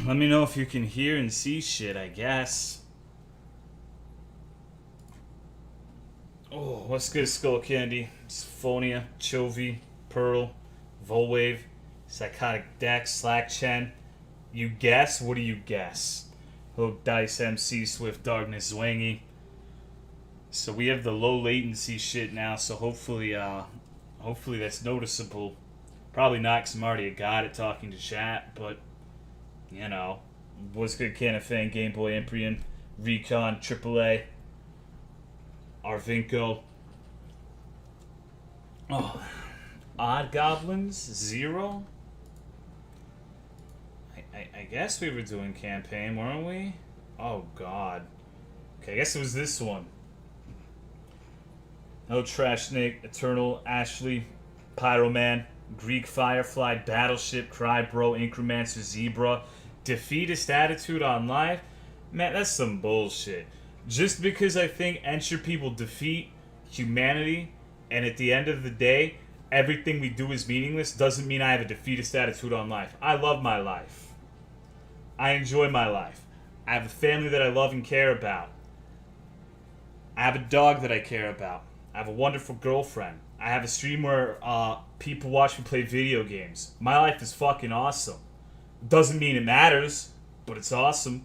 Let me know if you can hear and see shit, I guess. Oh, what's good, Skull Candy? Symphonia, Chovy, Pearl, Volwave, Psychotic Dex, Slack Chen. You guess? What do you guess? Hello, Dice MC, Swift Darkness, Zwangy. So we have the low latency shit now, so hopefully that's noticeable. Probably not, because I'm already a god at talking to chat, but, you know. What's good, Canafang, Game Boy Imprian, Recon, AAA, Arvinko. Oh, Odd Goblins, 0? I guess we were doing campaign, weren't we? Oh, God. Okay, I guess it was this one. No Trash Snake, Eternal, Ashley, Pyroman, Greek Firefly, Battleship, Crybro, Incromancer, Zebra, Defeatist Attitude on Live. Man, that's some bullshit. Just because I think entropy will defeat humanity, and at the end of the day, everything we do is meaningless, doesn't mean I have a defeatist attitude on life. I love my life. I enjoy my life. I have a family that I love and care about. I have a dog that I care about. I have a wonderful girlfriend. I have a stream where people watch me play video games. My life is fucking awesome. Doesn't mean it matters, but it's awesome.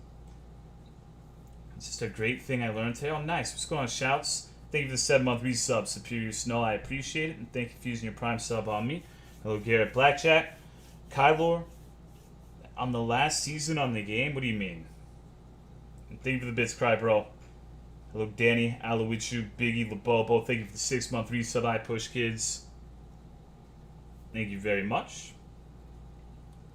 It's just a great thing I learned today. Oh, nice. What's going on, Shouts? Thank you for the 7-month resub, Superior Snow. I appreciate it. And thank you for using your Prime sub on me. Hello, Garrett Blackjack. Kylor, on the last season on the game? What do you mean? And thank you for the bits, Cry Bro. Hello, Danny, Aloichu, Biggie, Labobo. Thank you for the 6-month resub. I push kids. Thank you very much.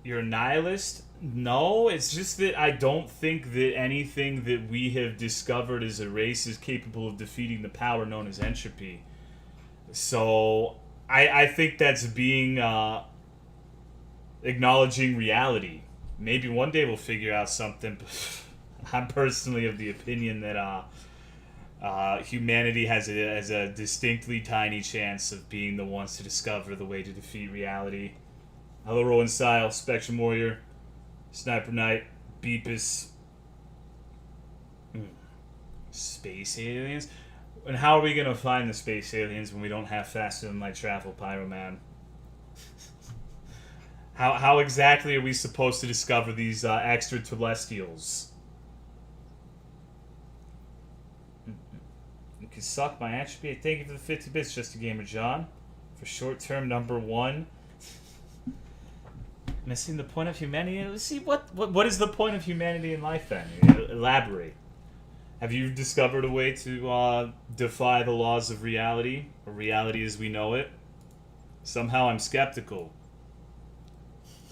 You're a nihilist? No, it's just that I don't think that anything that we have discovered as a race is capable of defeating the power known as entropy. So, I think that's being, acknowledging reality. Maybe one day we'll figure out something, but I'm personally of the opinion that, humanity has a distinctly tiny chance of being the ones to discover the way to defeat reality. Hello, Rowan Style, Spectrum Warrior, Sniper Knight, Beepus. Space aliens? And how are we going to find the space aliens when we don't have faster than light travel, Pyroman? How exactly are we supposed to discover these extraterrestrials? You can suck my attribute. Thank you for the 50 bits, Just a Gamer John. For short-term number 1. Missing the point of humanity? Let's see, what is the point of humanity in life then? Elaborate. Have you discovered a way to defy the laws of reality? Or reality as we know it? Somehow I'm skeptical.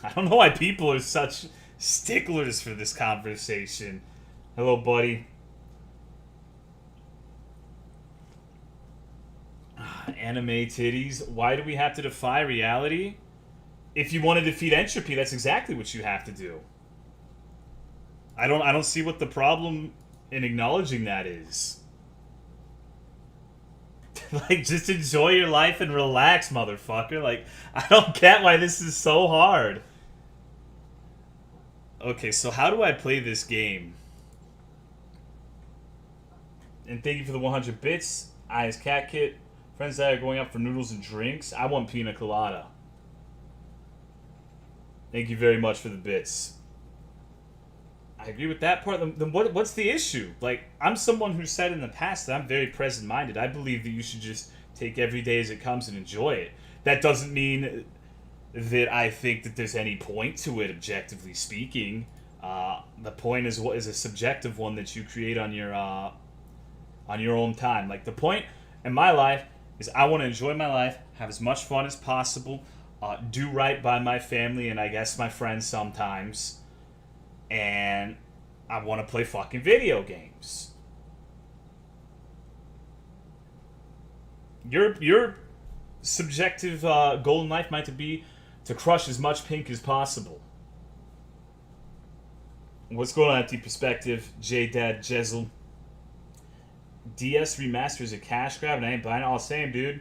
I don't know why people are such sticklers for this conversation. Hello, buddy. Anime titties. Why do we have to defy reality? If you want to defeat entropy, that's exactly what you have to do. I don't see what the problem in acknowledging that is. Like, just enjoy your life and relax, motherfucker. Like, I don't get why this is so hard. Okay, so how do I play this game? And thank you for the 100 bits. Eyes Cat Kit. Friends that are going out for noodles and drinks. I want pina colada. Thank you very much for the bits. I agree with that part. Then what's the issue? Like, I'm someone who said in the past that I'm very present-minded. I believe that you should just take every day as it comes and enjoy it. That doesn't mean that I think that there's any point to it, objectively speaking. The point is a subjective one that you create on your own time. Like, the point in my life is I want to enjoy my life, have as much fun as possible, do right by my family and I guess my friends sometimes, and I want to play fucking video games. Your subjective goal in life might be to crush as much pink as possible. What's going on at the perspective? J-Dad, Jezel. DS Remaster is a cash grab and I ain't buying it all the same, dude.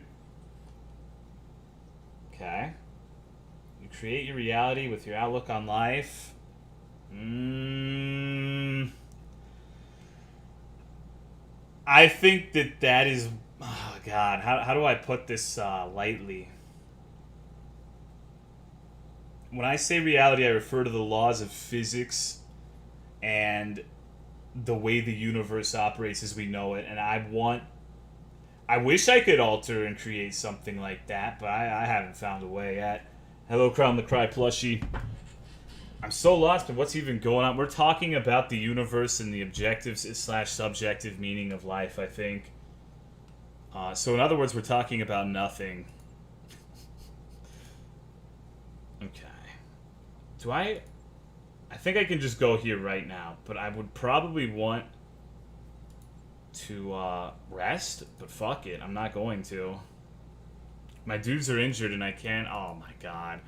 Okay. You create your reality with your outlook on life. I think that is... Oh, God. How do I put this lightly? When I say reality, I refer to the laws of physics and the way the universe operates as we know it. And I wish I could alter and create something like that, but I haven't found a way yet. Hello, Crown the Cry plushie. I'm so lost, but what's even going on? We're talking about the universe and the objectives / subjective meaning of life, I think. So in other words, we're talking about nothing. Okay. I think I can just go here right now, but I would probably want to rest, but fuck it, I'm not going to. My dudes are injured and I can't... Oh my god.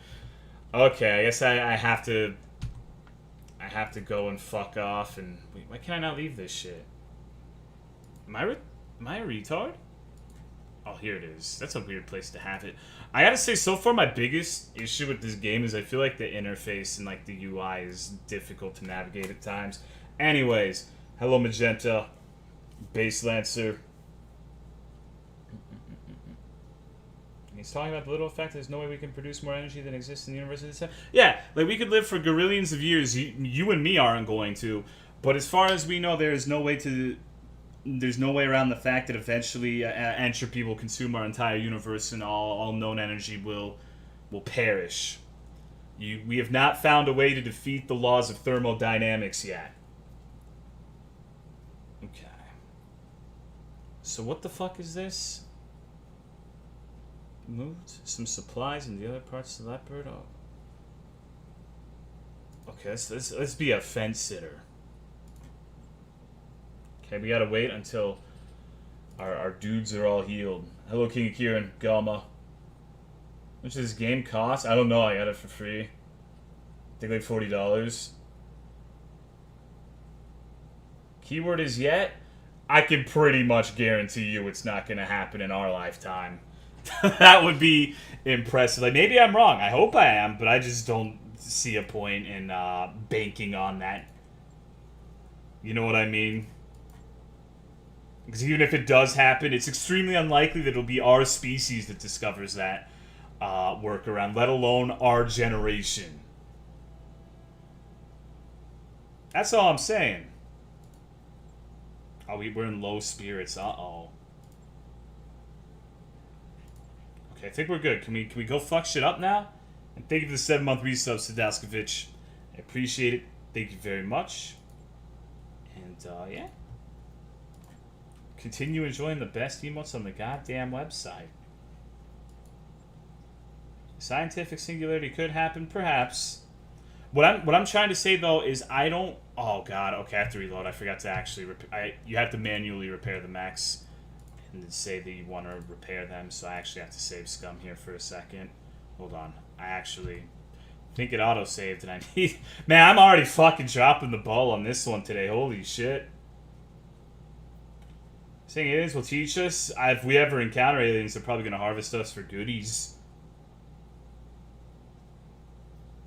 Okay, I guess I have to... I have to go and fuck off and... Wait, why can I not leave this shit? Am I a retard? Oh, here it is. That's a weird place to have it. I gotta say, so far my biggest issue with this game is I feel like the interface and like the UI is difficult to navigate at times. Anyways, hello Magenta, Base Lancer. He's talking about the literal fact that there's no way we can produce more energy than exists in the universe at this time. Yeah, like we could live for gorillions of years. You and me aren't going to. But as far as we know, there's no way around the fact that eventually entropy will consume our entire universe and all known energy will perish. We have not found a way to defeat the laws of thermodynamics yet. Okay. So what the fuck is this? Moved some supplies in the other parts of the leopard. Oh. Okay, let's be a fence sitter. Okay, we gotta wait until our dudes are all healed. Hello, King Kieran, Galma. How much does this game cost? I don't know. I got it for free. I think like $40. Keyword is yet. I can pretty much guarantee you it's not gonna happen in our lifetime. That would be impressive. Like, maybe I'm wrong. I hope I am, but I just don't see a point in banking on that. You know what I mean? Because even if it does happen, it's extremely unlikely that it'll be our species that discovers that workaround, let alone our generation. That's all I'm saying. Oh, we're in low spirits. Uh-oh. Okay, I think we're good. Can we go fuck shit up now? And thank you for the 7-month resubs to Daskovich. I appreciate it. Thank you very much. And, yeah. Continue enjoying the best emotes on the goddamn website. Scientific singularity could happen, perhaps. What I'm trying to say though is I don't... Oh god, okay, I have to reload. I forgot to actually... You have to manually repair the mechs and say that you want to repair them, so I actually have to save scum here for a second. Hold on. I think it auto-saved and I need... Man, I'm already fucking dropping the ball on this one today. Holy shit. Saying aliens will teach us. If we ever encounter aliens, they're probably going to harvest us for goodies.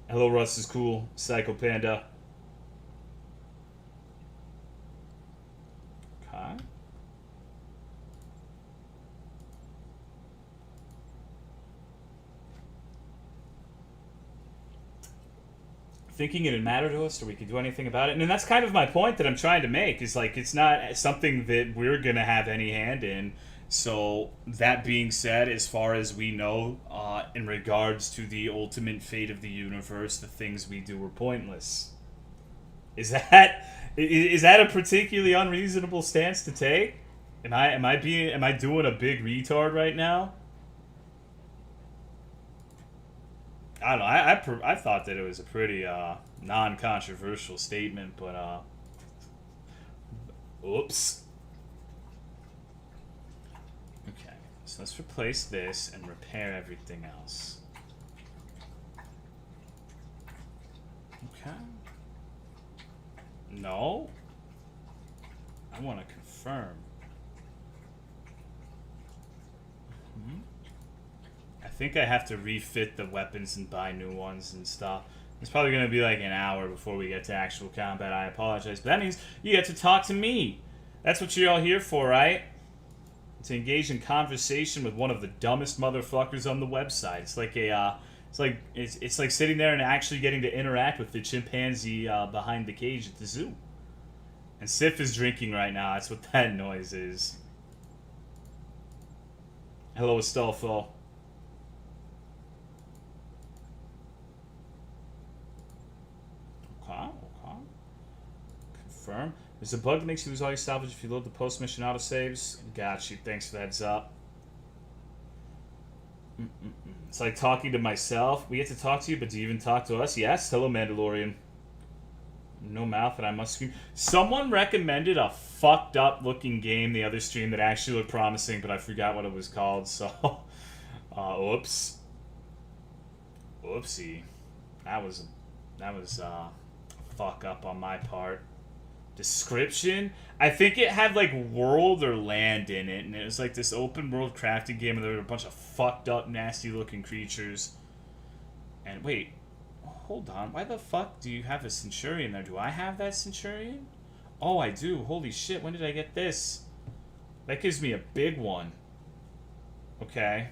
Hello, Russ is cool. Psycho Panda. Okay. Thinking it'd matter to us or we could do anything about it. And that's kind of my point that I'm trying to make, is like it's not something that we're gonna have any hand in. So that being said, as far as we know, in regards to the ultimate fate of the universe, the things we do are pointless. Is that a particularly unreasonable stance to take? Am I doing a big retard right now? I don't know. I thought that it was a pretty non-controversial statement, but oops. Okay, so let's replace this and repair everything else. Okay. No. I want to confirm. I think I have to refit the weapons and buy new ones and stuff. It's probably going to be like an hour before we get to actual combat. I apologize. But that means you get to talk to me. That's what you're all here for, right? To engage in conversation with one of the dumbest motherfuckers on the website. It's like it's like sitting there and actually getting to interact with the chimpanzee behind the cage at the zoo. And Sif is drinking right now. That's what that noise is. Hello, Astolfo. Okay. Confirm. There's a bug that makes you lose all your salvage if you load the post-mission autosaves. Got you. Thanks for the heads up. It's like talking to myself. We get to talk to you, but do you even talk to us? Yes. Hello, Mandalorian. No mouth and I must scream. Someone recommended a fucked up looking game the other stream that actually looked promising, but I forgot what it was called, so... oops. Whoopsie. That was fuck up on my part. Description? I think it had like world or land in it, and it was like this open world crafting game, and there were a bunch of fucked up, nasty looking creatures. And wait, hold on. Why the fuck do you have a Centurion there? Do I have that Centurion? Oh, I do. Holy shit, when did I get this? That gives me a big one. Okay.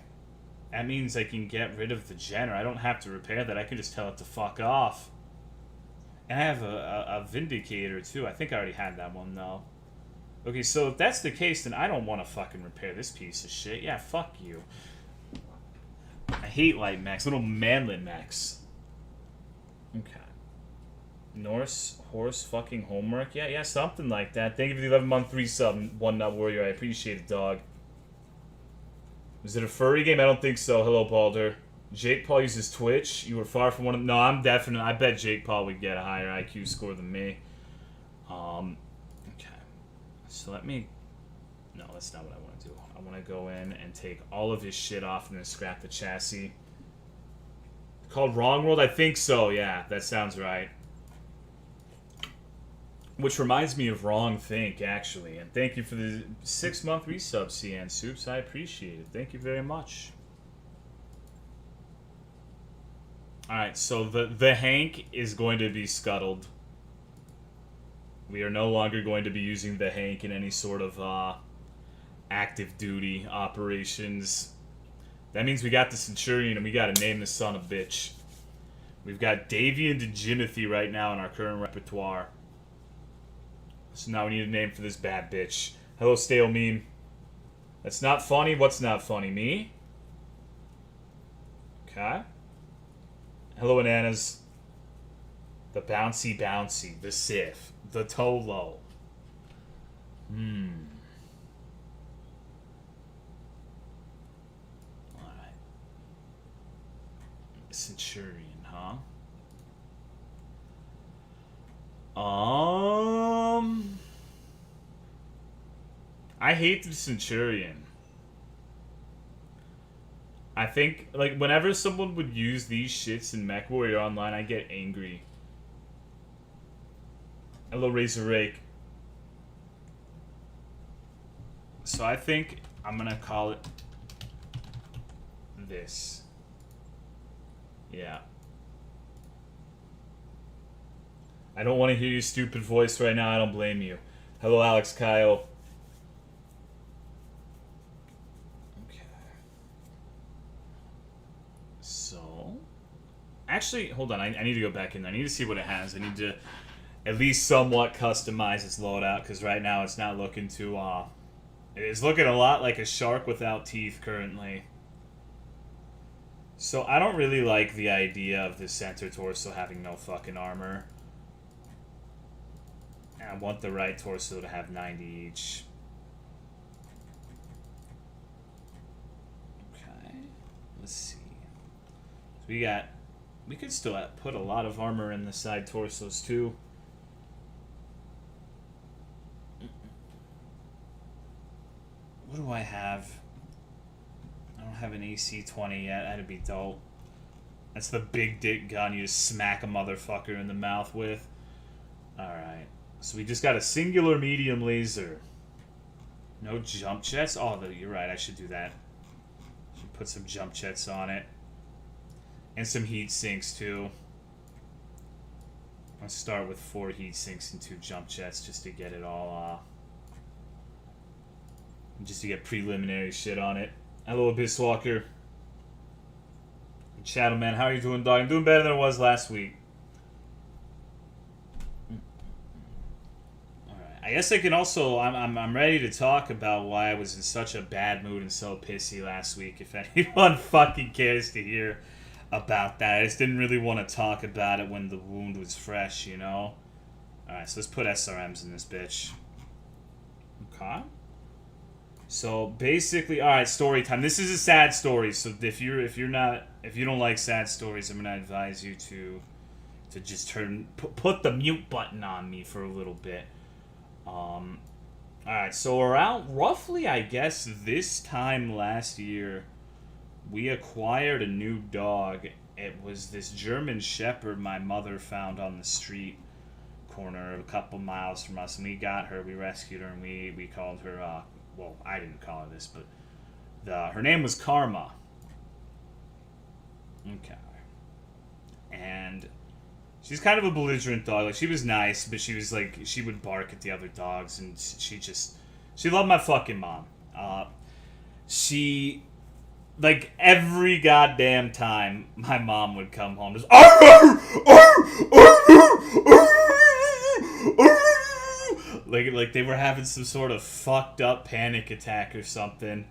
That means I can get rid of the Jenner. I don't have to repair that. I can just tell it to fuck off. And I have a Vindicator, too. I think I already had that one, though. Okay, so if that's the case, then I don't want to fucking repair this piece of shit. Yeah, fuck you. I hate light mechs. Little manlet mechs. Okay. Norse horse fucking homework? Yeah, something like that. Thank you for the 11-month 3-sub, One Nut Warrior. I appreciate it, dog. Is it a furry game? I don't think so. Hello, Balder. Jake Paul uses Twitch. You were far from one of them. No, I'm definitely... I bet Jake Paul would get a higher IQ score than me. Okay. So let me... No, that's not what I want to do. I want to go in and take all of his shit off and then scrap the chassis. Called Wrong World? I think so, yeah. That sounds right. Which reminds me of Wrong Think, actually. And thank you for the 6-month resub, CN Soups. I appreciate it. Thank you very much. Alright, so the Hank is going to be scuttled. We are no longer going to be using the Hank in any sort of active duty operations. That means we got the Centurion and we gotta name the son of a bitch. We've got Davian to Jimothy right now in our current repertoire. So now we need a name for this bad bitch. Hello, Stale Meme. That's not funny? What's not funny? Me? Okay. Hello, Bananas. The Bouncy Bouncy. The Sif. The Tolo. Alright. Centurion, huh? I hate the Centurion. I think, like, whenever someone would use these shits in MechWarrior Online, I get angry. Hello, Razor Rake. So I think I'm gonna call it this. Yeah. I don't want to hear your stupid voice right now. I don't blame you. Hello, Alex Kyle. Okay. So... Actually, hold on. I need to go back in. I need to see what it has. I need to at least somewhat customize its loadout, because right now it's not looking too... It's looking a lot like a shark without teeth currently. So I don't really like the idea of the center torso having no fucking armor. I want the right torso to have 90 each. Okay. Let's see. So we could still put a lot of armor in the side torsos too. What do I have? I don't have an AC-20 yet. That'd be dope. That's the big dick gun you just smack a motherfucker in the mouth with. Alright. So we just got a singular medium laser. No jump jets? Oh, you're right. I should do that. Should put some jump jets on it. And some heat sinks, too. Let's start with 4 heat sinks and 2 jump jets just to get it all, just to get preliminary shit on it. Hello, Abyss Walker. Shadow Man, how are you doing, dog? I'm doing better than I was last week. Alright, I guess I can also, I'm ready to talk about why I was in such a bad mood and so pissy last week, if anyone fucking cares to hear about that. I just didn't really want to talk about it when the wound was fresh, you know? Alright, so let's put SRMs in this bitch. Okay. So basically, alright, story time. This is a sad story, so if you don't like sad stories, I'm gonna advise you to just put the mute button on me for a little bit. Alright, so around roughly, I guess, this time last year, we acquired a new dog. It was this German Shepherd my mother found on the street corner a couple miles from us, and we got her, we rescued her, and we called her, well, I didn't call her this, but her name was Karma. Okay. And she's kind of a belligerent dog. Like, she was nice, but she was like, she would bark at the other dogs, and she loved my fucking mom. She, like, every goddamn time my mom would come home, just, like they were having some sort of fucked up panic attack or something.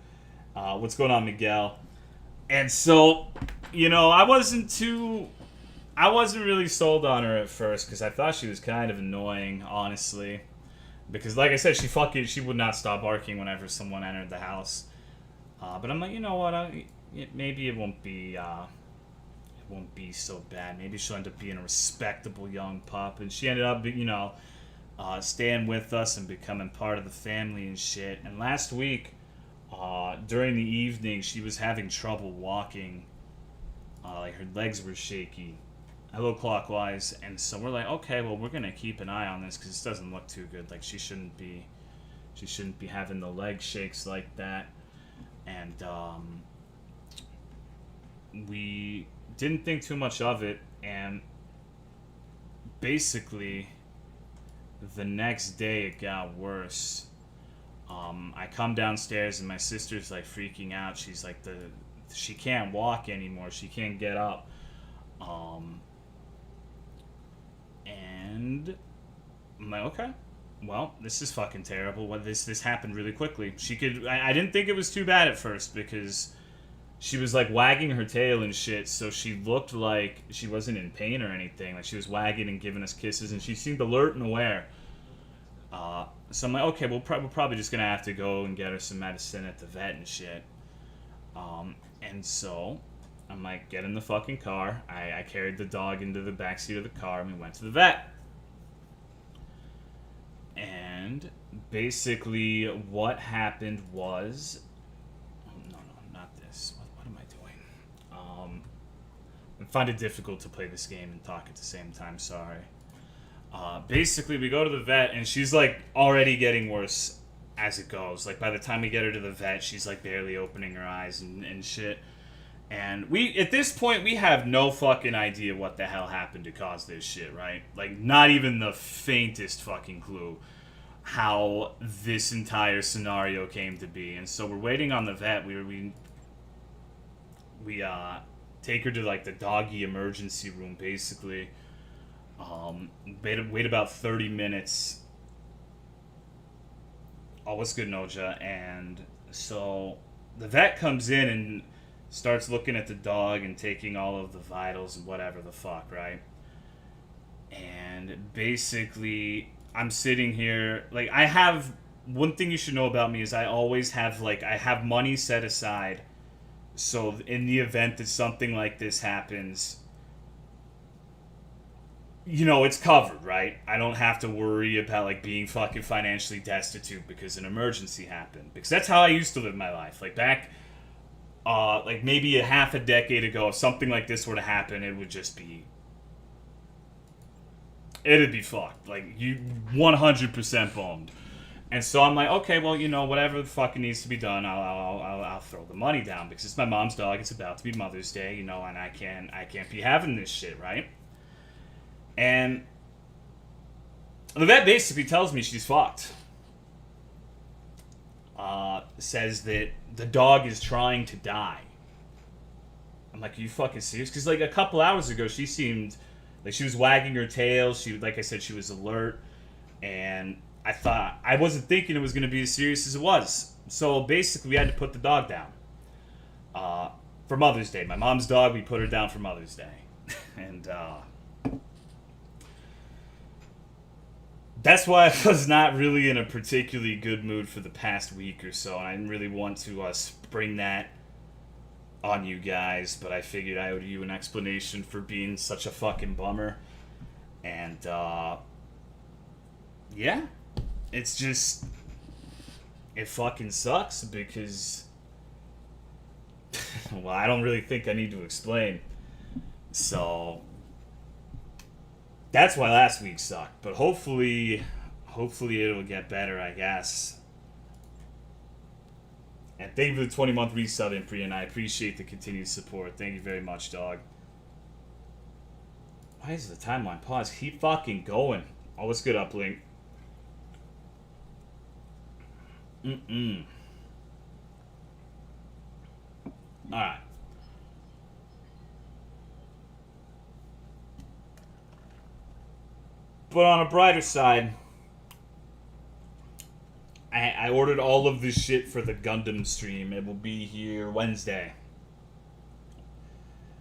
What's going on, Miguel? And so, you know, I wasn't really sold on her at first because I thought she was kind of annoying, honestly. Because, like I said, she would not stop barking whenever someone entered the house. But I'm like, you know what? Maybe it won't be so bad. Maybe she'll end up being a respectable young pup. And she ended up, you know, staying with us and becoming part of the family and shit. And last week, during the evening, she was having trouble walking. Like, her legs were shaky. Hello, Clockwise. And so we're like, okay, well, we're gonna keep an eye on this because this doesn't look too good. Like, she shouldn't be having the leg shakes like that. And we didn't think too much of it, and basically the next day it got worse. I come downstairs and my sister's like freaking out. She's like, she can't walk anymore. She can't get up. And I'm like, okay, well, this is fucking terrible. Well, this happened really quickly. I didn't think it was too bad at first because she was like wagging her tail and shit, so she looked like she wasn't in pain or anything. Like, she was wagging and giving us kisses, and she seemed alert and aware. So I'm like, okay, we're probably just gonna have to go and get her some medicine at the vet and shit. And so I'm like, get in the fucking car. I carried the dog into the backseat of the car, and we went to the vet. And basically what happened was... No, not this. What am I doing? I find it difficult to play this game and talk at the same time, sorry. Basically, we go to the vet, and she's, like, already getting worse as it goes. Like, by the time we get her to the vet, she's, like, barely opening her eyes and shit. And at this point, we have no fucking idea what the hell happened to cause this shit, right? Like, not even the faintest fucking clue how this entire scenario came to be. And so we're waiting on the vet. We take her to, like, the doggy emergency room, basically. Wait about 30 minutes. Oh, what's good, Noja? And so the vet comes in and starts looking at the dog and taking all of the vitals and whatever the fuck, right? And basically, I'm sitting here, like, one thing you should know about me is I always have, like, I have money set aside, so in the event that something like this happens, you know, it's covered, right? I don't have to worry about, like, being fucking financially destitute because an emergency happened. Because that's how I used to live my life. Like, back, like, maybe a half a decade ago, if something like this were to happen, it would just be... It'd be fucked. Like, you 100% boned. And so I'm like, okay, well, you know, whatever the fucking needs to be done, I'll throw the money down. Because it's my mom's dog, it's about to be Mother's Day, you know, and I can't be having this shit, right? And The vet basically tells me she's fucked. Says that the dog is trying to die. I'm like, are you fucking serious? Because like a couple hours ago, she seemed like she was wagging her tail. She, like I said, she was alert, and I wasn't thinking it was going to be as serious as it was. So basically, we had to put the dog down for Mother's Day. My mom's dog, we put her down for Mother's Day, and that's why I was not really in a particularly good mood for the past week or so, and I didn't really want to spring that on you guys, but I figured I owed you an explanation for being such a fucking bummer. And yeah, it's just, it fucking sucks because well, I don't really think I need to explain. So that's why last week sucked, but hopefully it'll get better, I guess. And thank you for the 20-month resub, Impri, and I appreciate the continued support. Thank you very much, dog. Why is the timeline paused? Keep fucking going. Oh, what's good, Uplink? Alright. But on a brighter side, I ordered all of this shit for the Gundam stream. It will be here Wednesday.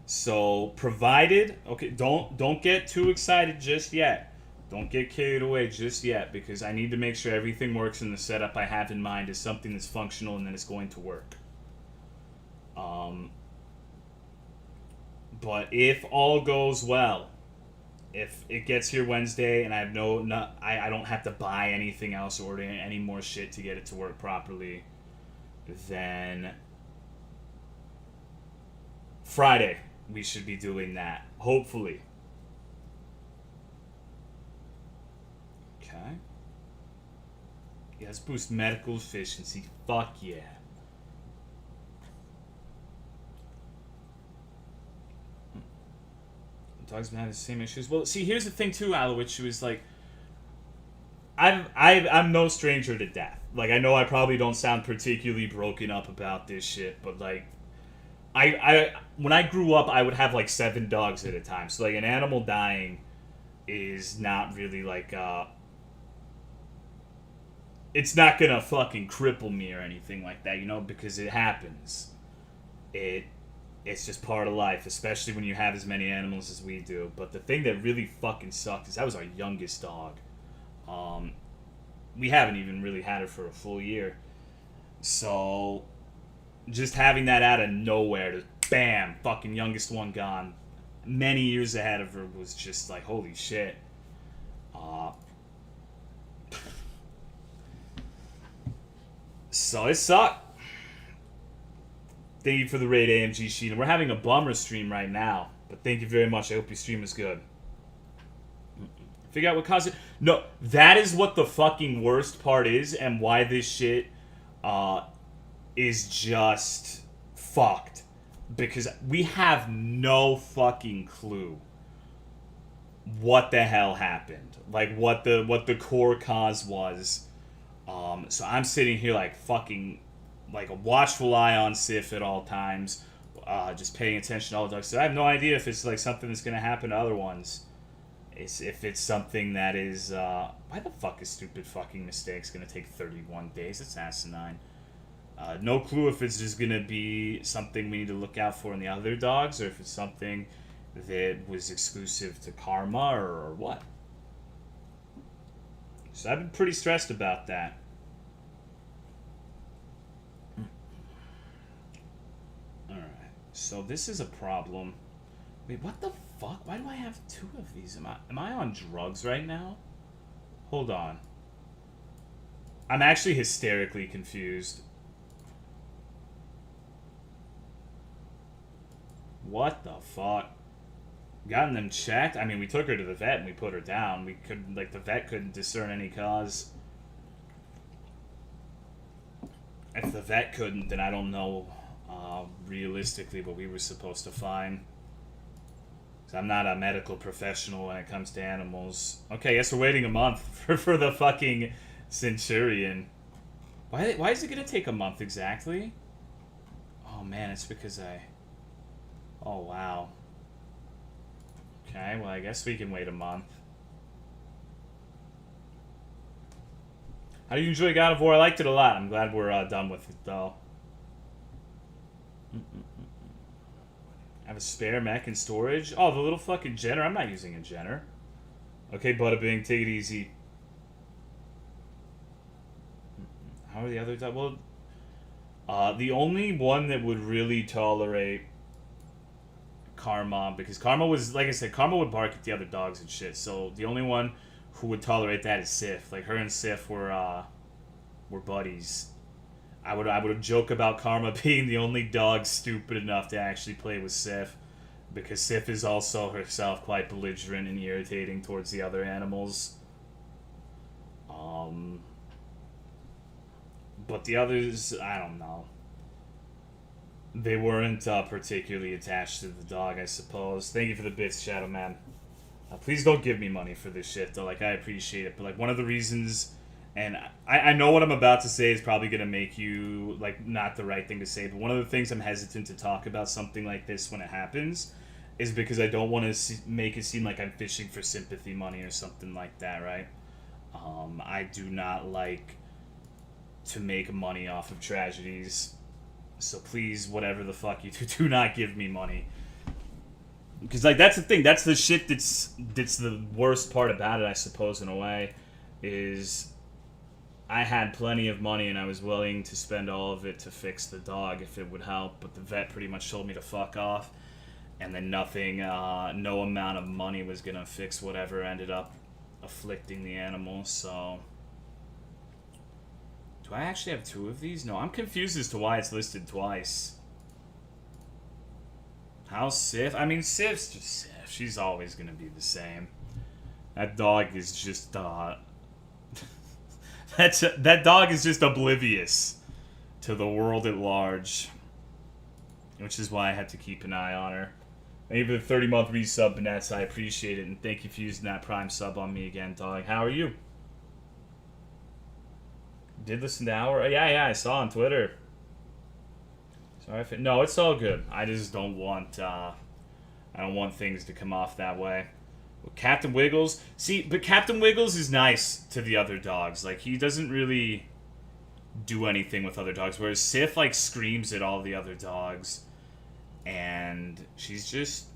So, provided, okay, don't get too excited just yet. Don't get carried away just yet, because I need to make sure everything works in the setup I have in mind is something that's functional and that it's going to work. But if all goes well, if it gets here Wednesday and I have I don't have to buy anything else or order any more shit to get it to work properly, then Friday we should be doing that, hopefully. Okay. Yeah, let's boost medical efficiency. Fuck yeah. Dog's been having the same issues. Well, see, here's the thing too, Alowich, was like, I'm no stranger to death. Like, I know I probably don't sound particularly broken up about this shit, but like, I when I grew up, I would have like 7 dogs at a time. So like, an animal dying is not really like it's not gonna fucking cripple me or anything like that, you know, because it happens. It's just part of life, especially when you have as many animals as we do. But the thing that really fucking sucked is that was our youngest dog. We haven't even really had her for a full year. So, just having that out of nowhere, to bam, fucking youngest one gone, many years ahead of her, was just like, holy shit. So it sucked. Thank you for the raid, AMG Sheena. We're having a bummer stream right now, but thank you very much. I hope your stream is good. Figure out what caused it. No, that is what the fucking worst part is, and why this shit is just fucked. Because we have no fucking clue what the hell happened. Like, what the core cause was. So I'm sitting here like fucking, like a watchful eye on Sif at all times, just paying attention to all the dogs. So I have no idea if it's like something that's gonna happen to other ones. If it's something that is, why the fuck is stupid fucking mistakes gonna take 31 days? It's asinine. No clue if it's just gonna be something we need to look out for in the other dogs, or if it's something that was exclusive to Karma, or what. So I've been pretty stressed about that. Alright, so this is a problem. Wait, what the fuck? Why do I have 2 of these? Am I on drugs right now? Hold on. I'm actually hysterically confused. What the fuck? Gotten them checked? I mean, we took her to the vet and we put her down. We couldn't, like, the vet couldn't discern any cause. If the vet couldn't, then I don't know realistically what we were supposed to find. I'm not a medical professional when it comes to animals. Okay, I guess we're waiting a month for the fucking Centurion. Why is it gonna take a month exactly? Oh man, it's because I... Oh wow. Okay, well I guess we can wait a month. How do you enjoy God of War? I liked it a lot. I'm glad we're done with it though. I have a spare mech in storage. Oh, the little fucking Jenner. I'm not using a Jenner. Okay, Bada Bing, take it easy. How are the other... Well, the only one that would really tolerate Karma, because Karma was, like I said, Karma would bark at the other dogs and shit, so the only one who would tolerate that is Sif. Like, her and Sif were buddies. I would joke about Karma being the only dog stupid enough to actually play with Sif, because Sif is also herself quite belligerent and irritating towards the other animals. But the others, I don't know. They weren't particularly attached to the dog, I suppose. Thank you for the bits, Shadow Man. Please don't give me money for this shit, though. Like, I appreciate it. But, like, one of the reasons... And I know what I'm about to say is probably going to make you, like, not the right thing to say. But one of the things I'm hesitant to talk about something like this when it happens is because I don't want to make it seem like I'm fishing for sympathy money or something like that, right? I do not like to make money off of tragedies. So please, whatever the fuck you do not give me money. Because, like, that's the thing. That's the shit that's the worst part about it, I suppose, in a way. Is I had plenty of money and I was willing to spend all of it to fix the dog if it would help. But the vet pretty much told me to fuck off. And then nothing, no amount of money was going to fix whatever ended up afflicting the animal, so... Do I actually have two of these? No, I'm confused as to why it's listed twice. How's Sif? I mean, Sif's just Sif. She's always gonna be the same. That dog is just, that dog is just oblivious to the world at large. Which is why I had to keep an eye on her. Thank you for the 30-month resub, Banets. I appreciate it, and thank you for using that Prime sub on me again, dog. How are you? Did listen to Hour? Yeah, I saw on Twitter. Sorry if it... No, it's all good. I just don't want, I don't want things to come off that way. Well, Captain Wiggles... See, but Captain Wiggles is nice to the other dogs. Like, he doesn't really do anything with other dogs, whereas Sif, like, screams at all the other dogs. And she's just...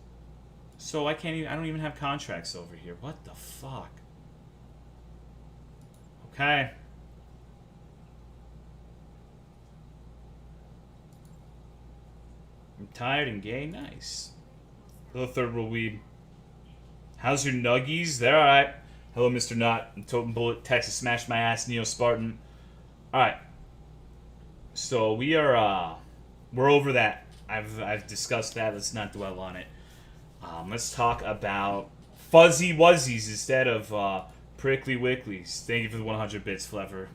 So I don't even have contracts over here. What the fuck? Okay. I'm tired and gay. Nice. Hello, Third World Weeb. How's your nuggies? They're alright. Hello, Mr. Knot. And Totem Bullet. Texas Smash My Ass. Neo Spartan. Alright. So we are, we're over that. I've discussed that. Let's not dwell on it. Let's talk about Fuzzy Wuzzies instead of Prickly Wicklies. Thank you for the 100 bits, Flever.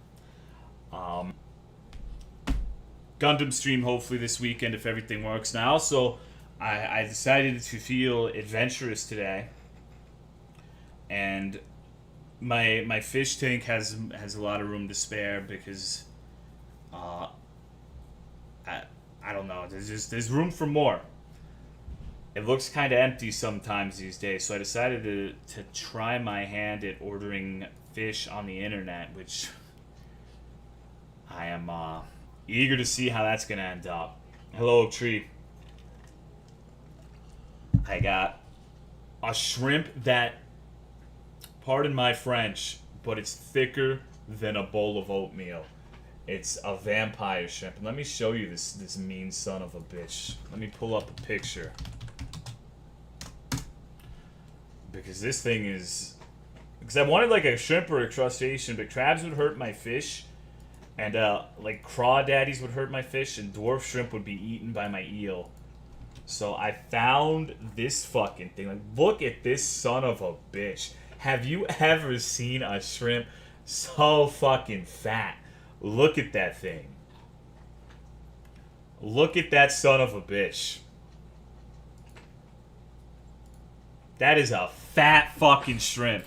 Gundam stream hopefully this weekend if everything works. Now, also, I decided to feel adventurous today, and my fish tank has a lot of room to spare because I don't know. There's room for more. It looks kind of empty sometimes these days, so I decided to try my hand at ordering fish on the internet, which I am eager to see how that's gonna end up. Hello, Oak Tree. I got a shrimp that, pardon my French, but it's thicker than a bowl of oatmeal. It's a vampire shrimp. And let me show you this mean son of a bitch. Let me pull up a picture. Because this thing is... Because I wanted like a shrimp or a crustacean, but crabs would hurt my fish. And like crawdaddies would hurt my fish, and dwarf shrimp would be eaten by my eel. So I found this fucking thing. Like, look at this son of a bitch. Have you ever seen a shrimp so fucking fat? Look at that thing. Look at that son of a bitch. That is a fat fucking shrimp.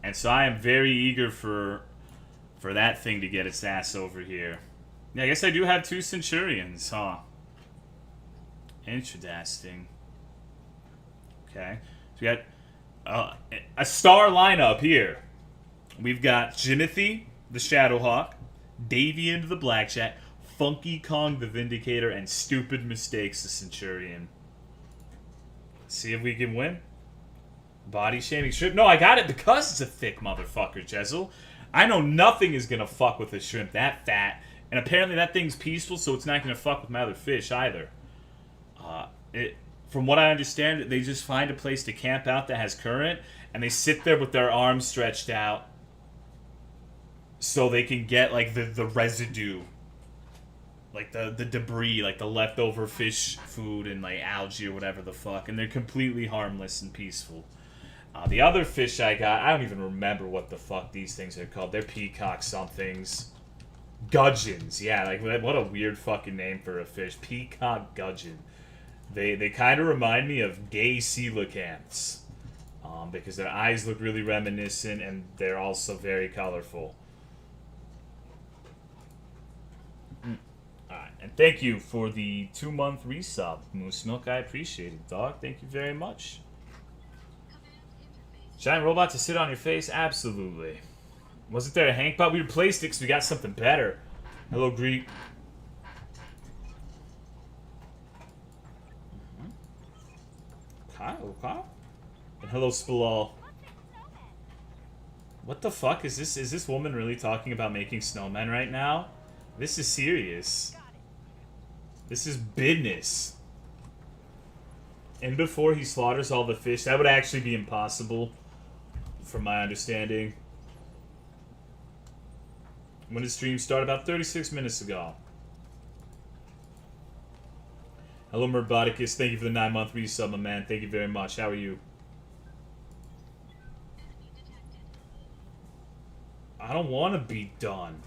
And so I am very eager for that thing to get its ass over here. Yeah, I guess I do have 2 Centurions, huh? Interesting. Okay. So we got a star lineup here. We've got Jimothy, the Shadowhawk, Davian, the Blackjack, Funky Kong, the Vindicator, and Stupid Mistakes, the Centurion. Let's see if we can win. Body shaming shrimp. No, I got it because it's a thick motherfucker, Jezel. I know nothing is going to fuck with a shrimp that fat. And apparently that thing's peaceful, so it's not going to fuck with my other fish either. From what I understand, they just find a place to camp out that has current, and they sit there with their arms stretched out so they can get, like, the residue. Like, the debris, like, the leftover fish food and, like, algae or whatever the fuck. And they're completely harmless and peaceful. The other fish I got, I don't even remember what the fuck these things are called. They're peacock somethings. Gudgeons. Yeah, like, what a weird fucking name for a fish. Peacock gudgeon. They kind of remind me of gay coelacanths. Because their eyes look really reminiscent and they're also very colorful. Alright, and thank you for the 2-month resub, Moose Milk. I appreciate it, dog. Thank you very much. Giant robot to sit on your face? Absolutely. Wasn't there a Hank bot? We replaced it because we got something better. Hello, Greek. Okay. And hello, Spalal. What the fuck is this? Is this woman really talking about making snowmen right now? This is serious. This is business. And before he slaughters all the fish, that would actually be impossible, from my understanding. When did stream start? About 36 minutes ago. Hello, Merboticus. Thank you for the 9-month resub, my man. Thank you very much. How are you? I don't want to be done.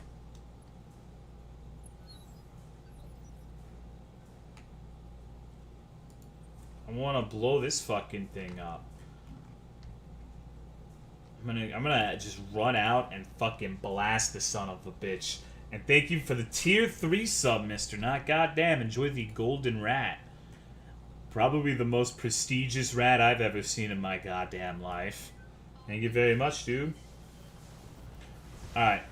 I want to blow this fucking thing up. I'm gonna just run out and fucking blast the son of a bitch. And thank you for the tier 3 sub, mister. Not goddamn. Enjoy the golden rat. Probably the most prestigious rat I've ever seen in my goddamn life. Thank you very much, dude. Alright.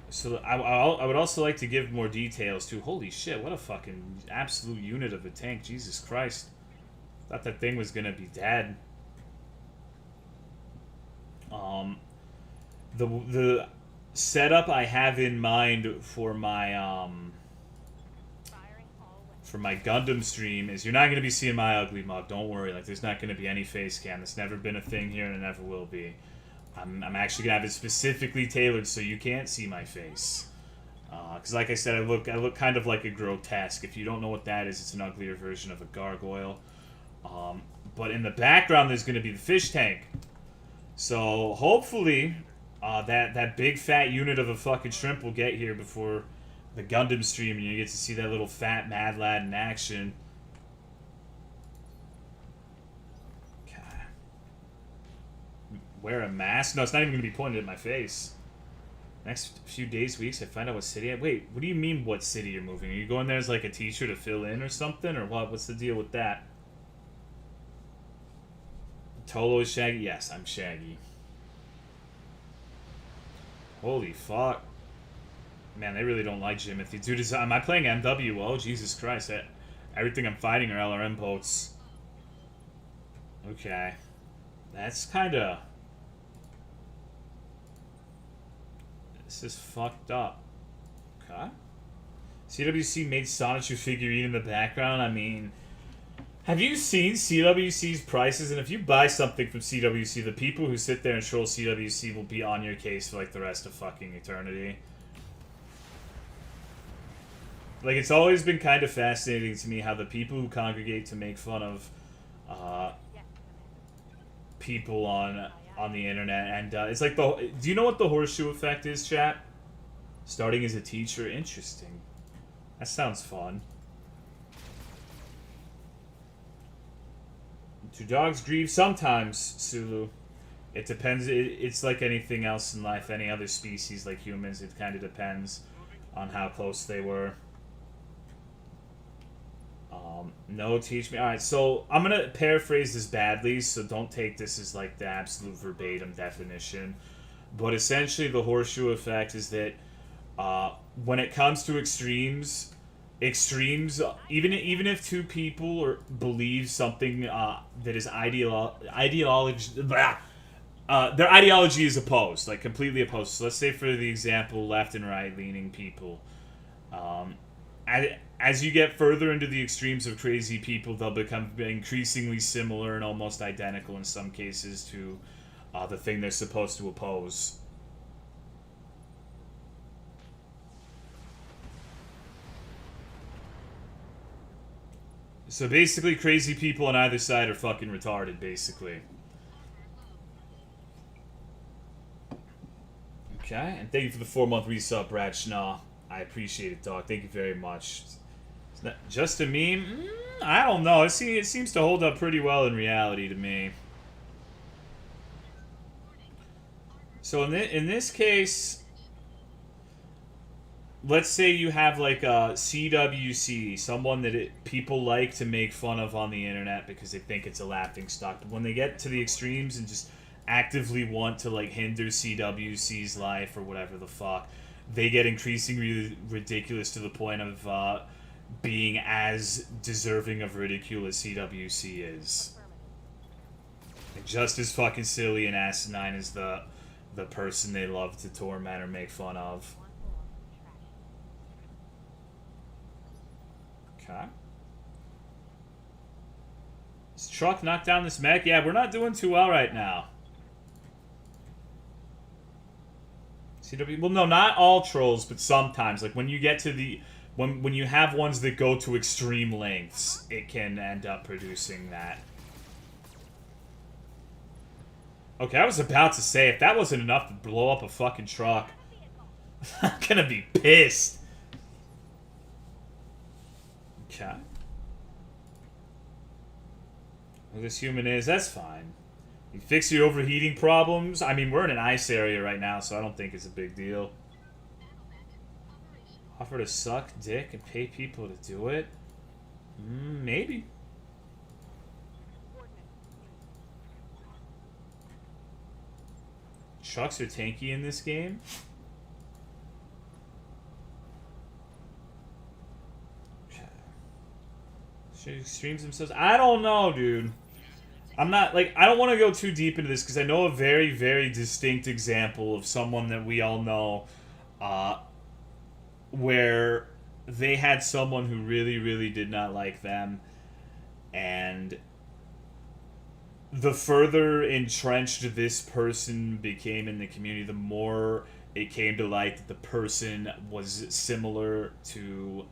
So I would also like to give more details too. Holy shit, what a fucking absolute unit of a tank. Jesus Christ. Thought that thing was gonna be dead. The setup I have in mind for my Gundam stream is you're not gonna be seeing my ugly mug. Don't worry. Like, there's not gonna be any face cam. It's never been a thing here, and it never will be. I'm actually gonna have it specifically tailored so you can't see my face. Because like I said, I look kind of like a grotesque. If you don't know what that is, it's an uglier version of a gargoyle. But in the background, there's gonna be the fish tank. So hopefully, that big fat unit of a fucking shrimp will get here before the Gundam stream, and you get to see that little fat mad lad in action. Okay. Wear a mask? No, it's not even gonna be pointed at my face. Next few days, weeks, I find out what city. Wait, what do you mean? What city you're moving? Are you going there as like a teacher to fill in or something, or what? What's the deal with that? Tolo is Shaggy? Yes, I'm Shaggy. Holy fuck. Man, they really don't like Jimothy. Dude, am I playing MWO? Jesus Christ. Everything I'm fighting are LRM boats. Okay. That's kinda... This is fucked up. Okay. CWC made Sonichu figurine in the background. I mean... Have you seen CWC's prices? And if you buy something from CWC, the people who sit there and troll CWC will be on your case for like the rest of fucking eternity. Like, it's always been kind of fascinating to me how the people who congregate to make fun of people on the internet, and it's like do you know what the horseshoe effect is, chat? Starting as a teacher? Interesting. That sounds fun. Two dogs grieve sometimes, Sulu. It depends. It's like anything else in life, any other species like humans. It kind of depends on how close they were. No, teach me. Alright, so I'm going to paraphrase this badly, so don't take this as like the absolute verbatim definition. But essentially, the horseshoe effect is that when it comes to extremes, even if two people or believe something that is ideology, their ideology is opposed, like completely opposed. So let's say, for the example, left and right leaning people. Um, as you get further into the extremes of crazy people, they'll become increasingly similar and almost identical in some cases to the thing they're supposed to oppose. So basically, crazy people on either side are fucking retarded, basically. Okay, and thank you for the 4-month resub, Brad Schnaw. I appreciate it, dog. Thank you very much. It's not just a meme? I don't know. It seems to hold up pretty well in reality to me. So in this case, let's say you have like a CWC, someone that people like to make fun of on the internet because they think it's a laughing stock. But when they get to the extremes and just actively want to like hinder CWC's life or whatever the fuck, they get increasingly ridiculous to the point of being as deserving of ridicule as CWC is. Like, just as fucking silly and asinine as the person they love to torment or make fun of. Okay. This truck knocked down this mech? Yeah, we're not doing too well right now. CW, well, no, not all trolls, but sometimes. Like, when you get to the... When you have ones that go to extreme lengths, it can end up producing that. Okay, I was about to say, if that wasn't enough to blow up a fucking truck, I'm gonna be pissed. Okay. Who this human is, that's fine. You fix your overheating problems. I mean, we're in an ice area right now, so I don't think it's a big deal. Offer to suck dick and pay people to do it? Maybe. Trucks are tanky in this game? Should extremes themselves? I don't know, dude. I'm not, like, I don't want to go too deep into this because I know a very, very distinct example of someone that we all know where they had someone who really, really did not like them, and the further entrenched this person became in the community, the more it came to light that the person was similar to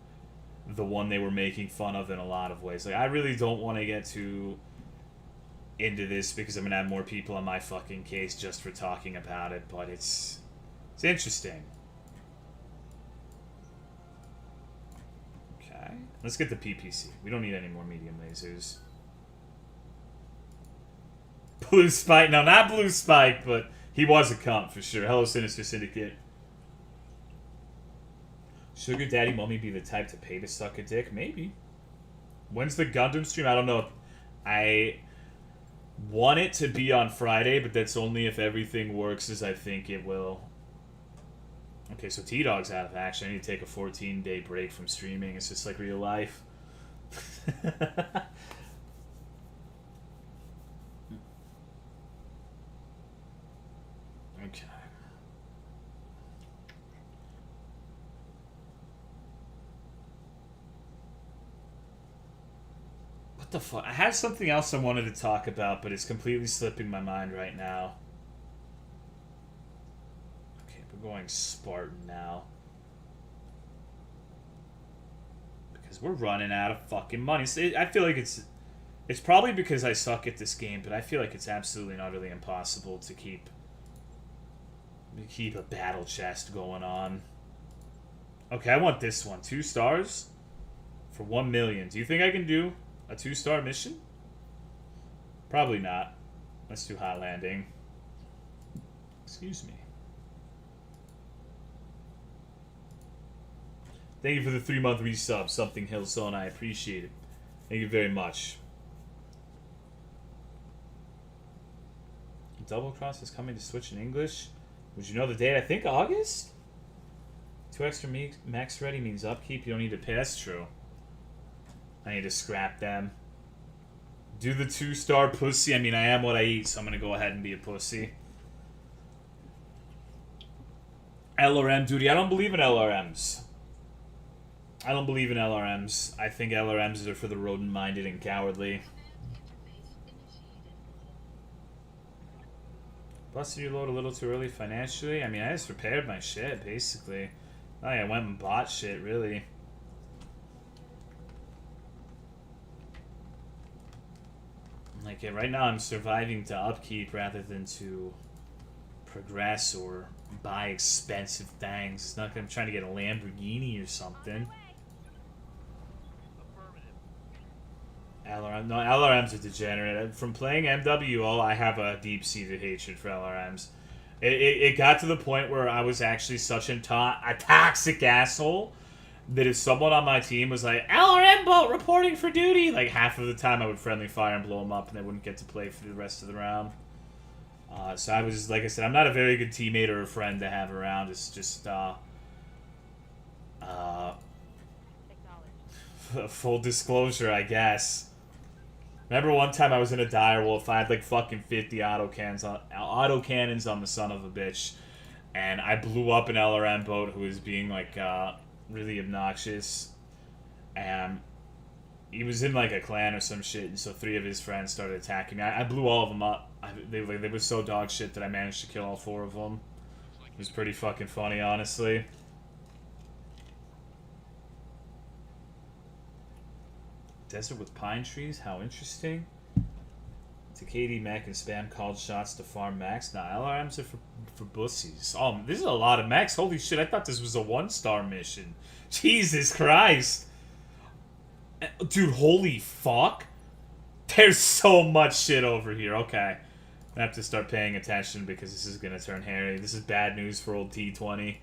the one they were making fun of in a lot of ways. Like, I really don't want to get too into this because I'm gonna have more people on my fucking case just for talking about it, but it's interesting. Okay, let's get the PPC. We don't need any more medium lasers. Blue Spike, no, not Blue Spike, but he was a cunt for sure. Hello, Sinister Syndicate. Sugar Daddy Mommy be the type to pay to suck a dick? Maybe. When's the Gundam stream? I don't know. I want it to be on Friday, but that's only if everything works as I think it will. Okay, so T-Dog's out of action. I need to take a 14-day break from streaming. It's just like real life. Okay. What the fuck? I had something else I wanted to talk about, but it's completely slipping my mind right now. Okay, we're going Spartan now. Because we're running out of fucking money. I feel like it's probably because I suck at this game, but I feel like it's absolutely and utterly impossible to keep a battle chest going on. Okay, I want this one. 2 stars for 1 million. Do you think I can do a 2-star mission? Probably not. Let's do hot landing. Excuse me. Thank you for the 3-month resub, Something Hillzone. I appreciate it. Thank you very much. Double Cross is coming to Switch in English. Would you know the date? I think August? 2 extra max ready means upkeep. You don't need to pay. That's true. I need to scrap them. Do the 2-star pussy. I mean, I am what I eat, so I'm going to go ahead and be a pussy. LRM duty. I don't believe in LRMs. I don't believe in LRMs. I think LRMs are for the rodent-minded and cowardly. Busted your load a little too early financially? I mean, I just repaired my shit, basically. I went and bought shit, really. Like, right now I'm surviving to upkeep rather than to progress or buy expensive things. It's not like I'm trying to get a Lamborghini or something. LRM. No, LRMs are degenerate. From playing MWO, I have a deep-seated hatred for LRMs. It got to the point where I was actually such a toxic asshole that if someone on my team was like, LRM boat reporting for duty, like half of the time I would friendly fire and blow them up and they wouldn't get to play for the rest of the round. So I was, like I said, I'm not a very good teammate or a friend to have around. It's just, full disclosure, I guess. Remember one time I was in a dire wolf, I had like fucking 50 autocannons on the son of a bitch, and I blew up an LRM boat who was being like really obnoxious, and he was in like a clan or some shit, and so 3 of his friends started attacking me. I blew all of them up. They were so dog shit that I managed to kill all 4 of them. It was pretty fucking funny, honestly. Desert with pine trees? How interesting. To KD mech and spam called shots to farm max. Nah, LRMs are for bussies. Oh, this is a lot of max. Holy shit, I thought this was a 1-star mission. Jesus Christ. Dude, holy fuck. There's so much shit over here. Okay. I have to start paying attention because this is going to turn hairy. This is bad news for old T20.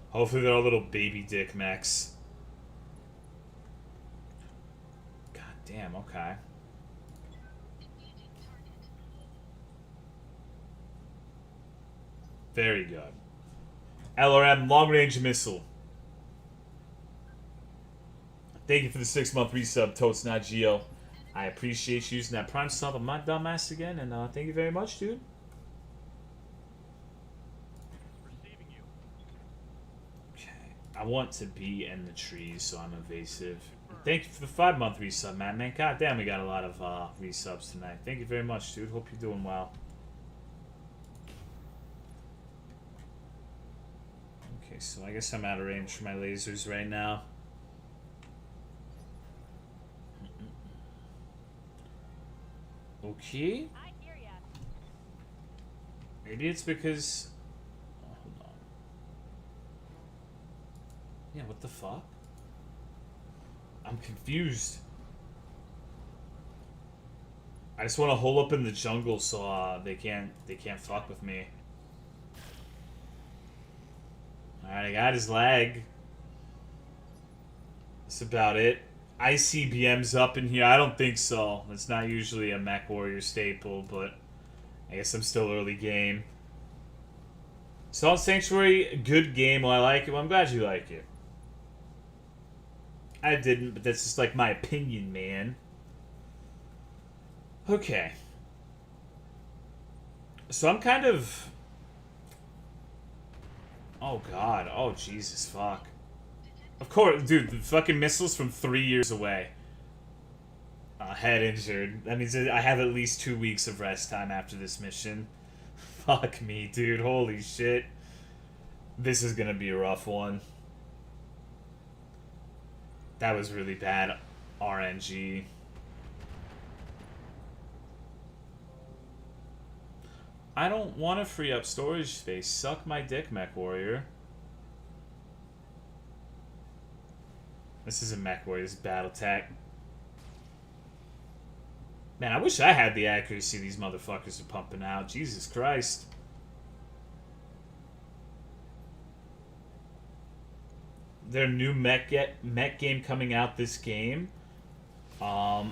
Hopefully they're all little baby dick mechs. God damn, okay. Very good. LRM long-range missile. Thank you for the 6-month resub, Totes Not Geo. I appreciate you using that prime sub on my dumbass again, and thank you very much, dude. I want to be in the trees, so I'm evasive. Thank you for the 5-month resub, man. God damn, we got a lot of resubs tonight. Thank you very much, dude. Hope you're doing well. Okay, so I guess I'm out of range for my lasers right now. Okay. Maybe it's because... Yeah, what the fuck? I'm confused. I just want to hole up in the jungle so they can't fuck with me. Alright, I got his lag. That's about it. ICBM's up in here. I don't think so. It's not usually a Mech Warrior staple, but I guess I'm still early game. Salt Sanctuary, good game. Well, I like it. Well, I'm glad you like it. I didn't, but that's just like my opinion, man. Okay. So I'm kind of... Oh, God. Oh, Jesus, fuck. Of course, dude, the fucking missile's from 3 years away. Head injured. That means I have at least 2 weeks of rest time after this mission. Fuck me, dude. Holy shit. This is gonna be a rough one. That was really bad RNG. I don't want to free up storage space. Suck my dick, Mech Warrior. This isn't Mech Warrior, this is Battletech. Man, I wish I had the accuracy these motherfuckers are pumping out. Jesus Christ. Their new mech game coming out this game. I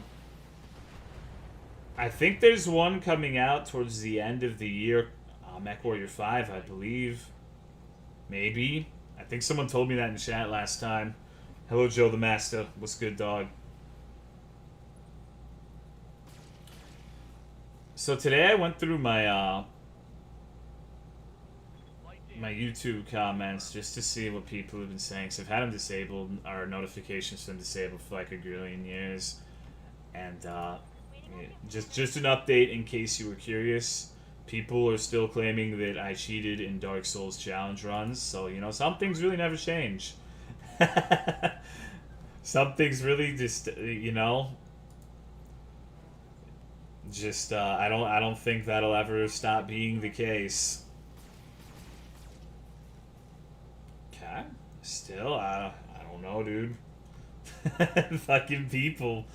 think there's one coming out towards the end of the year. Mech Warrior 5, I believe. Maybe. I think someone told me that in chat last time. Hello, Joe the Master. What's good, dog? So today I went through my my YouTube comments just to see what people have been saying. So I've had them disabled, or notifications been disabled for like a gazillion years. And just an update in case you were curious. People are still claiming that I cheated in Dark Souls challenge runs. So, you know, some things really never change. Some things really just, you know, just I don't think that'll ever stop being the case. Okay, still I don't know, dude. Fucking people.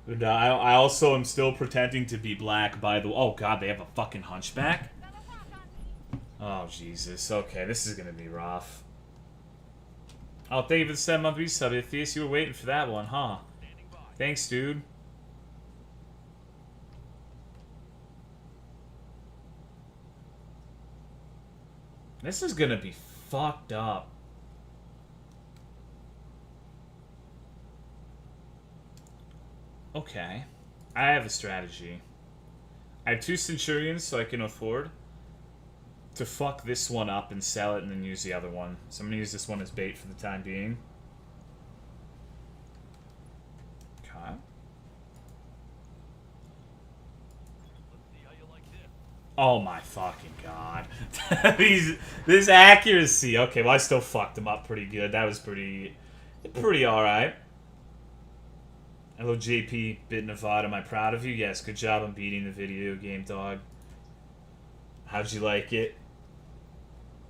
And I also am still pretending to be black. By the way, oh god, they have a fucking hunchback. Oh Jesus. Okay, this is gonna be rough. Oh, thank you for the 7-month resub, Ithias. You were waiting for that one, huh? Thanks, dude. This is gonna be fucked up. Okay. I have a strategy. I have 2 Centurions, so I can afford to fuck this one up and sell it and then use the other one. So I'm gonna use this one as bait for the time being. Okay. Oh my fucking god. This accuracy. Okay, well I still fucked him up pretty good. That was pretty alright. Hello JP, Bit Nevada, am I proud of you? Yes, good job on beating the video game, dog. How'd you like it?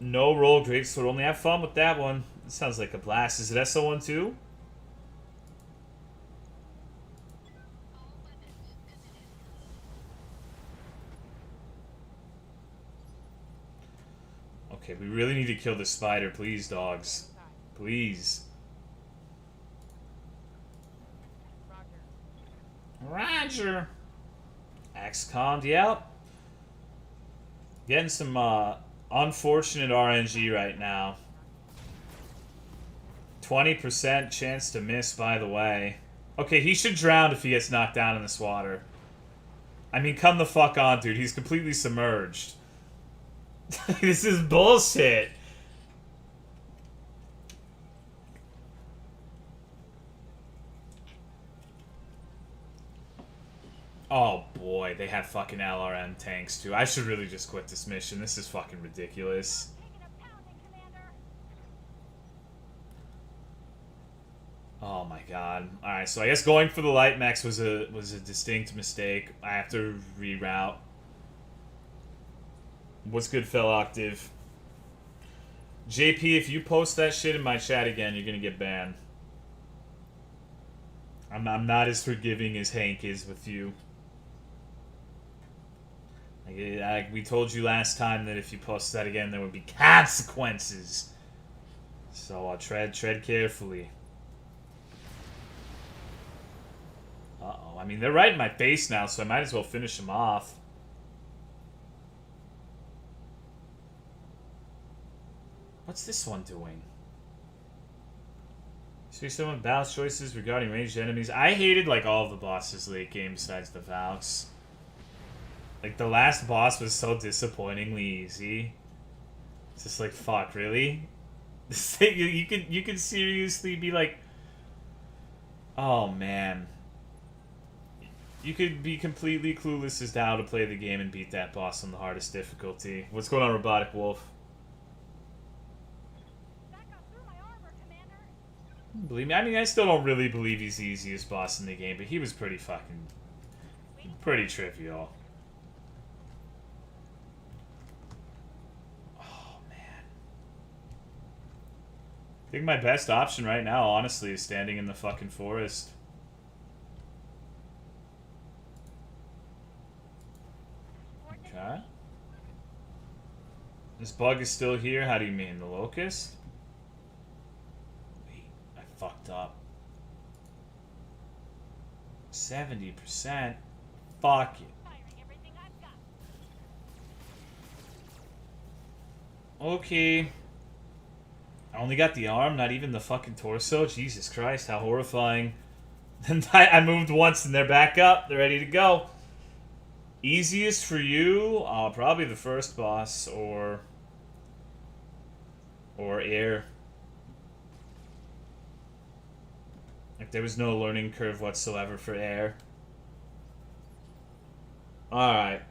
No roll, great sword. Only have fun with that one. It sounds like a blast. Is it SO1 too? Okay, we really need to kill the spider, please, dogs. Please. Roger. Axe-conned, yep. Getting some unfortunate RNG right now. 20% chance to miss, by the way. Okay, he should drown if he gets knocked down in this water. I mean, come the fuck on, dude. He's completely submerged. This is bullshit. Oh boy, they have fucking LRM tanks too. I should really just quit this mission. This is fucking ridiculous. Oh my god. Alright, so I guess going for the light mechs was a distinct mistake. I have to reroute. What's good, Phil Octave? JP, if you post that shit in my chat again, you're gonna get banned. I'm not as forgiving as Hank is with you. We told you last time that if you post that again, there would be consequences. So tread carefully. Uh-oh. I mean, they're right in my face now, so I might as well finish them off. What's this one doing? See someone balance choices regarding ranged enemies. I hated like all of the bosses late game besides the Valks. Like the last boss was so disappointingly easy. It's just like fuck, really? This thing, you can seriously be like, oh man. You could be completely clueless as to how to play the game and beat that boss on the hardest difficulty. What's going on, Robotic Wolf? Believe me, I mean, I still don't really believe he's the easiest boss in the game, but he was pretty trivial. Oh, man. I think my best option right now, honestly, is standing in the fucking forest. Okay. This bug is still here? How do you mean? The locust? Wait, I fucked up. 70%? Fuck it. Okay. I only got the arm, not even the fucking torso. Jesus Christ, how horrifying. And I moved once and they're back up. They're ready to go. Easiest for you? Probably the first boss or air. Like there was no learning curve whatsoever for air. Alright.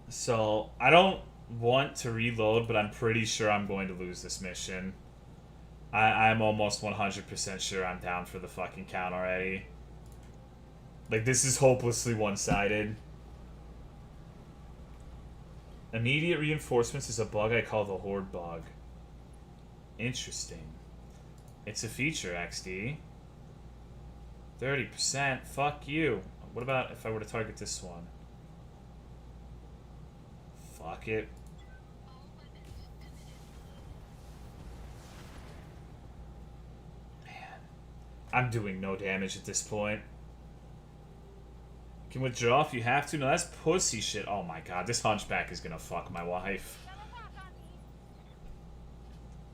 So, I don't want to reload, but I'm pretty sure I'm going to lose this mission. I'm almost 100% sure I'm down for the fucking count already. Like, this is hopelessly one-sided. Immediate reinforcements is a bug I call the Horde bug. Interesting. It's a feature, XD. 30%? Fuck you. What about if I were to target this one? Fuck it. Man. I'm doing no damage at this point. Can withdraw if you have to? No, that's pussy shit. Oh my god, this hunchback is gonna fuck my wife.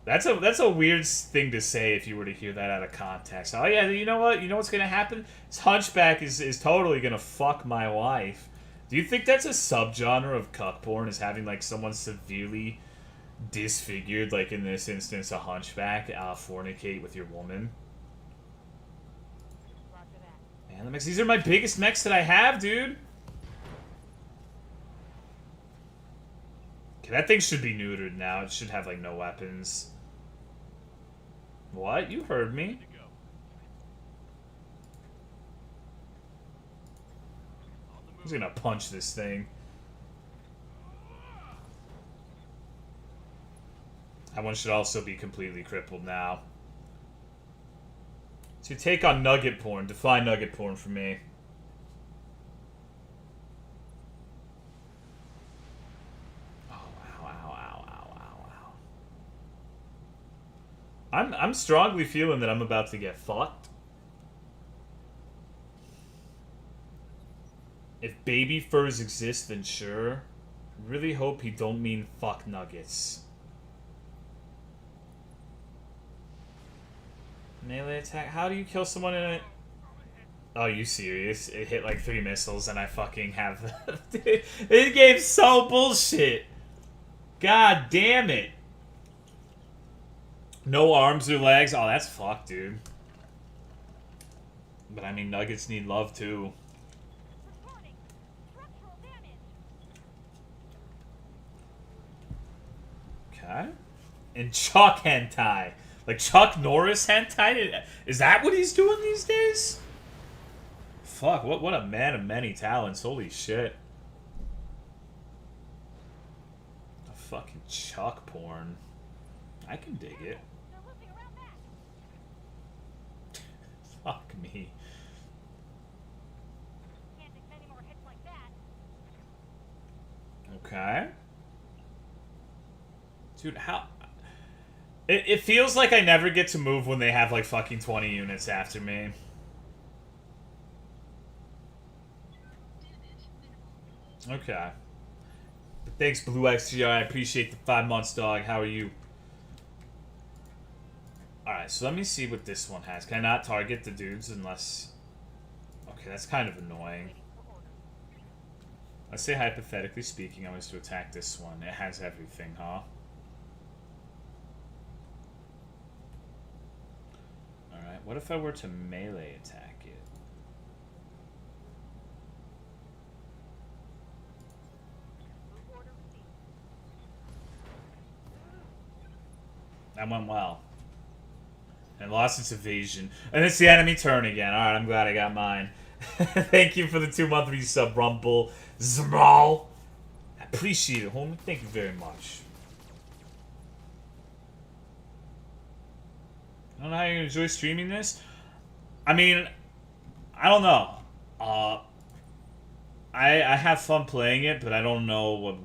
That's a weird thing to say if you were to hear that out of context. Oh yeah, you know what? You know what's gonna happen? This hunchback is totally gonna fuck my wife. Do you think that's a subgenre of cuck porn, is having like someone severely disfigured, like in this instance a hunchback, fornicate with your woman? Man, these are my biggest mechs that I have, dude. Okay, that thing should be neutered now. It should have like no weapons. What? You heard me. He's gonna punch this thing. That one should also be completely crippled now. To take on nugget porn. Define nugget porn for me. Oh, ow, ow, ow, ow, ow, ow. I'm strongly feeling that I'm about to get fucked. If baby furs exist, then sure. Really hope he don't mean fuck nuggets. Melee attack? How do you kill someone in it? Oh, you serious? It hit like 3 missiles and I fucking have... This game's so bullshit! God damn it! No arms or legs? Oh, that's fucked, dude. But I mean, nuggets need love too. Okay. And Chuck hentai. Like Chuck Norris hentai? Is that what he's doing these days? Fuck, what a man of many talents. Holy shit. A fucking Chuck porn. I can dig it. Fuck me. Okay. Dude, how... It feels like I never get to move when they have like fucking 20 units after me. Okay. But thanks, Blue XGR. I appreciate the 5 months, dog. How are you? Alright, so let me see what this one has. Can I not target the dudes unless... Okay, that's kind of annoying. Let's say, hypothetically speaking, I was to attack this one. It has everything, huh? Alright, what if I were to melee attack it? That went well. And lost its evasion. And it's the enemy turn again. Alright, I'm glad I got mine. Thank you for the 2-month resub, Rumble. Zmal. I appreciate it, homie. Thank you very much. I don't know how you enjoy streaming this. I mean, I don't know. I have fun playing it, but I don't know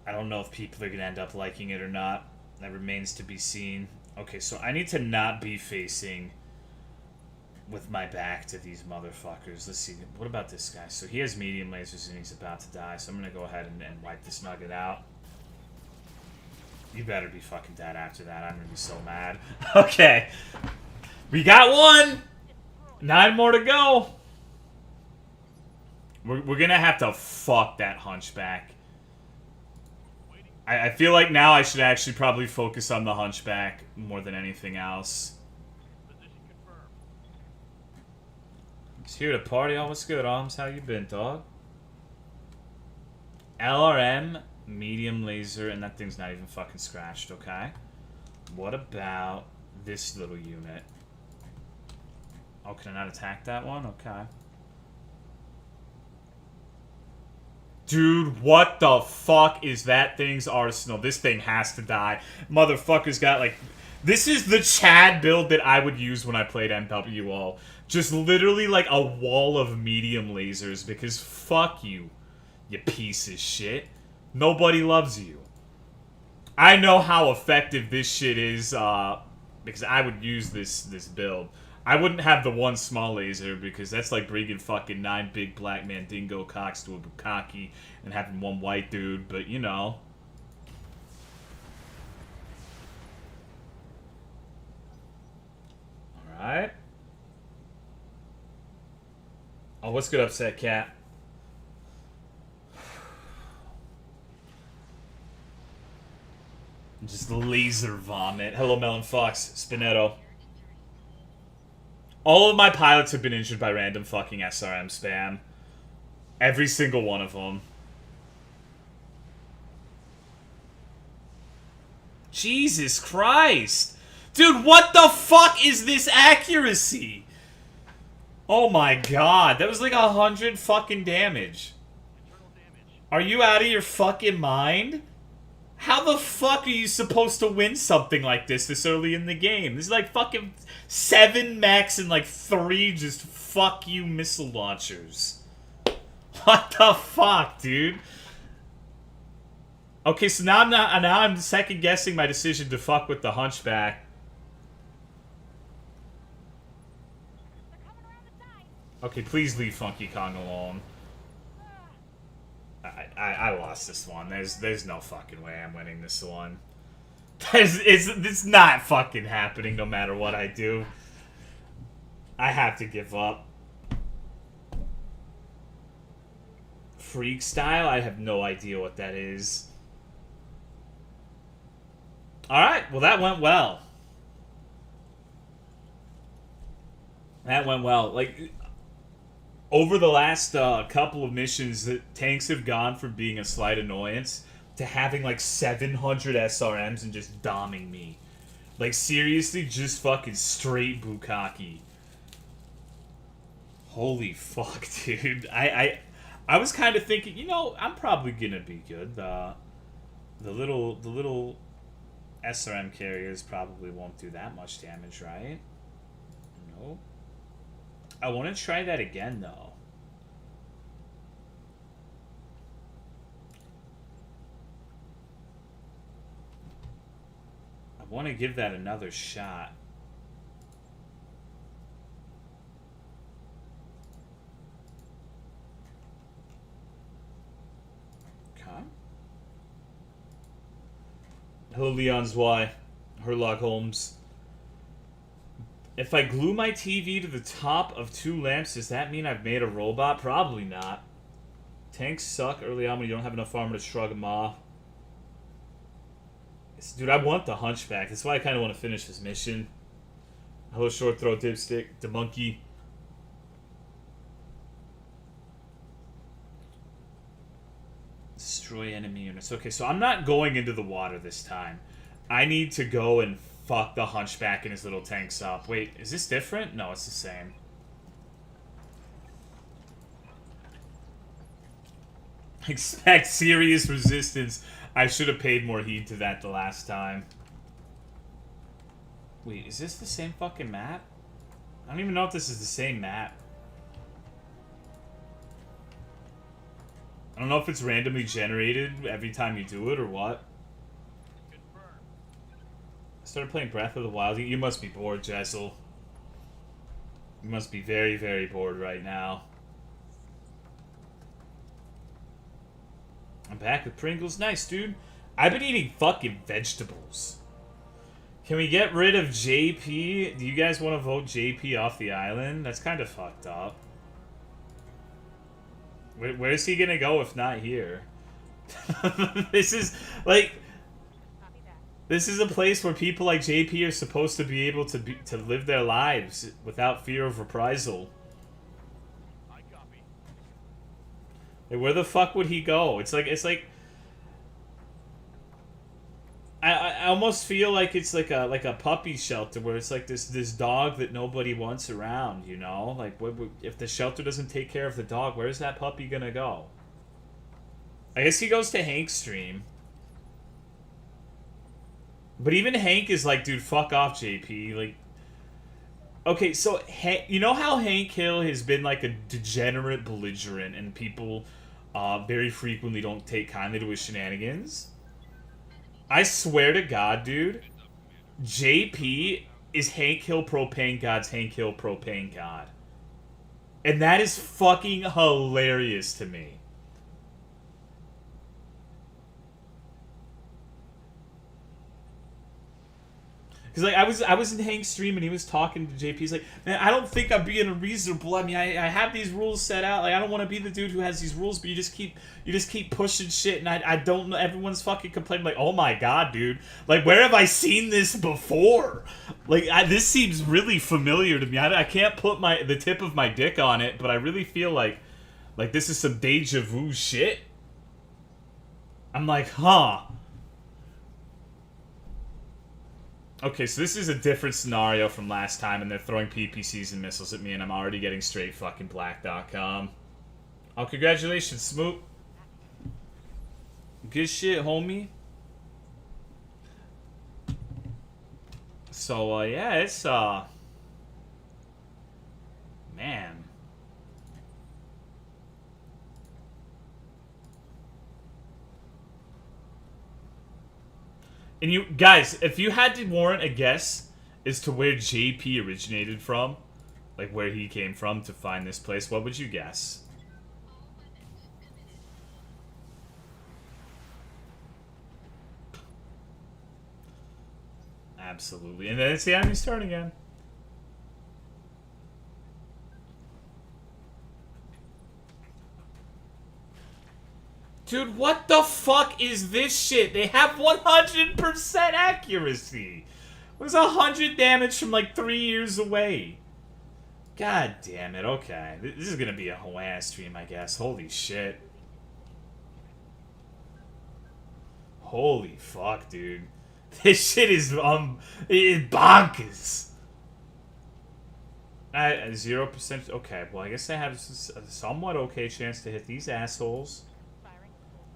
I don't know if people are gonna end up liking it or not. That remains to be seen. Okay, so I need to not be facing with my back to these motherfuckers. Let's see. What about this guy? So he has medium lasers and he's about to die. So I'm gonna go ahead and wipe this nugget out. You better be fucking dead after that. I'm gonna be so mad. Okay. We got one! 9 more to go. We're gonna have to fuck that hunchback. I feel like now I should actually probably focus on the hunchback more than anything else. He's here to party. Oh, what's good, Arms? How you been, dog? LRM, medium laser, and that thing's not even fucking scratched, okay? What about this little unit? Oh, can I not attack that one? Okay. Dude, what the fuck is that thing's arsenal? This thing has to die. Motherfucker's got, like... This is the Chad build that I would use when I played MWO. Just literally, like, a wall of medium lasers, because fuck you, you piece of shit. Nobody loves you. I know how effective this shit is, because I would use this build. I wouldn't have the one small laser, because that's like bringing fucking 9 big black mandingo cocks to a bukkake and having one white dude, but you know. Alright. Oh, what's good, Upset Cat? Just laser vomit. Hello, Melon Fox. Spinetto. All of my pilots have been injured by random fucking SRM spam. Every single one of them. Jesus Christ! Dude, what the fuck is this accuracy? Oh my god, that was like 100 fucking damage. Are you out of your fucking mind? How the fuck are you supposed to win something like this early in the game? This is like fucking 7 mechs and like 3 just fuck you missile launchers. What the fuck, dude? Okay, so now I'm second guessing my decision to fuck with the hunchback. Okay, please leave Funky Kong alone. I lost this one. There's no fucking way I'm winning this one. It's not fucking happening no matter what I do. I have to give up. Freak style? I have no idea what that is. Alright, well that went well. That went well. Like, over the last couple of missions, the tanks have gone from being a slight annoyance to having like 700 SRMs and just doming me. Like, seriously, just fucking straight bukkake. Holy fuck, dude. I was kind of thinking, you know, I'm probably gonna be good. The little SRM carriers probably won't do that much damage, right? Nope. I want to try that again, though. I want to give that another shot. Okay. Hello, Leon's Y. Herlock Holmes. If I glue my TV to the top of 2 lamps, does that mean I've made a robot? Probably not. Tanks suck early on when you don't have enough armor to shrug them off. Dude, I want the hunchback. That's why I kind of want to finish this mission. Hello, short throw dipstick. The monkey. Destroy enemy units. Okay, so I'm not going into the water this time. I need to go and fuck the hunchback and his little tanks up. Wait, is this different? No, it's the same. Expect serious resistance. I should have paid more heed to that the last time. Wait, is this the same fucking map? I don't even know if this is the same map. don't know if it's randomly generated every time you do it or what. I started playing Breath of the Wild. You must be bored, Jessel. You must be very, very bored right now. I'm back with Pringles. Nice, dude. I've been eating fucking vegetables. Can we get rid of JP? Do you guys want to vote JP off the island? That's kind of fucked up. Where's he gonna go if not here? This is, like... This is a place where people like JP are supposed to be able to live their lives without fear of reprisal. Like, where the fuck would he go? It's like I almost feel like it's like a puppy shelter where it's like this dog that nobody wants around, you know? Like, if the shelter doesn't take care of the dog, where's that puppy gonna go? I guess he goes to Hank's stream. But even Hank is like, dude, fuck off, JP. Like, okay, so you know how Hank Hill has been like a degenerate belligerent, and people very frequently don't take kindly to his shenanigans? I swear to God, dude, JP is Hank Hill Propane God's Hank Hill Propane God. And that is fucking hilarious to me. Because, like, I was in Hank's stream and he was talking to JP. He's like, man, I don't think I'm being unreasonable. I mean, I have these rules set out. Like, I don't want to be the dude who has these rules, but you just keep pushing shit, and I don't know. Everyone's fucking complaining, like, oh my God, dude. Like, where have I seen this before? Like, this seems really familiar to me. I can't put the tip of my dick on it, but I really feel like this is some deja vu shit. I'm like, huh. Okay, so this is a different scenario from last time, and they're throwing PPCs and missiles at me, and I'm already getting straight fucking black.com. Oh, congratulations, Smoot. Good shit, homie. So, yeah, it's, man. And you guys, if you had to warrant a guess as to where JP originated from, like where he came from to find this place, what would you guess? Absolutely. And then it's the enemy's turn again. Dude, what the fuck is this shit? They have 100% accuracy. It was 100 damage from like 3 years away. God damn it, okay. This is gonna be a Hawaiian stream, I guess. Holy shit. Holy fuck, dude. This shit is, bonkers. 0%, okay, well I guess I have a somewhat okay chance to hit these assholes.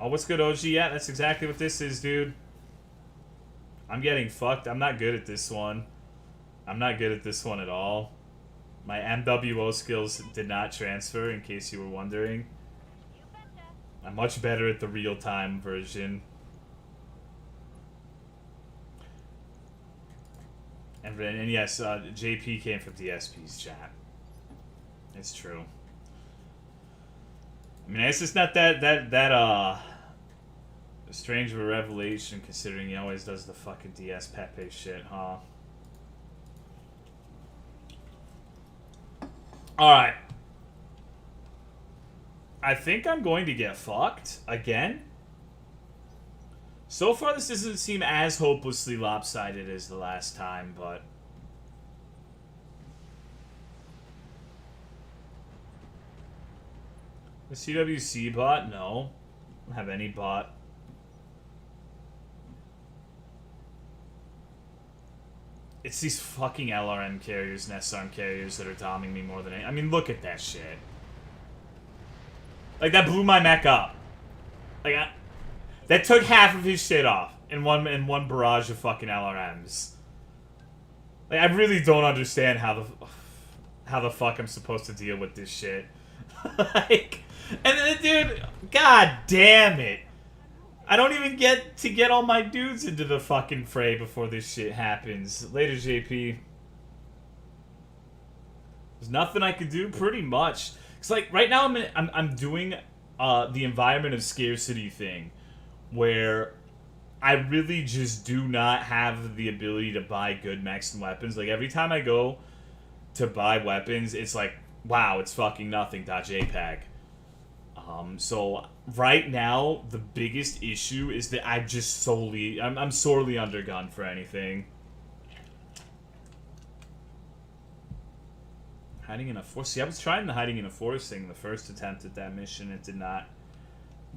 Oh, what's good, OG? Yeah, that's exactly what this is, dude. I'm getting fucked. I'm not good at this one. I'm not good at this one at all. My MWO skills did not transfer, in case you were wondering. I'm much better at the real-time version. And yes, JP came from DSP's chat. It's true. I mean, it's just not that strange of a revelation, considering he always does the fucking DS Pepe shit, huh? Alright. I think I'm going to get fucked again. So far, this doesn't seem as hopelessly lopsided as the last time, but... The CWC bot? No. I don't have any bot. It's these fucking LRM carriers and SRM carriers that are doming me more than any. I mean, look at that shit. Like, that blew my mech up. Like, that took half of his shit off in one barrage of fucking LRMs. Like, I really don't understand how the fuck I'm supposed to deal with this shit. Like, And then, dude, god damn it. I don't even get to get all my dudes into the fucking fray before this shit happens. Later, JP. There's nothing I could do, pretty much. It's like, right now I'm doing the environment of scarcity thing, where I really just do not have the ability to buy good mechs and weapons. Like, every time I go to buy weapons, it's like, wow, it's fucking nothing.jpg. So right now, the biggest issue is that I'm sorely undergunned for anything. Hiding in a forest. See, I was trying the hiding in a forest thing the first attempt at that mission. It did not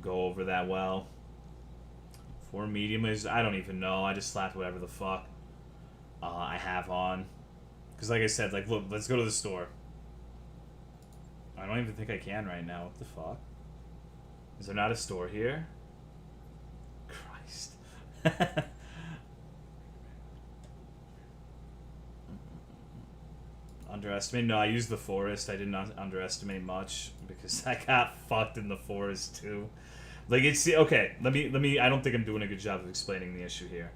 go over that well. 4 medium is, I don't even know. I just slapped whatever the fuck I have on. Because like I said, like, look, let's go to the store. I don't even think I can right now. What the fuck? Is there not a store here? Christ. Underestimate? No, I used the forest. I did not underestimate much because I got fucked in the forest too. Like, it's okay. Let me. I don't think I'm doing a good job of explaining the issue here.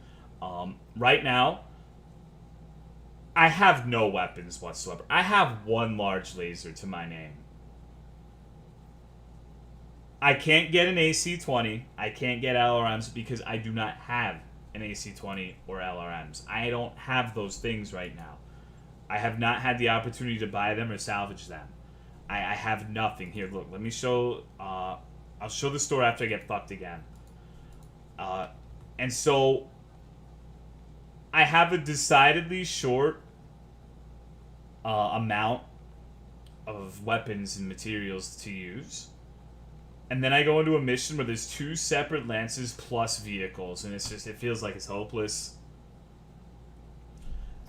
Right now, I have no weapons whatsoever. I have one large laser to my name. I can't get an AC-20. I can't get LRMs because I do not have an AC-20 or LRMs. I don't have those things right now. I have not had the opportunity to buy them or salvage them. I have nothing. Here, look. Let me show... I'll show the store after I get fucked again. And so... I have a decidedly short amount of weapons and materials to use. And then I go into a mission where there's 2 separate lances plus vehicles. And it's just... It feels like it's hopeless.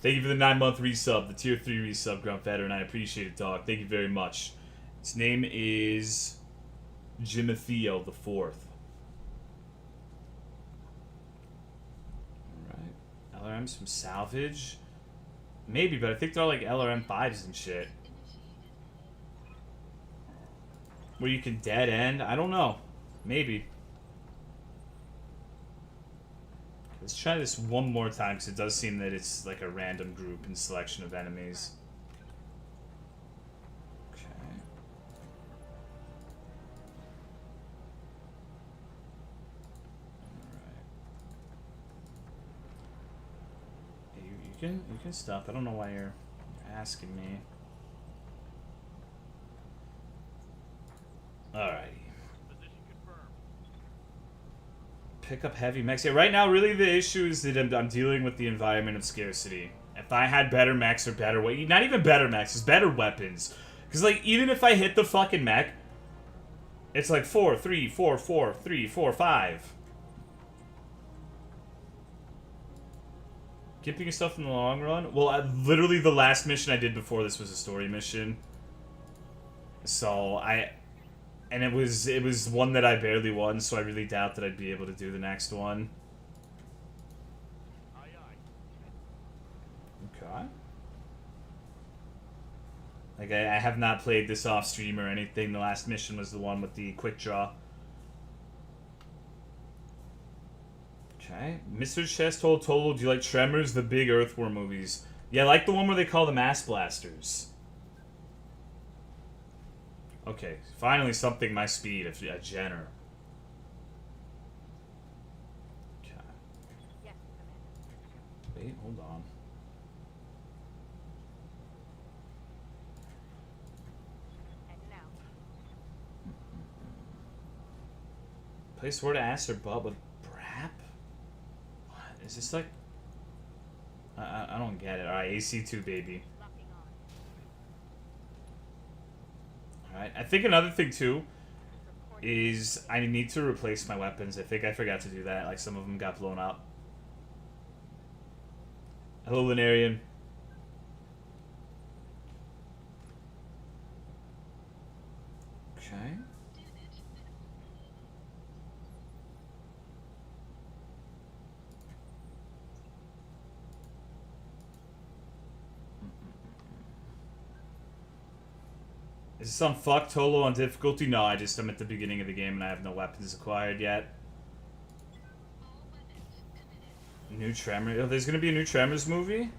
Thank you for the 9-month resub, the tier 3 resub, Grunt Veteran. I appreciate it, dog. Thank you very much. His name is Jimothéo the 4th. Alright. LRMs from salvage? Maybe, but I think they're all like LRM 5s and shit. Where you can dead end? I don't know. Maybe. Let's try this one more time, because it does seem that it's like a random group and selection of enemies. Okay. Alright. You can stop. I don't know why you're asking me. Alrighty. Pick up heavy mechs. Yeah, right now, really the issue is that I'm dealing with the environment of scarcity. If I had better mechs or better... Not even better mechs, it's better weapons. Because, like, even if I hit the fucking mech, it's like 4, 3, 4, 4, 3, 4, 5. Keeping yourself in the long run? Well, literally the last mission I did before this was a story mission. So, And it was one that I barely won, so I really doubt that I'd be able to do the next one. Okay. Like, I have not played this off stream or anything. The last mission was the one with the quick draw. Okay. Mr. Chest told Tolo, do you like Tremors, the big earthworm movies? Yeah, I like the one where they call the mass blasters. Okay, finally something my speed, a Jenner. Okay. Wait, hold on. Place where to ass or butt with Brap? What? Is this like... I don't get it. Alright, AC2, baby. Alright, I think another thing, too, is I need to replace my weapons. I think I forgot to do that. Like, some of them got blown up. Hello, Linarian. Okay. Is this on fuck Tolo on difficulty? No, I'm at the beginning of the game and I have no weapons acquired yet. New Tremor. Oh, there's gonna be a new Tremors movie?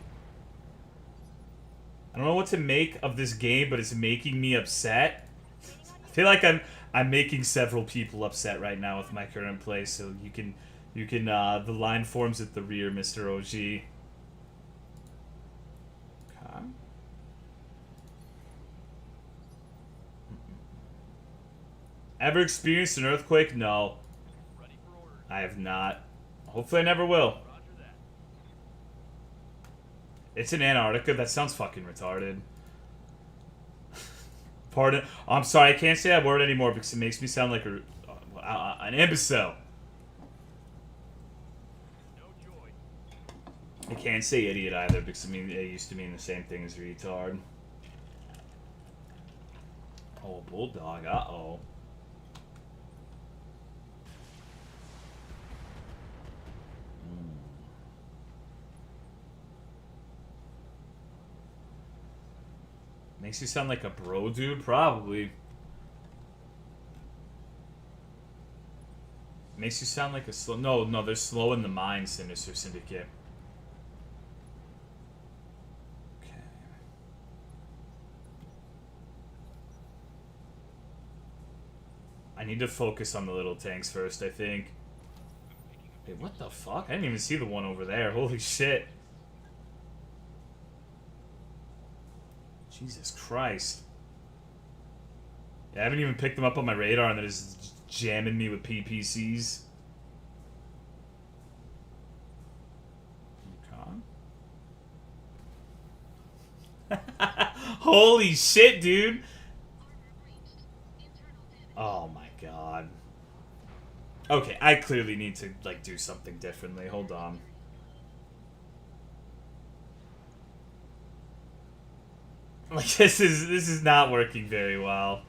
I don't know what to make of this game, but it's making me upset. I feel like I'm making several people upset right now with my current play, so you can the line forms at the rear, Mr. OG. Okay. Ever experienced an earthquake? No. I have not. Hopefully I never will. It's in Antarctica? That sounds fucking retarded. Pardon? Oh, I'm sorry, I can't say that word anymore because it makes me sound like an imbecile. I can't say idiot either because it used to mean the same thing as retard. Oh, bulldog. Uh-oh. Makes you sound like a bro dude? Probably. Makes you sound like a slow... No, they're slow in the mind, Sinister Syndicate. Okay. I need to focus on the little tanks first, I think. Wait, what the fuck? I didn't even see the one over there. Holy shit. Jesus Christ. Yeah, I haven't even picked them up on my radar and they're just jamming me with PPCs. Okay. Holy shit, dude. Oh my god. Okay, I clearly need to, like, do something differently. Hold on. Like, this is not working very well.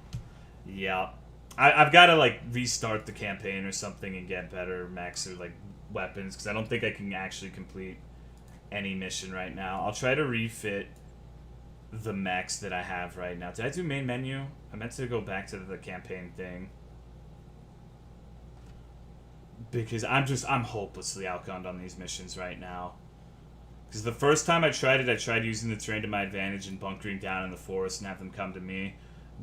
Yeah. I've got to, like, restart the campaign or something and get better mechs or, like, weapons, because I don't think I can actually complete any mission right now. I'll try to refit the mechs that I have right now. Did I do main menu? I meant to go back to the campaign thing. Because I'm hopelessly outgunned on these missions right now. Because the first time I tried it, I tried using the terrain to my advantage and bunkering down in the forest and have them come to me.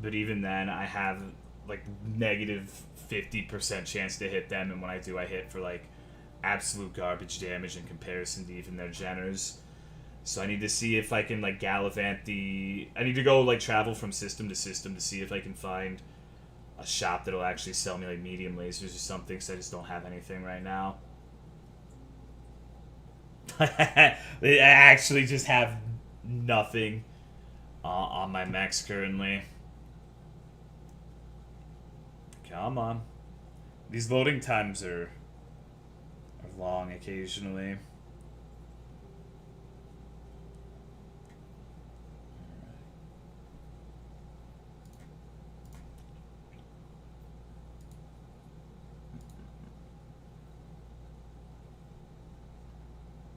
But even then, I have, like, negative 50% chance to hit them, and when I do, I hit for, like, absolute garbage damage in comparison to even their Jenners. So I need to see if I can, like, gallivant the... I need to go, like, travel from system to system to see if I can find a shop that'll actually sell me, like, medium lasers or something, because I just don't have anything right now. They actually just have nothing on my mechs currently. Come on. These loading times are long occasionally.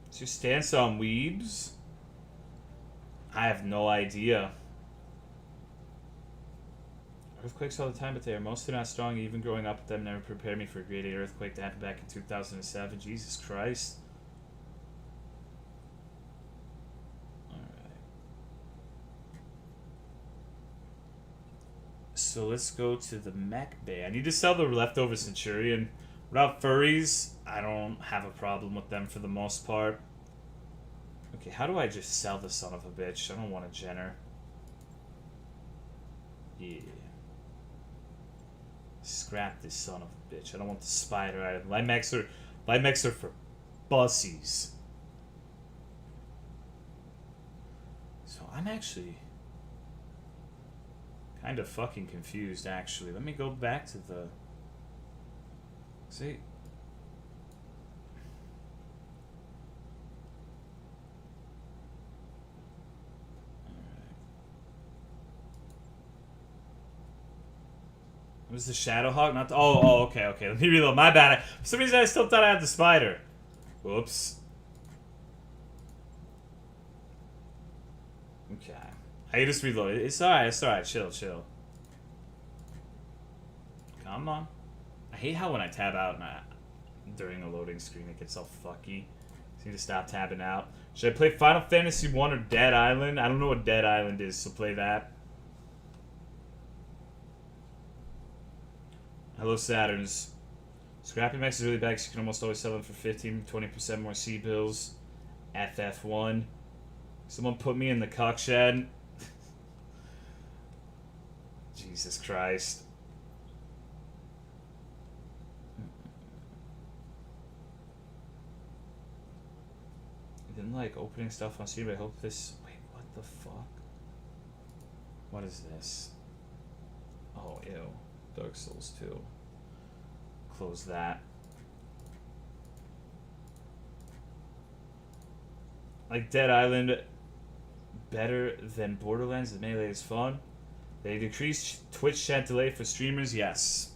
What's your stance on weebs? I have no idea. Earthquakes all the time, but they are mostly not strong. Even growing up with them never prepared me for a grade 8 earthquake that happened back in 2007. Jesus Christ. Alright. So let's go to the mech bay. I need to sell the leftover Centurion. Without furries, I don't have a problem with them for the most part. Okay, how do I just sell the son of a bitch? I don't want a Jenner. Yeah. Scrap this son of a bitch. I don't want the spider item. Light mechs are for bussies. So I'm actually kind of fucking confused, actually. Let me go back to the... See? It was the Shadowhawk, not the... Oh, okay. Let me reload. My bad. For some reason, I still thought I had the spider. Whoops. Okay. I just reloaded. It's alright. Chill. Come on. I hate how when I tab out and during a loading screen it gets all fucky. So you need to stop tabbing out. Should I play Final Fantasy 1 or Dead Island? I don't know what Dead Island is, so play that. Hello, Saturns. Scrappy Max is really bad because you can almost always sell them for 15-20% more C-bills. FF1. Someone put me in the cock shed. Jesus Christ. I didn't like opening stuff on Steam, but I hope this... Wait, what the fuck? What is this? Oh, ew. Dark Souls 2. Close that. Like Dead Island better than Borderlands. The melee is fun. They decreased Twitch chat delay for streamers. Yes.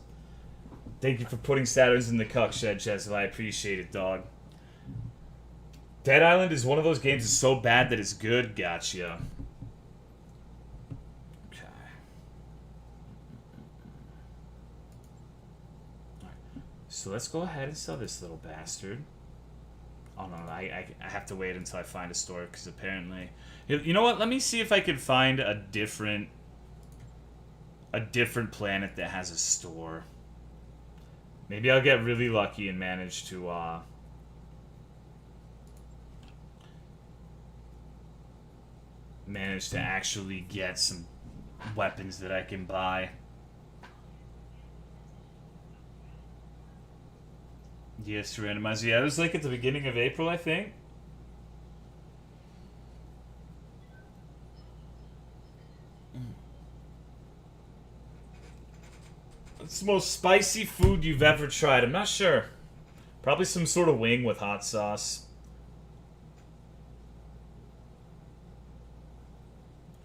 Thank you for putting Saturns in the cuck shed, Jezzel. I appreciate it, dog. Dead Island is one of those games that's so bad that it's good. Gotcha. Okay. Alright. So let's go ahead and sell this little bastard. Oh no, I have to wait until I find a store because apparently... You know what? Let me see if I can find a different planet that has a store. Maybe I'll get really lucky and manage to actually get some weapons that I can buy. Yes, to randomize. Yeah, it was like at the beginning of April, I think. What's the most spicy food you've ever tried? I'm not sure. Probably some sort of wing with hot sauce.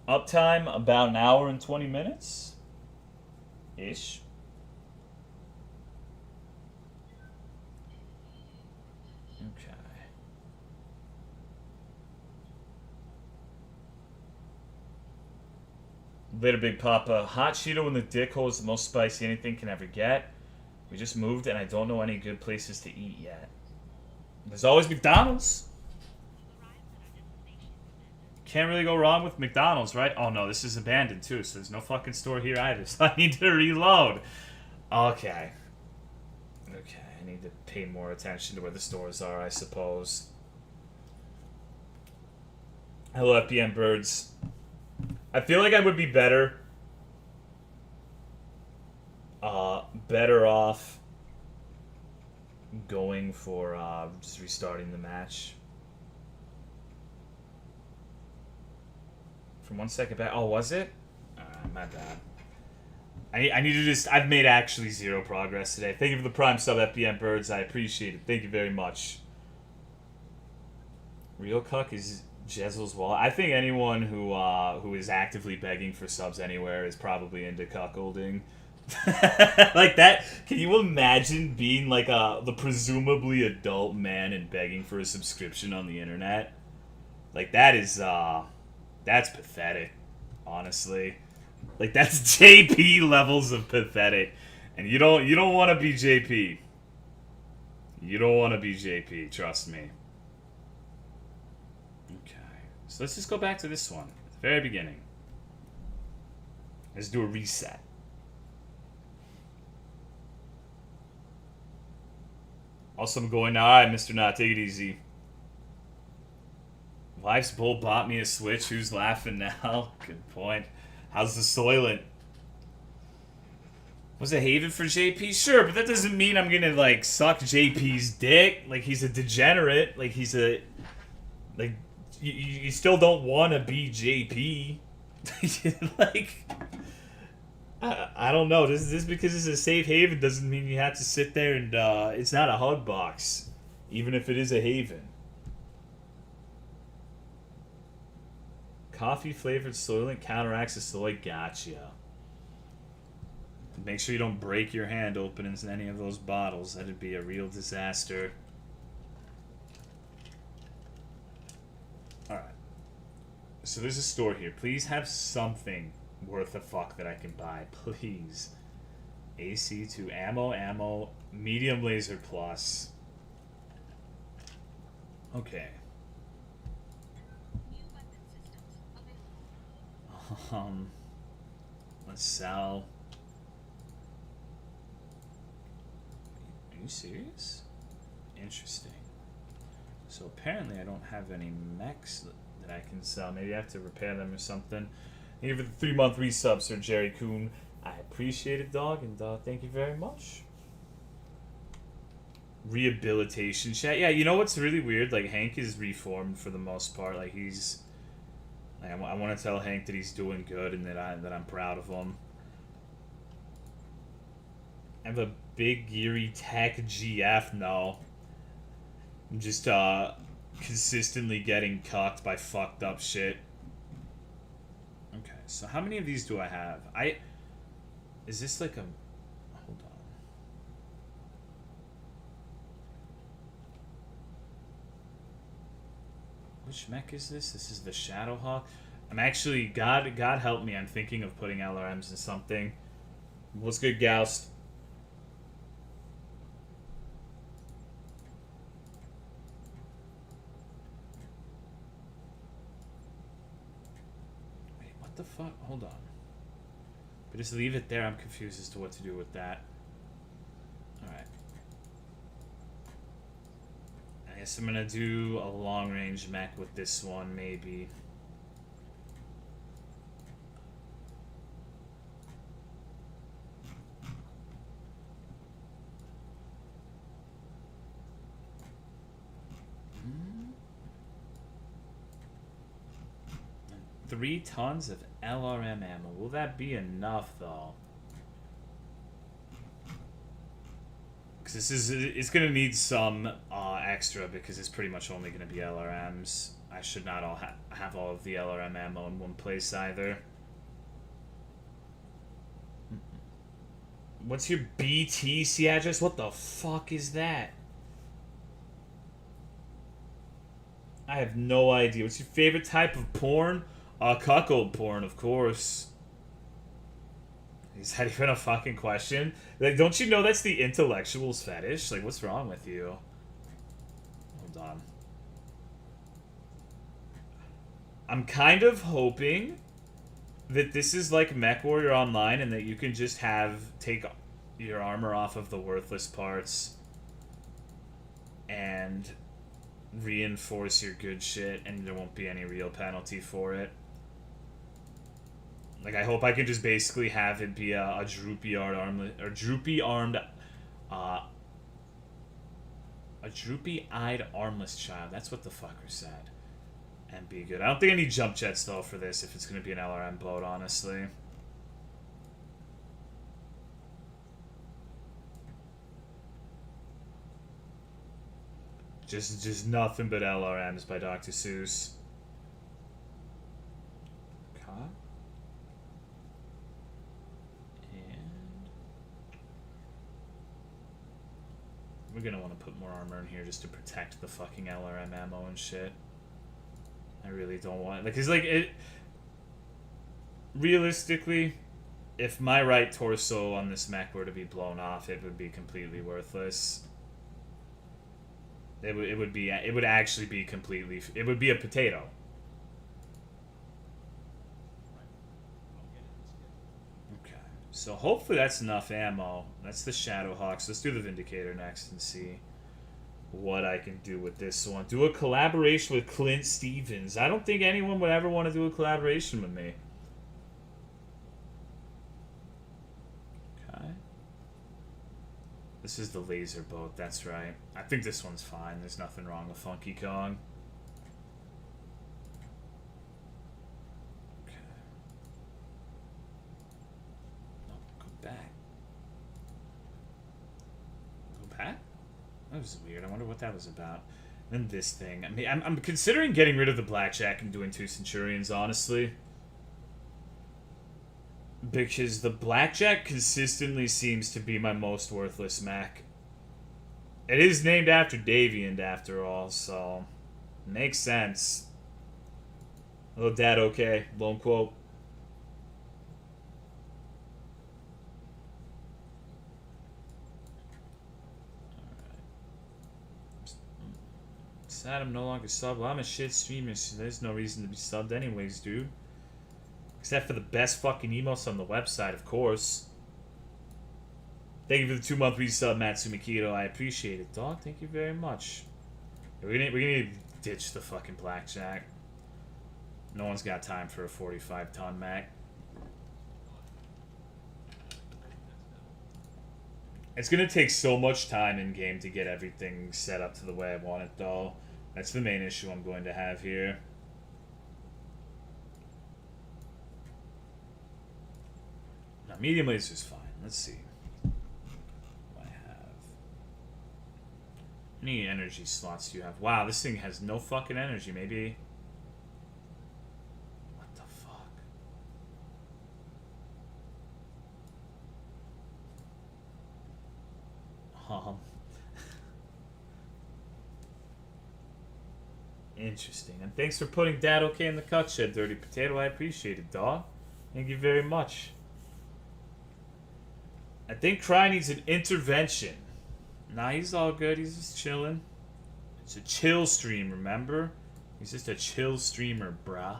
Uptime, about an hour and 20 minutes? Ish. Okay. Later, Big Papa. Hot Cheeto in the dick hole is the most spicy anything can ever get. We just moved and I don't know any good places to eat yet. There's always McDonald's. Can't really go wrong with McDonald's, right? Oh no, this is abandoned too, so there's no fucking store here either. So I need to reload. Okay. Okay, I need to pay more attention to where the stores are, I suppose. Hello, FPM birds. I feel like I would be better off going for just restarting the match. From 1 second back. Oh, was it? My bad. I need to just... I've made actually zero progress today. Thank you for the Prime sub, FBM Birds. I appreciate it. Thank you very much. Real cuck is Jezzel's wallet. I think anyone who is actively begging for subs anywhere is probably into cuckolding. Like that. Can you imagine being like the presumably adult man and begging for a subscription on the internet? Like that is that's pathetic, honestly. Like that's JP levels of pathetic, and you don't want to be JP. You don't want to be JP. Trust me. Okay, so let's just go back to this one at the very beginning. Let's do a reset. Also, I'm going now. All right, Mr. Not, take it easy. Life's Bull bought me a Switch. Who's laughing now? Good point. How's the Soylent? Was a haven for JP? Sure, but that doesn't mean I'm gonna, like, suck JP's dick. Like, he's a degenerate. Like, he's a... Like, you still don't want to be JP. Like... I don't know. This because it's a safe haven doesn't mean you have to sit there and, it's not a hug box. Even if it is a haven. Coffee-flavored Soylent counteracts the soy. Gotcha. Make sure you don't break your hand opening any of those bottles. That'd be a real disaster. Alright. So there's a store here. Please have something worth a fuck that I can buy. Please. AC2 ammo, medium laser plus. Okay. Um, let's sell. Are you serious? Interesting. So apparently I don't have any mechs that I can sell. Maybe I have to repair them or something. Thank you for the 3-month resub, Sir Jerry Coon. I appreciate it, dog, and thank you very much. Rehabilitation chat. Yeah, you know what's really weird? Like, Hank is reformed for the most part. Like, he's... Like, I want to tell Hank that he's doing good and that I'm proud of him. I have a big Geary Tech GF. No. I'm just consistently getting cucked by fucked up shit. Okay, so how many of these do I have? Is this like a... Hold on. Which mech is this? This is the Shadowhawk. I'm actually... God help me, I'm thinking of putting LRMs in something. What's good, Goust? Wait, what the fuck? Hold on. But just leave it there. I'm confused as to what to do with that. Alright. I guess I'm gonna do a long-range mech with this one, maybe. And 3 tons of LRM ammo. Will that be enough, though? Because it's gonna need some extra because it's pretty much only gonna be LRMs. I should not all have all of the LRM ammo in one place either. What's your BTC address? What the fuck is that? I have no idea. What's your favorite type of porn? Cuckold porn, of course. Is that even a fucking question? Like, don't you know that's the intellectual's fetish? Like, what's wrong with you? Hold on. I'm kind of hoping that this is like MechWarrior Online and that you can just take your armor off of the worthless parts and reinforce your good shit and there won't be any real penalty for it. Like, I hope I can just basically have it be a droopy-eyed armless child. That's what the fucker said. And be good. I don't think I need jump jets, though, for this, if it's going to be an LRM boat, honestly. Just nothing but LRMs by Dr. Seuss. Okay. We're gonna want to put more armor in here just to protect the fucking LRM ammo and shit. I really don't want... Like, cause, like, it... Realistically, if my right torso on this mech were to be blown off, it would be completely worthless. It would actually be completely... It would be a potato. So hopefully that's enough ammo. That's the Shadowhawks. Let's do the Vindicator next and see what I can do with this one. Do a collaboration with Clint Stevens. I don't think anyone would ever want to do a collaboration with me. Okay. This is the laser boat, that's right. I think this one's fine. There's nothing wrong with Funky Kong. That was weird. I wonder what that was about. And then this thing. I mean, I'm considering getting rid of the Blackjack and doing 2 Centurions, honestly. Because the Blackjack consistently seems to be my most worthless mech. It is named after Davian, after all, so... Makes sense. Hello, Dad, okay? Lone quote. Sad I'm no longer subbed. Well, I'm a shit streamer, so there's no reason to be subbed anyways, dude. Except for the best fucking emotes on the website, of course. Thank you for the 2-month resub, Matsumikito. I appreciate it, dog. Thank you very much. We're gonna ditch the fucking blackjack. No one's got time for a 45-ton Mac. It's gonna take so much time in game to get everything set up to the way I want it, though. That's the main issue I'm going to have here. Now, medium laser's fine. Let's see. How many energy slots do you have? Wow, this thing has no fucking energy. Maybe... What the fuck? Interesting. And thanks for putting Dad okay in the cut shed, Dirty Potato. I appreciate it, dog. Thank you very much. I think Cry needs an intervention. Nah, he's all good. He's just chilling. It's a chill stream, remember? He's just a chill streamer, bruh.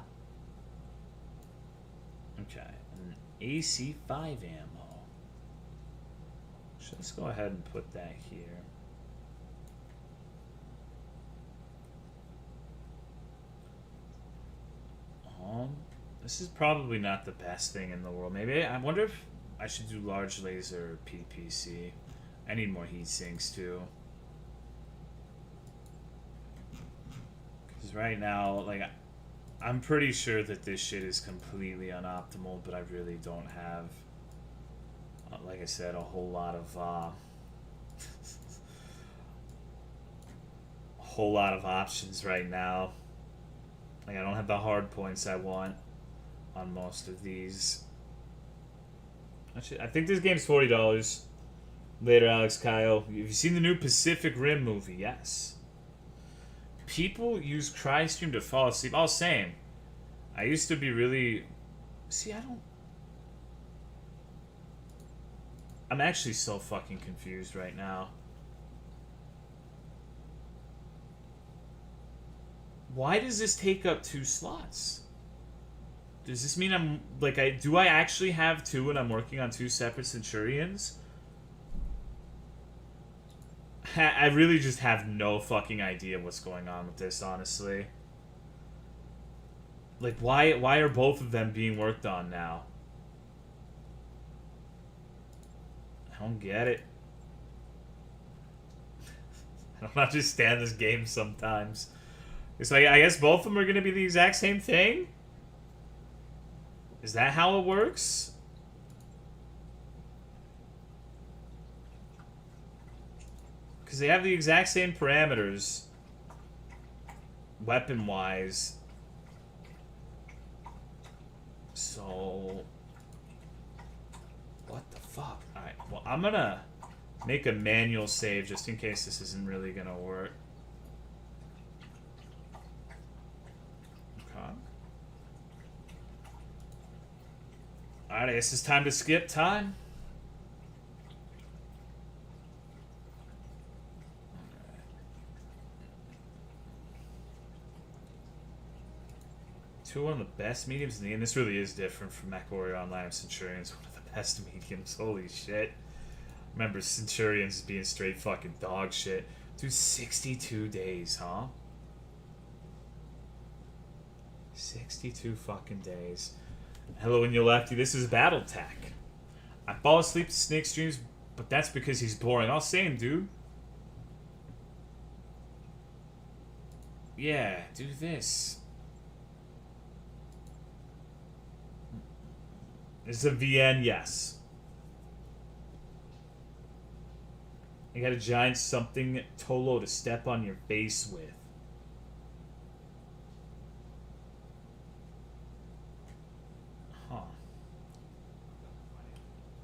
Okay. An AC-5 ammo. So let's go ahead and put that here. This is probably not the best thing in the world. Maybe, I wonder if I should do large laser PPC. I need more heat sinks too. Because right now, like, I'm pretty sure that this shit is completely unoptimal, but I really don't have, like I said, a whole lot of, options right now. Like, I don't have the hard points I want on most of these. Actually, I think this game's $40. Later, Alex Kyle. Have you seen the new Pacific Rim movie? Yes. People use CryStream to fall asleep. Oh, same. I used to be really... See, I'm actually so fucking confused right now. Why does this take up 2 slots? Does this mean I'm... Like, do I actually have 2 and I'm working on 2 separate Centurions? I really just have no fucking idea what's going on with this, honestly. Like, why are both of them being worked on now? I don't get it. I don't understand this game sometimes. It's like, I guess both of them are going to be the exact same thing? Is that how it works? Because they have the exact same parameters, weapon-wise. So, what the fuck? Alright, well, I'm gonna make a manual save just in case this isn't really gonna work. Okay. Alright, I guess it's time to skip time. Two one of the best mediums in the game. This really is different from Mech Warrior Online and Centurions. One of the best mediums. Holy shit. Remember Centurions being straight fucking dog shit. Dude, 62 days, huh? 62 fucking days. Hello, when you lefty. This is BattleTech. I fall asleep to Snake streams, but that's because he's boring. I'll say him, dude. Yeah, do this. Is a VN? Yes. You got a giant something Tolo to step on your face with. Huh.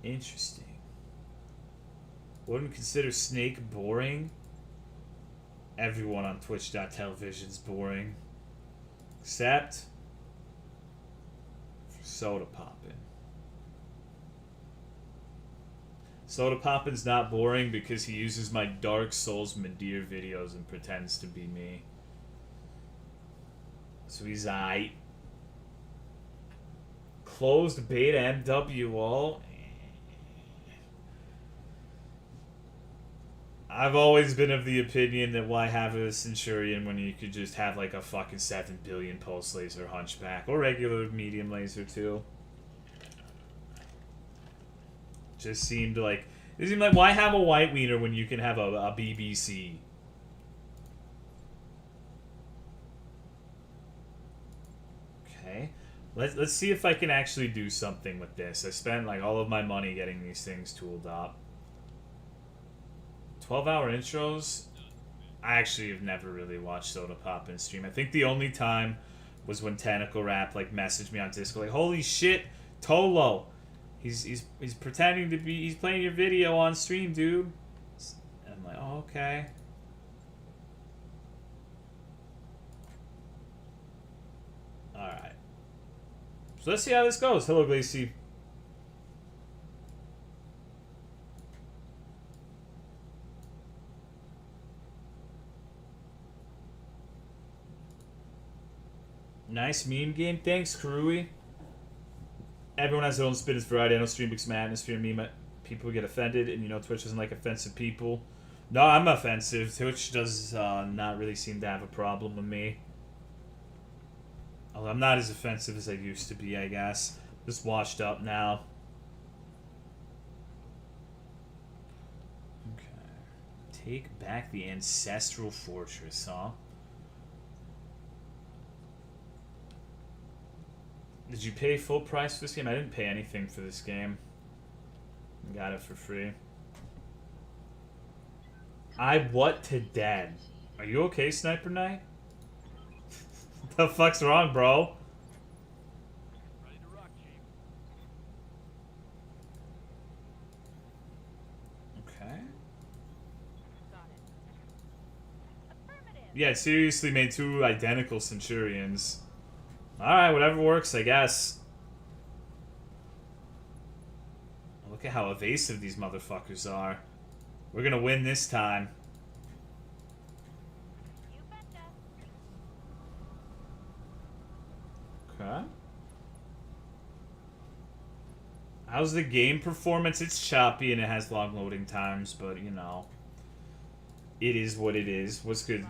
Interesting. Wouldn't consider Snake boring? Everyone on Twitch.television's boring. Except for Soda Poppin'. Soda Poppin's not boring because he uses my Dark Souls Madeir videos and pretends to be me. So he's aight. Closed beta MWO. I've always been of the opinion that why have a Centurion when you could just have like a fucking 7 billion pulse laser hunchback or regular medium laser too. Just seemed like it seemed like why have a white wiener when you can have a BBC? Okay, let's see if I can actually do something with this. I spent like all of my money getting these things tooled up. 12-hour intros. I actually have never really watched Soda Pop in stream. I think the only time was when Tentacle Rap like messaged me on Discord like, "Holy shit, Tolo, he's pretending to be he's playing your video on stream, dude." And I'm like, "Oh, okay." All right. So let's see how this goes. Hello, Glacy. Nice meme game. Thanks, Karui. Everyone has their own spin. It's variety. I know stream because my atmosphere meme. People get offended, and you know Twitch doesn't like offensive people. No, I'm offensive. Twitch does not really seem to have a problem with me. Although I'm not as offensive as I used to be, I guess. Just washed up now. Okay. Take back the ancestral fortress, huh? Did you pay full price for this game? I didn't pay anything for this game. Got it for free. I what to dead? Are you okay, Sniper Knight? What the fuck's wrong, bro? Ready to rock, Chief. Okay. Got it. Affirmative. Yeah, it seriously made 2 identical Centurions. Alright, whatever works, I guess. Look at how evasive these motherfuckers are. We're gonna win this time. You betcha. Okay. How's the game performance? It's choppy and it has long loading times, but you know. It is what it is. What's good?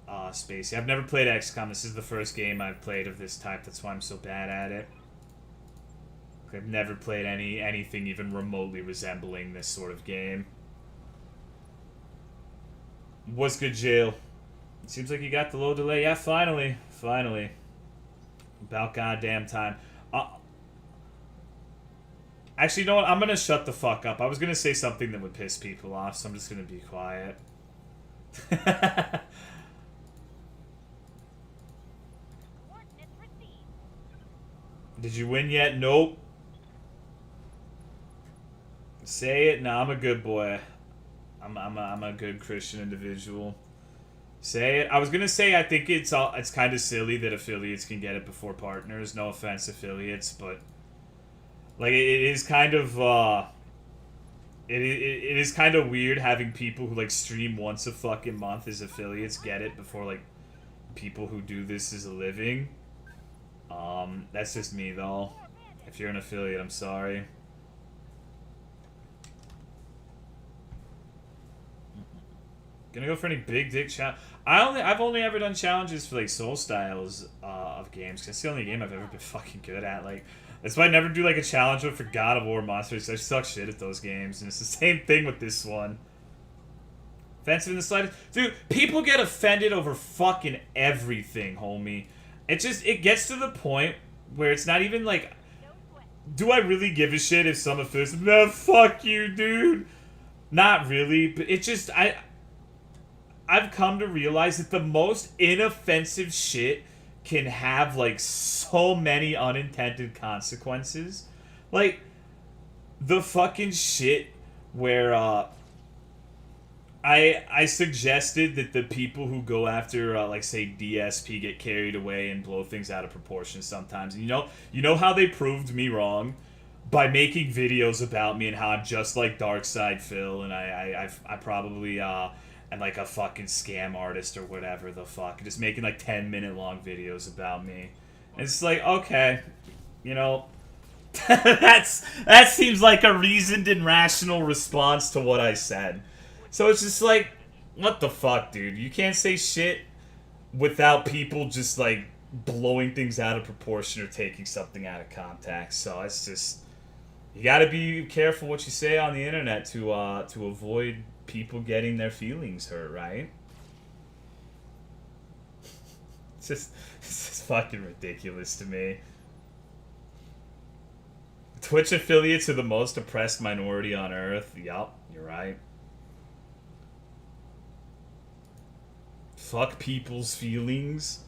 Spacey. I've never played XCOM. This is the first game I've played of this type. That's why I'm so bad at it. I've never played anything even remotely resembling this sort of game. What's good, Jail? It seems like you got the low delay. Yeah, finally. Finally. About goddamn time. Actually, you know what? I'm gonna shut the fuck up. I was gonna say something that would piss people off, so I'm just gonna be quiet. Did you win yet? Nope. Say it. No, I'm a good boy. I'm a good Christian individual. Say it. I was gonna say I think it's kind of silly that affiliates can get it before partners. No offense, affiliates, but like it is kind of it is kind of weird having people who like stream once a fucking month as affiliates get it before like people who do this as a living. That's just me though. If you're an affiliate, I'm sorry. Gonna go for any big dick challenge. I've only ever done challenges for like soul styles of games. Cause that's the only game I've ever been fucking good at. Like that's why I never do like a challenge for God of War monsters. I suck shit at those games, and it's the same thing with this one. Offensive in the slightest, dude. People get offended over fucking everything, homie. It gets to the point where it's not even like, do I really give a shit if some affiliates? No, fuck you, dude. Not really, but it just I've come to realize that the most inoffensive shit can have like so many unintended consequences. Like the fucking shit where I suggested that the people who go after like say DSP get carried away and blow things out of proportion sometimes. And you know how they proved me wrong? By making videos about me and how I'm just like Darkside Phil, and I probably am and like a fucking scam artist or whatever the fuck, just making like 10-minute long videos about me. And it's like, okay, you know, that seems like a reasoned and rational response to what I said. So it's just like, what the fuck, dude? You can't say shit without people just like blowing things out of proportion or taking something out of context. So it's just, you gotta be careful what you say on the internet to avoid people getting their feelings hurt, right? It's just fucking ridiculous to me. Twitch affiliates are the most oppressed minority on Earth. Yup, you're right. Fuck people's feelings.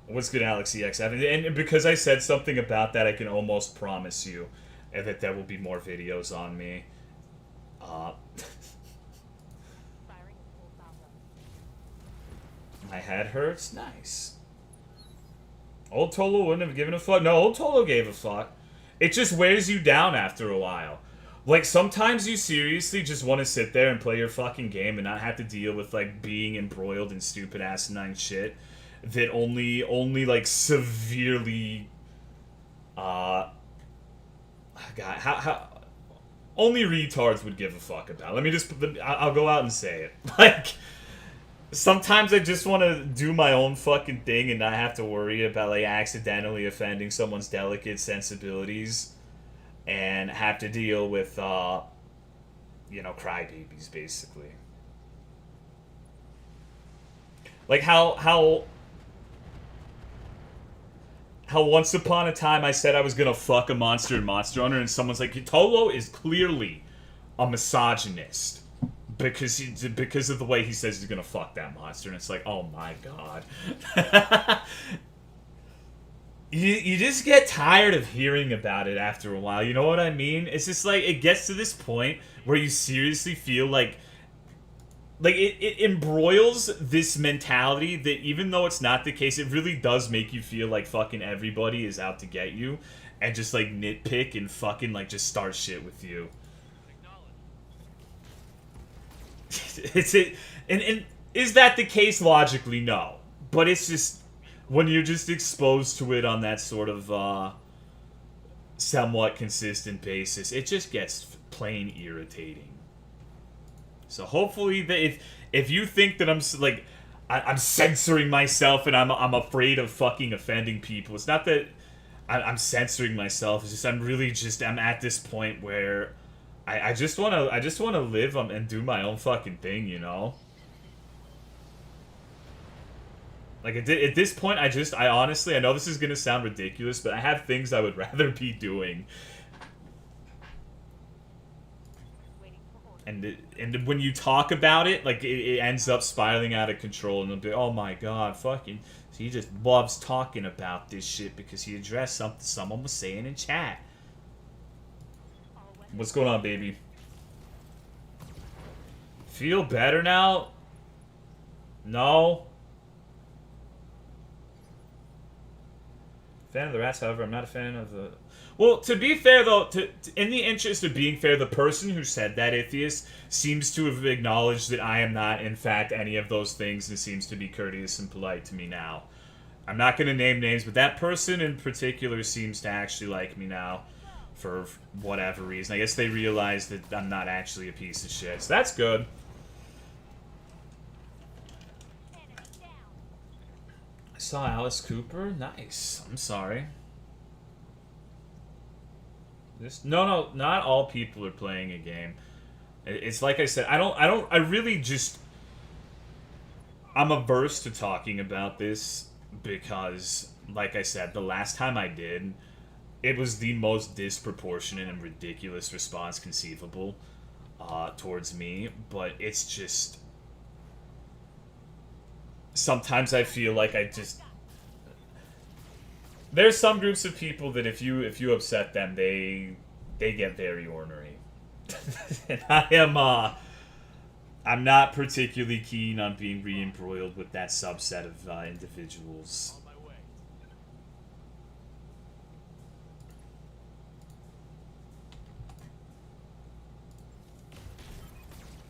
What's good, Alex EX7? And because I said something about that, I can almost promise you that there will be more videos on me. My head hurts? Nice. Old Tolo wouldn't have given a fuck. No, Old Tolo gave a fuck. It just wears you down after a while. Like, sometimes you seriously just want to sit there and play your fucking game and not have to deal with, like, being embroiled in stupid asinine shit that only like, severely, God, how only retards would give a fuck about. Let me just, I'll go out and say it. Like, sometimes I just want to do my own fucking thing and not have to worry about, like, accidentally offending someone's delicate sensibilities and have to deal with, you know, crybabies, basically. Like, how once upon a time I said I was gonna fuck a monster in Monster Hunter and someone's like, Tolo is clearly a misogynist. Because of the way he says he's gonna fuck that monster, and it's like, oh my god. you just get tired of hearing about it after a while, you know what I mean? It's just like, it gets to this point where you seriously feel like it embroils this mentality that even though it's not the case, it really does make you feel like fucking everybody is out to get you and just like nitpick and fucking like just start shit with you. And is that the case logically? No. But it's just, when you're just exposed to it on that sort of somewhat consistent basis, it just gets plain irritating. So hopefully, if you think that I'm like, I'm censoring myself and I'm afraid of fucking offending people, it's not that I'm censoring myself. It's just I'm at this point where I just wanna live and do my own fucking thing, you know. Like at this point, I honestly, I know this is gonna sound ridiculous, but I have things I would rather be doing. And when you talk about it, like it ends up spiraling out of control, and they'll be, oh my god, fucking, he just loves talking about this shit because he addressed something someone was saying in chat. What's going on, baby? Feel better now? No. Fan of the rats, however, I'm not a fan of the... Well, to be fair, though, in the interest of being fair, the person who said that, Atheist, seems to have acknowledged that I am not, in fact, any of those things and seems to be courteous and polite to me now. I'm not going to name names, but that person in particular seems to actually like me now for whatever reason. I guess they realize that I'm not actually a piece of shit, so that's good. I saw Alice Cooper. Nice. I'm sorry. No, not all people are playing a game. It's like I said, I really just, I'm averse to talking about this because, like I said, the last time I did, it was the most disproportionate and ridiculous response conceivable towards me, but it's just, sometimes I feel like there's some groups of people that if you upset them, they get very ornery. And I'm not particularly keen on being re-embroiled with that subset of individuals.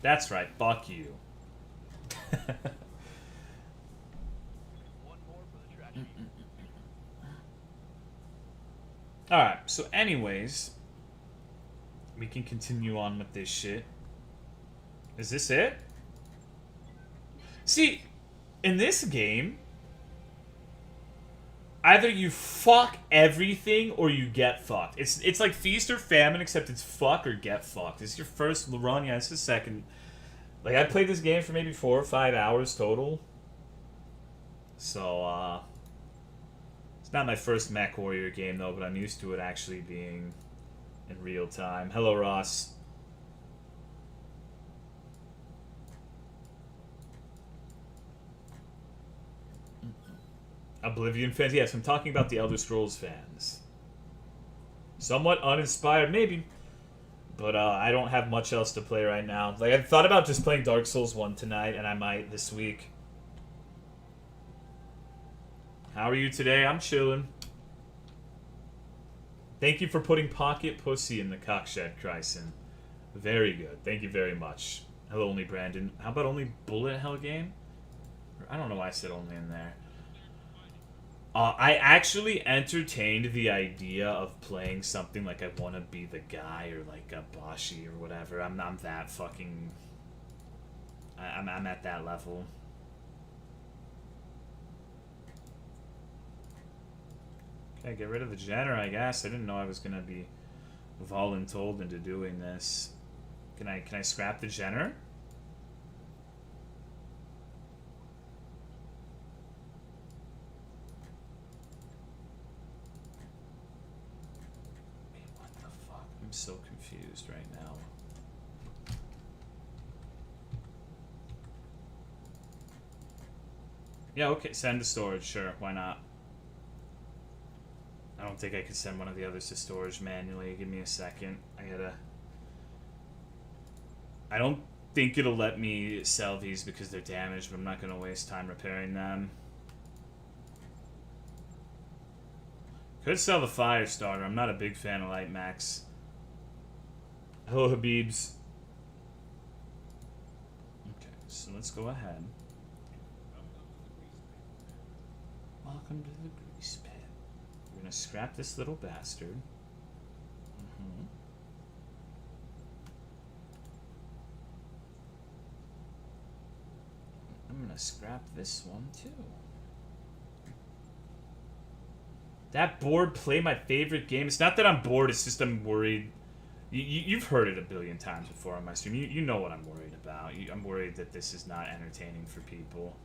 That's right, fuck you. One more for the trash heap. Alright, so anyways, we can continue on with this shit. Is this it? See, in this game, either you fuck everything or you get fucked. It's like feast or famine, except it's fuck or get fucked. It's your first run, yeah, it's the second. Like, I played this game for maybe 4 or 5 hours total. So, it's not my first Mech Warrior game, though, but I'm used to it actually being in real time. Hello, Ross. Oblivion fans? Yes, I'm talking about the Elder Scrolls fans. Somewhat uninspired, maybe. But I don't have much else to play right now. Like, I thought about just playing Dark Souls 1 tonight, and I might this week. How are you today? I'm chilling. Thank you for putting Pocket Pussy in the cockshed, Kryson. Very good. Thank you very much. Hello, only Brandon. How about only Bullet Hell game? I don't know why I said only in there. I actually entertained the idea of playing something like I Want to Be the Guy or like a Boshi or whatever. I'm that fucking... I'm at that level. Okay, get rid of the Jenner, I guess. I didn't know I was gonna be voluntold into doing this. Can I scrap the Jenner? Wait, what the fuck? I'm so confused right now. Yeah, okay, send to storage, sure, why not? I don't think I could send one of the others to storage manually. Give me a second. I don't think it'll let me sell these because they're damaged, but I'm not going to waste time repairing them. Could sell the Firestarter. I'm not a big fan of Light Max. Hello, Habibs. Okay, so let's go ahead. Welcome to the grease pit. We're gonna scrap this little bastard. I'm gonna scrap this one too. That bored play my favorite game. It's not that I'm bored, it's just I'm worried. You've heard it a billion times before on my stream. You know what I'm worried about. I'm worried that this is not entertaining for people.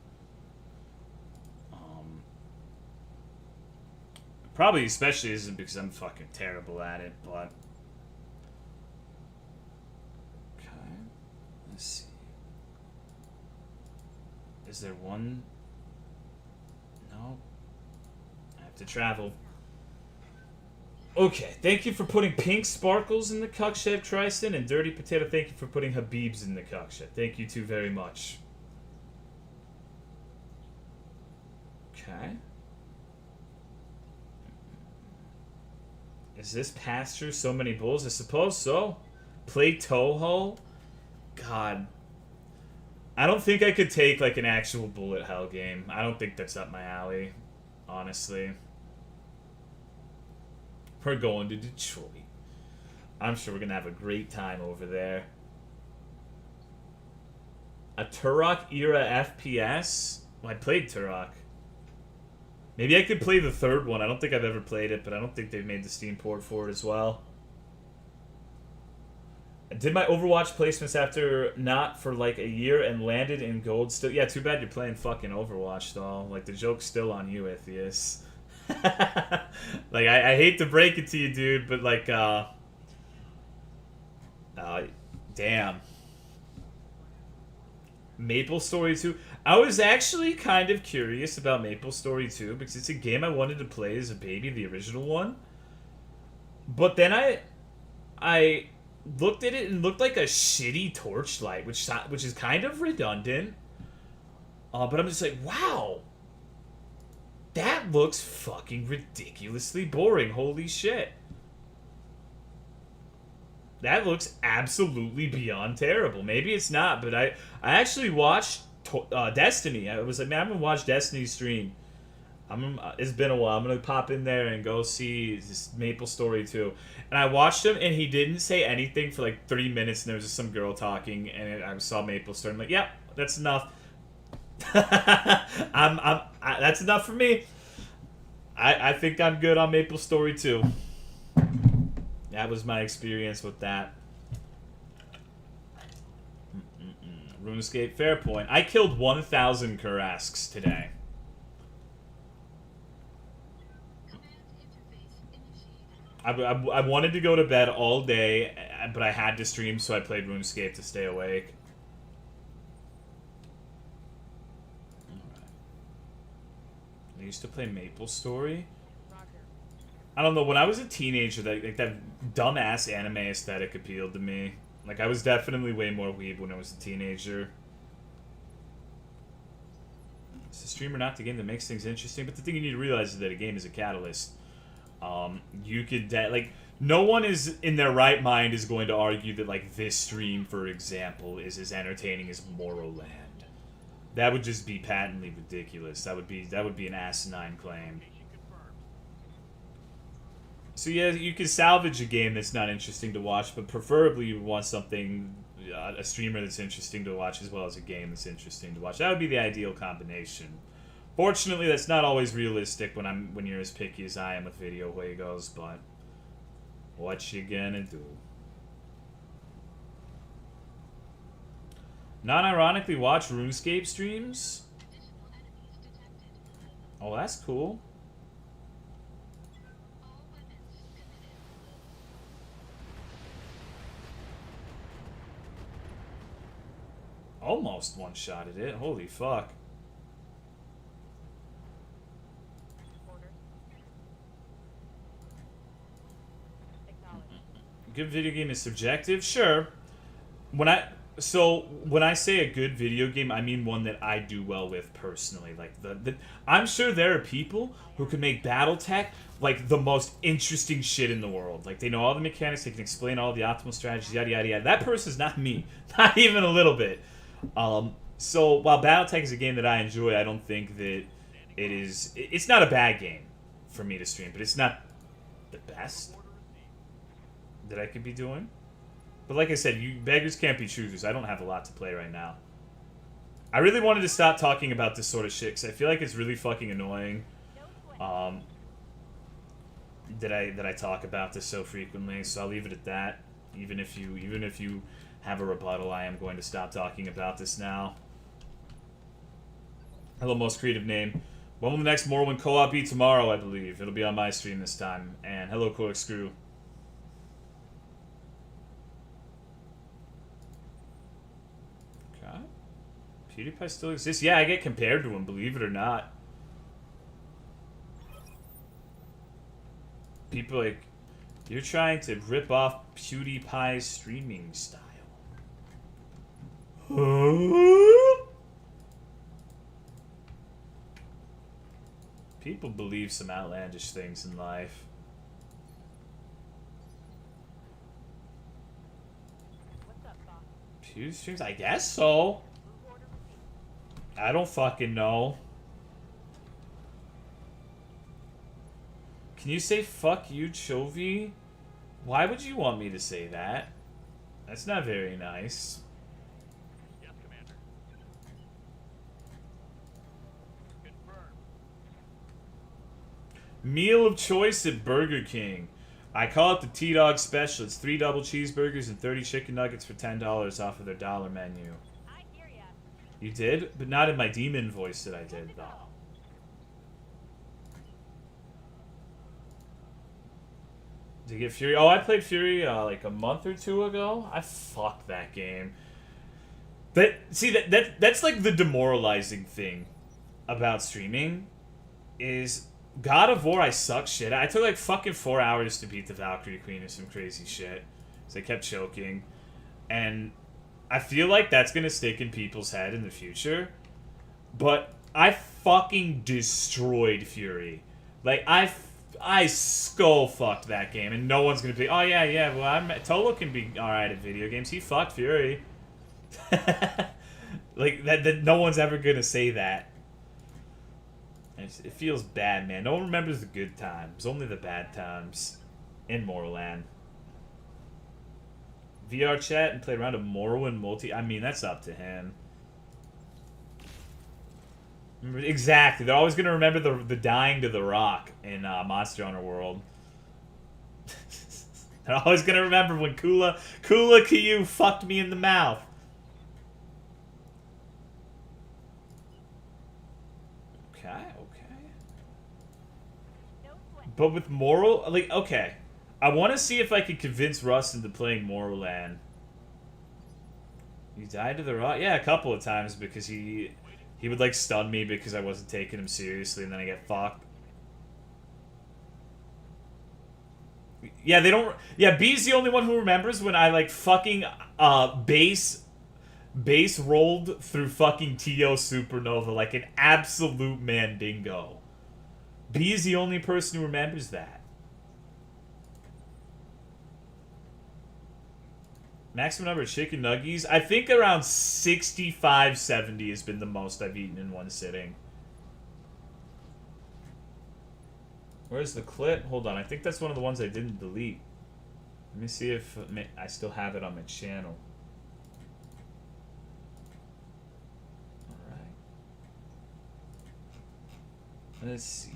Probably especially isn't because I'm fucking terrible at it, but... Okay. Let's see. Is there one? No. I have to travel. Okay, thank you for putting Pink Sparkles in the Cuckshed, Tristan, and Dirty Potato, thank you for putting Habibs in the Cuckshed. Thank you two very much. Okay. Is this pasture so many bulls? I suppose so. Play Toho? God. I don't think I could take like an actual bullet hell game. I don't think that's up my alley, honestly. We're going to Detroit. I'm sure we're going to have a great time over there. A Turok era FPS? Well, I played Turok. Maybe I could play the third one. I don't think I've ever played it, but I don't think they've made the Steam port for it as well. I did my Overwatch placements after not for like a year and landed in gold still. Yeah, too bad you're playing fucking Overwatch, though. Like, the joke's still on you, Atheist. Like, I hate to break it to you, dude, but like, damn. Maple Story 2. I was actually kind of curious about Maple Story 2 because it's a game I wanted to play as a baby, the original one. But then I looked at it and it looked like a shitty Torchlight, which is kind of redundant. But I'm just like, wow. That looks fucking ridiculously boring. Holy shit. That looks absolutely beyond terrible. Maybe it's not, but I actually watched Destiny. I was like, man, I'm gonna watch Destiny stream. It's been a while. I'm gonna pop in there and go see this Maple Story 2. And I watched him, and he didn't say anything for like 3 minutes, and there was just some girl talking, and I saw Maple Story. I'm like, yeah, that's enough. That's enough for me. I think I'm good on Maple Story 2. That was my experience with that. RuneScape, fair point. I killed 1,000 Karasks today. I wanted to go to bed all day, but I had to stream, so I played RuneScape to stay awake. I used to play Maple Story. I don't know, when I was a teenager, that dumbass anime aesthetic appealed to me. Like, I was definitely way more weeb when I was a teenager. It's the streamer, not the game, that makes things interesting. But the thing you need to realize is that a game is a catalyst. You could, like, no one is in their right mind is going to argue that, like, this stream, for example, is as entertaining as Morrowind. That would just be patently ridiculous. That would be an asinine claim. So yeah, you can salvage a game that's not interesting to watch, but preferably you would want something, a streamer that's interesting to watch as well as a game that's interesting to watch. That would be the ideal combination. Fortunately, that's not always realistic when you're as picky as I am with video juegos, but what you gonna do? Non-ironically, watch RuneScape streams? Oh, that's cool. Almost one-shotted it. Holy fuck. Good video game is subjective? Sure. When I say a good video game, I mean one that I do well with personally. Like I'm sure there are people who can make BattleTech like the most interesting shit in the world. Like they know all the mechanics, they can explain all the optimal strategies, yada yada yada. That person's not me, not even a little bit. So while BattleTech is a game that I enjoy, I don't think that it is. It's not a bad game for me to stream, but it's not the best that I could be doing. But like I said, you beggars can't be choosers. I don't have a lot to play right now. I really wanted to stop talking about this sort of shit because I feel like it's really fucking annoying. That I talk about this so frequently. So I'll leave it at that. Even if you have a rebuttal, I am going to stop talking about this now. Hello, most creative name. When will the next Morrowind co-op be? Tomorrow, I believe. It'll be on my stream this time. And hello, Corkscrew. PewDiePie still exists? Yeah, I get compared to him, believe it or not. People like, you're trying to rip off PewDiePie's streaming style. People believe some outlandish things in life. What's up, boss? Pew streams? I guess so. I don't fucking know. Can you say fuck you, Chovy? Why would you want me to say that? That's not very nice. Yes, Commander. Confirmed. Meal of choice at Burger King. I call it the T-Dog Special. It's 3 double cheeseburgers and 30 chicken nuggets for $10 off of their dollar menu. I hear ya. You did? But not in my demon voice that I did, though. Did you get Fury? Oh, I played Fury like a month or two ago. I fucked that game. That's like the demoralizing thing about streaming is God of War. I suck shit. I took like fucking 4 hours to beat the Valkyrie Queen or some crazy shit. So I kept choking, and I feel like that's gonna stick in people's head in the future. But I fucking destroyed Fury. Like I skull fucked that game, and no one's gonna be. Oh yeah. Well, Tolo can be all right at video games. He fucked Fury. Like, that no one's ever gonna say that. It feels bad, man. No one remembers the good times. Only the bad times. In Morrowind. VR chat and play around a Morrowind multi. I mean, that's up to him. Exactly. They're always gonna remember the dying to the rock in Monster Hunter World. They're always gonna remember when Kula Caillou fucked me in the mouth. Okay, okay. No sweat. But with Moral, like, okay. I want to see if I can convince Russ into playing Morrowind. He died to the rock? Yeah, a couple of times because he would, like, stun me because I wasn't taking him seriously and then I get fucked. Yeah, they don't... Yeah, B's the only one who remembers when I, like, fucking, base rolled through fucking TO Supernova like an absolute mandingo. B is the only person who remembers that. Maximum number of chicken nuggies? I think around 65, 70 has been the most I've eaten in one sitting. Where's the clip? Hold on, I think that's one of the ones I didn't delete. Let me see if I still have it on my channel. Alright. Let's see.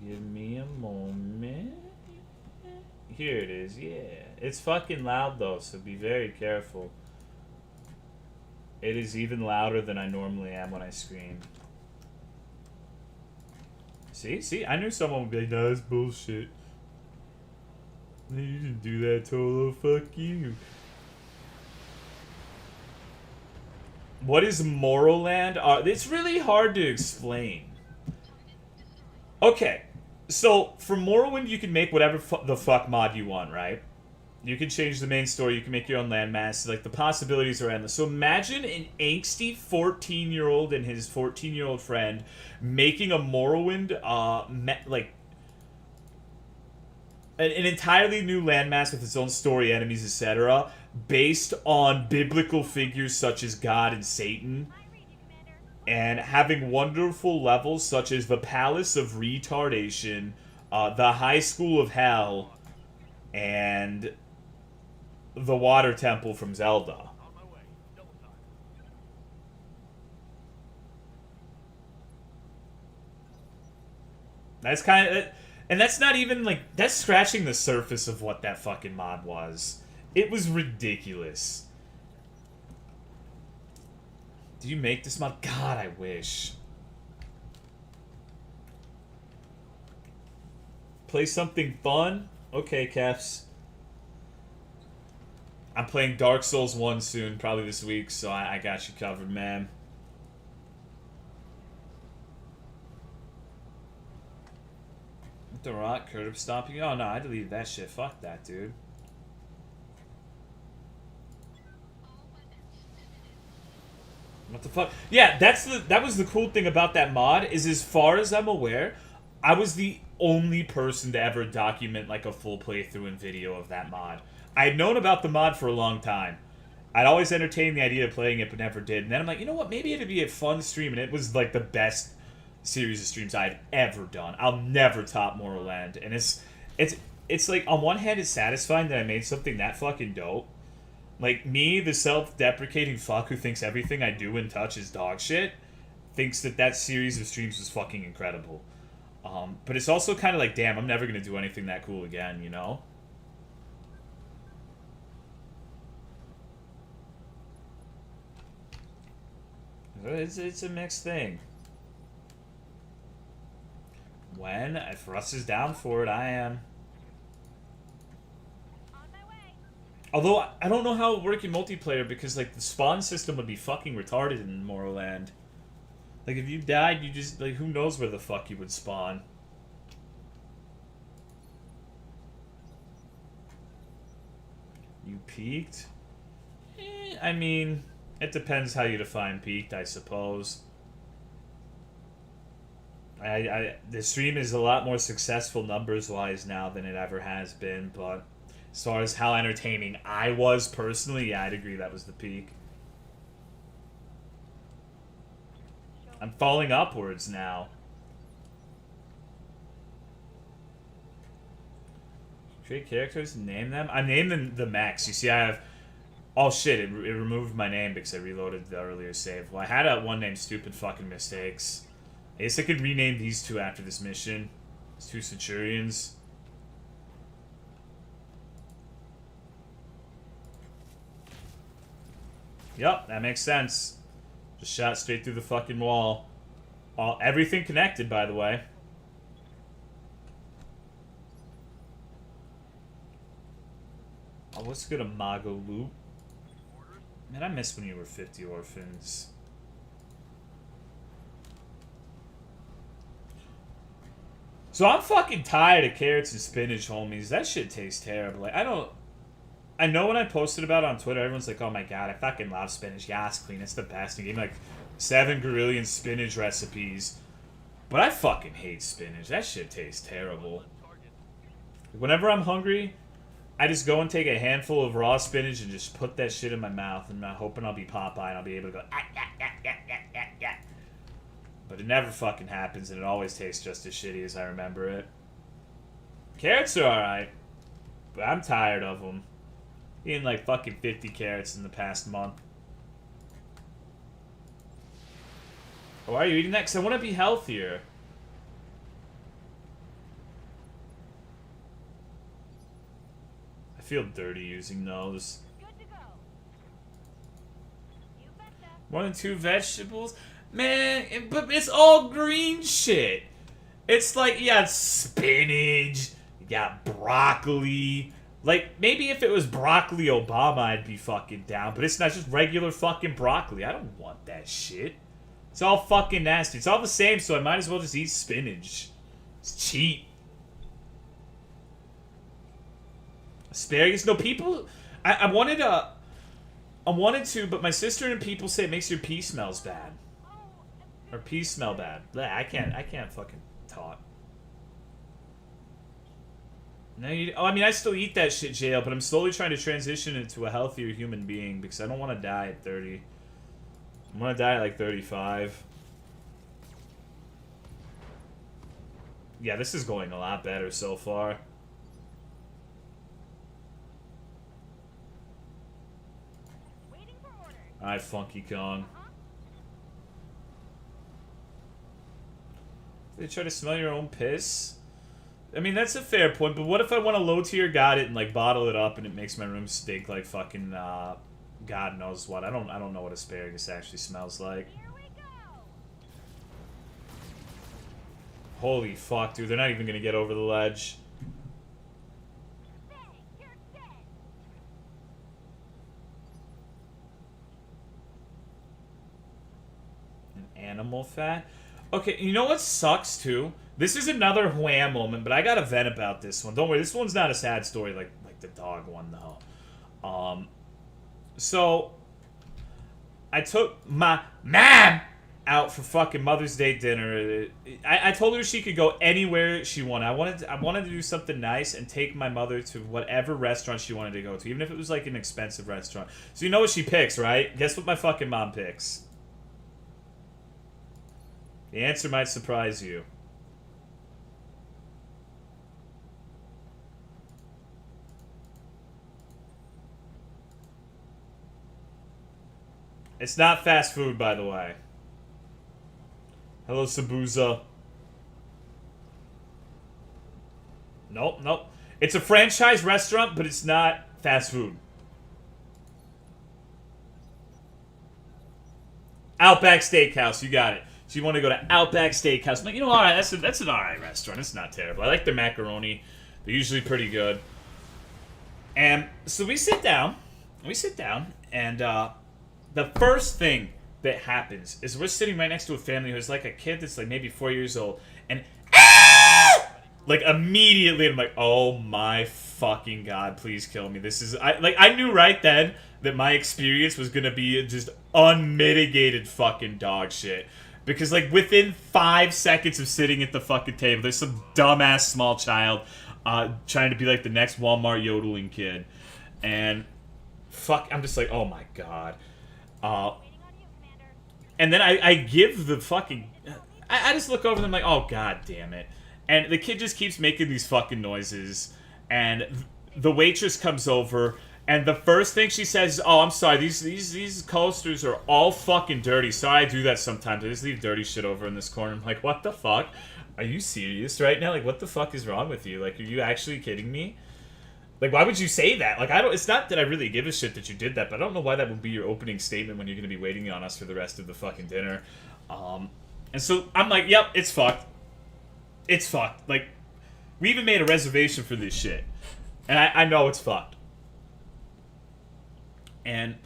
Give me a moment. Here it is, yeah. It's fucking loud though, so be very careful. It is even louder than I normally am when I scream. See? I knew someone would be like, no, that's bullshit. You didn't do that, Tolo. Fuck you. What is Morrowind? It's really hard to explain. Okay, so for Morrowind, you can make whatever the fuck mod you want, right? You can change the main story, you can make your own landmass, like, the possibilities are endless. So imagine an angsty 14-year-old and his 14-year-old friend making a Morrowind, like, an entirely new landmass with its own story, enemies, etc., based on biblical figures such as God and Satan, I read you, Commander. and having wonderful levels such as the Palace of Retardation, the High School of Hell, and the Water Temple from Zelda. On my way. Double time. That's kind of... And that's not even, like... That's scratching the surface of what that fucking mod was. It was ridiculous. Do you make this mod? God, I wish. Play something fun? Okay, Kefs. I'm playing Dark Souls 1 soon, probably this week, so I got you covered, man. The Rock, curb stomping. Oh no, I deleted that shit. Fuck that, dude. What the fuck? Yeah, that was the cool thing about that mod, is as far as I'm aware, I was the only person to ever document like a full playthrough and video of that mod. I had known about the mod for a long time. I'd always entertained the idea of playing it, but never did. And then I'm like, you know what? Maybe it'd be a fun stream, and it was like the best series of streams I'd ever done. I'll never top Morrowind, and it's like, on one hand, it's satisfying that I made something that fucking dope. Like, me, the self-deprecating fuck who thinks everything I do and touch is dog shit, thinks that series of streams was fucking incredible. But it's also kind of like, damn, I'm never gonna do anything that cool again, you know? It's a mixed thing. If Russ is down for it, I am. On my way. Although, I don't know how it would work in multiplayer, because, like, the spawn system would be fucking retarded in Morrowind. Like, if you died, you just, like, who knows where the fuck you would spawn. You peaked? I mean, it depends how you define peaked, I suppose. The stream is a lot more successful numbers-wise now than it ever has been, but As far as how entertaining I was personally, yeah, I'd agree that was the peak. I'm falling upwards now. Create characters, name them. I named the mechs. You see, I have. Oh shit! It removed my name because I reloaded the earlier save. Well, I had one named Stupid Fucking Mistakes. I guess I could rename these two after this mission. These two Centurions. Yup, that makes sense. Just shot straight through the fucking wall. Everything connected, by the way. Oh, let's go to Mago Loop. Man, I miss when you were 50 orphans. So I'm fucking tired of carrots and spinach, homies. That shit tastes terrible. Like, I know when I posted about it on Twitter, everyone's like, oh my god, I fucking love spinach. Yeah, it's clean. It's the best. And gave me like 7 gorillion spinach recipes. But I fucking hate spinach. That shit tastes terrible. Whenever I'm hungry, I just go and take a handful of raw spinach and just put that shit in my mouth, and I'm hoping I'll be Popeye and I'll be able to go, ah, yeah, yeah, yeah, yeah, yeah, yeah. But it never fucking happens, and it always tastes just as shitty as I remember it. Carrots are alright, but I'm tired of them. Eating like fucking 50 carrots in the past month. Why are you eating that? Because I want to be healthier. I feel dirty using those. Good to go. You betcha. More than 2 vegetables? Man, but it's all green shit. It's like, you got spinach, you got broccoli. Like, maybe if it was broccoli Obama, I'd be fucking down. But it's not, just regular fucking broccoli. I don't want that shit. It's all fucking nasty. It's all the same, so I might as well just eat spinach. It's cheap. Asparagus? No, people... I wanted to, but my sister and people say it makes your pee smells bad. Or pee smell bad. Bleh, I can't fucking talk. No, I mean, I still eat that shit, JL, but I'm slowly trying to transition into a healthier human being because I don't want to die at 30. I want to die at like 35. Yeah, this is going a lot better so far. Waiting for orders. Alright, Funky Kong. They try to smell your own piss? I mean, that's a fair point, but what if I want to low-tier god it and, like, bottle it up and it makes my room stink like fucking, God knows what. I don't know what asparagus actually smells like. Here we go. Holy fuck, dude. They're not even gonna get over the ledge. Bang, you're dead. An animal fat? Okay, you know what sucks, too? This is another wham moment, but I gotta vent about this one. Don't worry, this one's not a sad story like the dog one, though. So, I took my mom out for fucking Mother's Day dinner. I told her she could go anywhere she wanted. I wanted to do something nice and take my mother to whatever restaurant she wanted to go to, even if it was like an expensive restaurant. So you know what she picks, right? Guess what my fucking mom picks? The answer might surprise you. It's not fast food, by the way. Hello, Sabuza. Nope, nope. It's a franchise restaurant, but it's not fast food. Outback Steakhouse, you got it. So you want to go to Outback Steakhouse. I'm like, you know, alright, that's an alright restaurant. It's not terrible. I like their macaroni. They're usually pretty good. And so we sit down. And the first thing that happens is we're sitting right next to a family who's like a kid that's like maybe 4 years old. And like immediately I'm like, oh my fucking god, please kill me. This is I knew right then that my experience was gonna be just unmitigated fucking dog shit. Because like within 5 seconds of sitting at the fucking table, there's some dumbass small child trying to be like the next Walmart yodeling kid. And fuck, I'm just like, oh my god. Waiting on you, Commander. And then I give the fucking... I just look over and I'm like, oh god damn it. And the kid just keeps making these fucking noises. And the waitress comes over, and the first thing she says is, oh, I'm sorry, these coasters are all fucking dirty. Sorry, I do that sometimes. I just leave dirty shit over in this corner. I'm like, what the fuck? Are you serious right now? Like, what the fuck is wrong with you? Like, are you actually kidding me? Like, why would you say that? Like, it's not that I really give a shit that you did that, but I don't know why that would be your opening statement when you're going to be waiting on us for the rest of the fucking dinner. And so I'm like, yep, it's fucked. It's fucked. Like, we even made a reservation for this shit. And I know it's fucked. And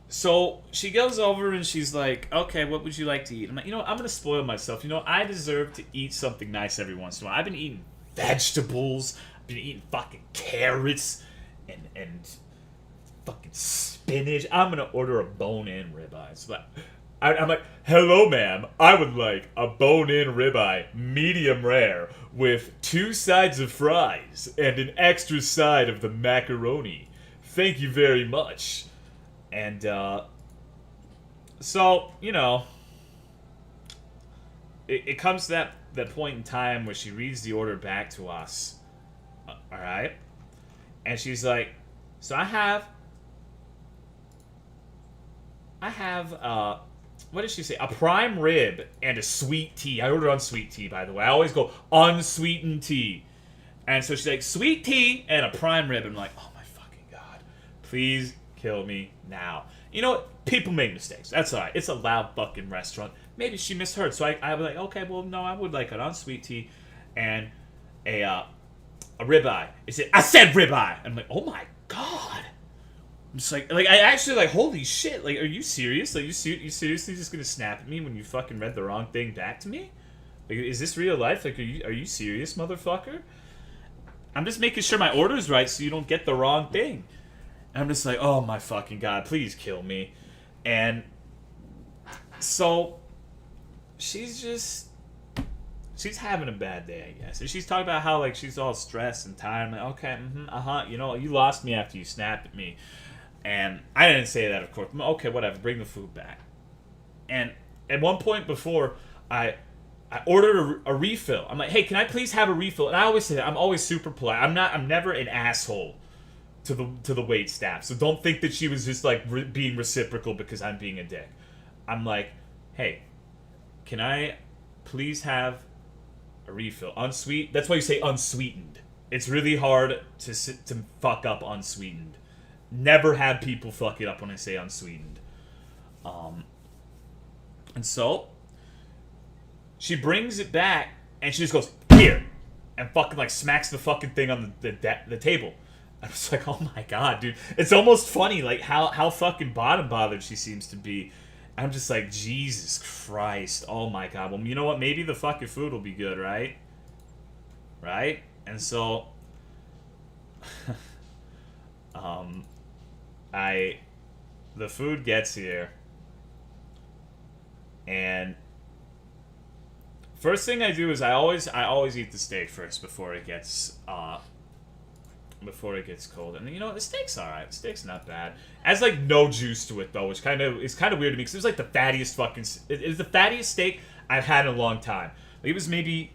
so she goes over and she's like, okay, what would you like to eat? I'm like, I'm going to spoil myself. I deserve to eat something nice every once in a while. I've been eating vegetables. I've been eating fucking carrots and fucking spinach. I'm going to order a bone-in ribeye. So I'm like, hello, ma'am. I would like a bone-in ribeye, medium rare, with 2 sides of fries and an extra side of the macaroni. Thank you very much. And, so, it comes to that point in time where she reads the order back to us. Alright? And she's like, so I have, what did she say? A prime rib and a sweet tea. I ordered unsweet tea, by the way. I always go unsweetened tea. And so she's like, sweet tea and a prime rib. And I'm like, oh my fucking god. Please kill me now. You know what? People make mistakes. That's alright. It's a loud fucking restaurant. Maybe she misheard. So I was like, okay, well, no, I would like an unsweet tea and a ribeye. I said ribeye. I'm like, oh my god. I'm just like I actually like, holy shit. Like, are you serious? Like, you seriously just gonna snap at me when you fucking read the wrong thing back to me? Like, is this real life? Like, are you serious, motherfucker? I'm just making sure my order's right so you don't get the wrong thing. And I'm just like, oh my fucking god, please kill me. And so she's having a bad day, I guess. And she's talking about how, like, she's all stressed and tired. I'm like, okay, you lost me after you snapped at me. And I didn't say that, of course. Okay, whatever, bring the food back. And at one point before, I ordered a refill. I'm like, hey, can I please have a refill? And I always say that. I'm always super polite. I'm never an asshole to the wait staff. So don't think that she was just, like, being reciprocal because I'm being a dick. I'm like, hey, can I please have a refill? Unsweet? That's why you say unsweetened. It's really hard to fuck up unsweetened. Never have people fuck it up when I say unsweetened. And so she brings it back and she just goes, here, and fucking, like, smacks the fucking thing on the table. I was like, oh my god, dude. It's almost funny, like, how fucking bottom bothered she seems to be. I'm just like, Jesus Christ. Oh my god. Well, you know what? Maybe the fucking food will be good, right? Right? And so the food gets here, and first thing I do is I always eat the steak first before it gets cold. And you know what? The steak's alright. The steak's not bad. It has, like, no juice to it, though, which is kind of weird to me, because it was, like, the fattiest fucking... It was the fattiest steak I've had in a long time. Like, it was maybe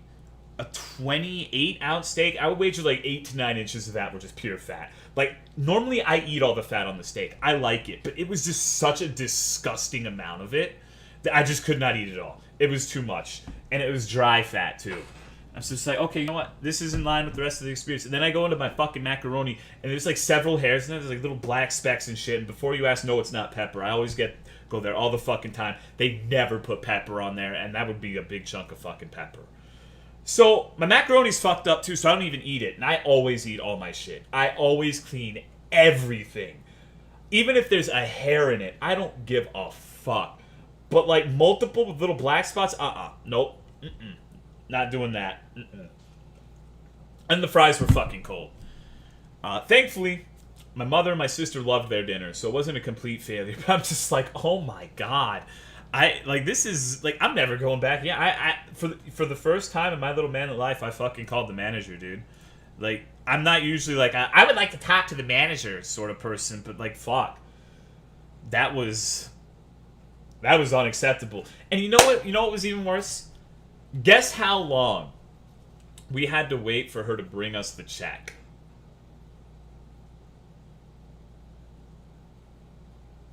a 28-ounce steak. I would wager, like, 8 to 9 inches of that were just pure fat. Like, normally I eat all the fat on the steak. I like it, but it was just such a disgusting amount of it that I just could not eat it all. It was too much. And it was dry fat, too. I'm just like, okay, you know what? This is in line with the rest of the experience. And then I go into my fucking macaroni, and there's, like, several hairs in there. There's, like, little black specks and shit. And before you ask, no, it's not pepper. I always go there all the fucking time. They never put pepper on there, and that would be a big chunk of fucking pepper. So, my macaroni's fucked up, too, so I don't even eat it. And I always eat all my shit. I always clean everything. Even if there's a hair in it, I don't give a fuck. But, like, multiple with little black spots, nope. Not doing that. And the fries were fucking cold. Thankfully, my mother and my sister loved their dinner, so it wasn't a complete failure. But I'm just like, oh my god. This is, like, I'm never going back. Yeah, for the first time in my little man life, I fucking called the manager, dude. Like, I'm not usually like, I would like to talk to the manager sort of person, but like, fuck. That was unacceptable. And you know what? You know what was even worse? Guess how long we had to wait for her to bring us the check?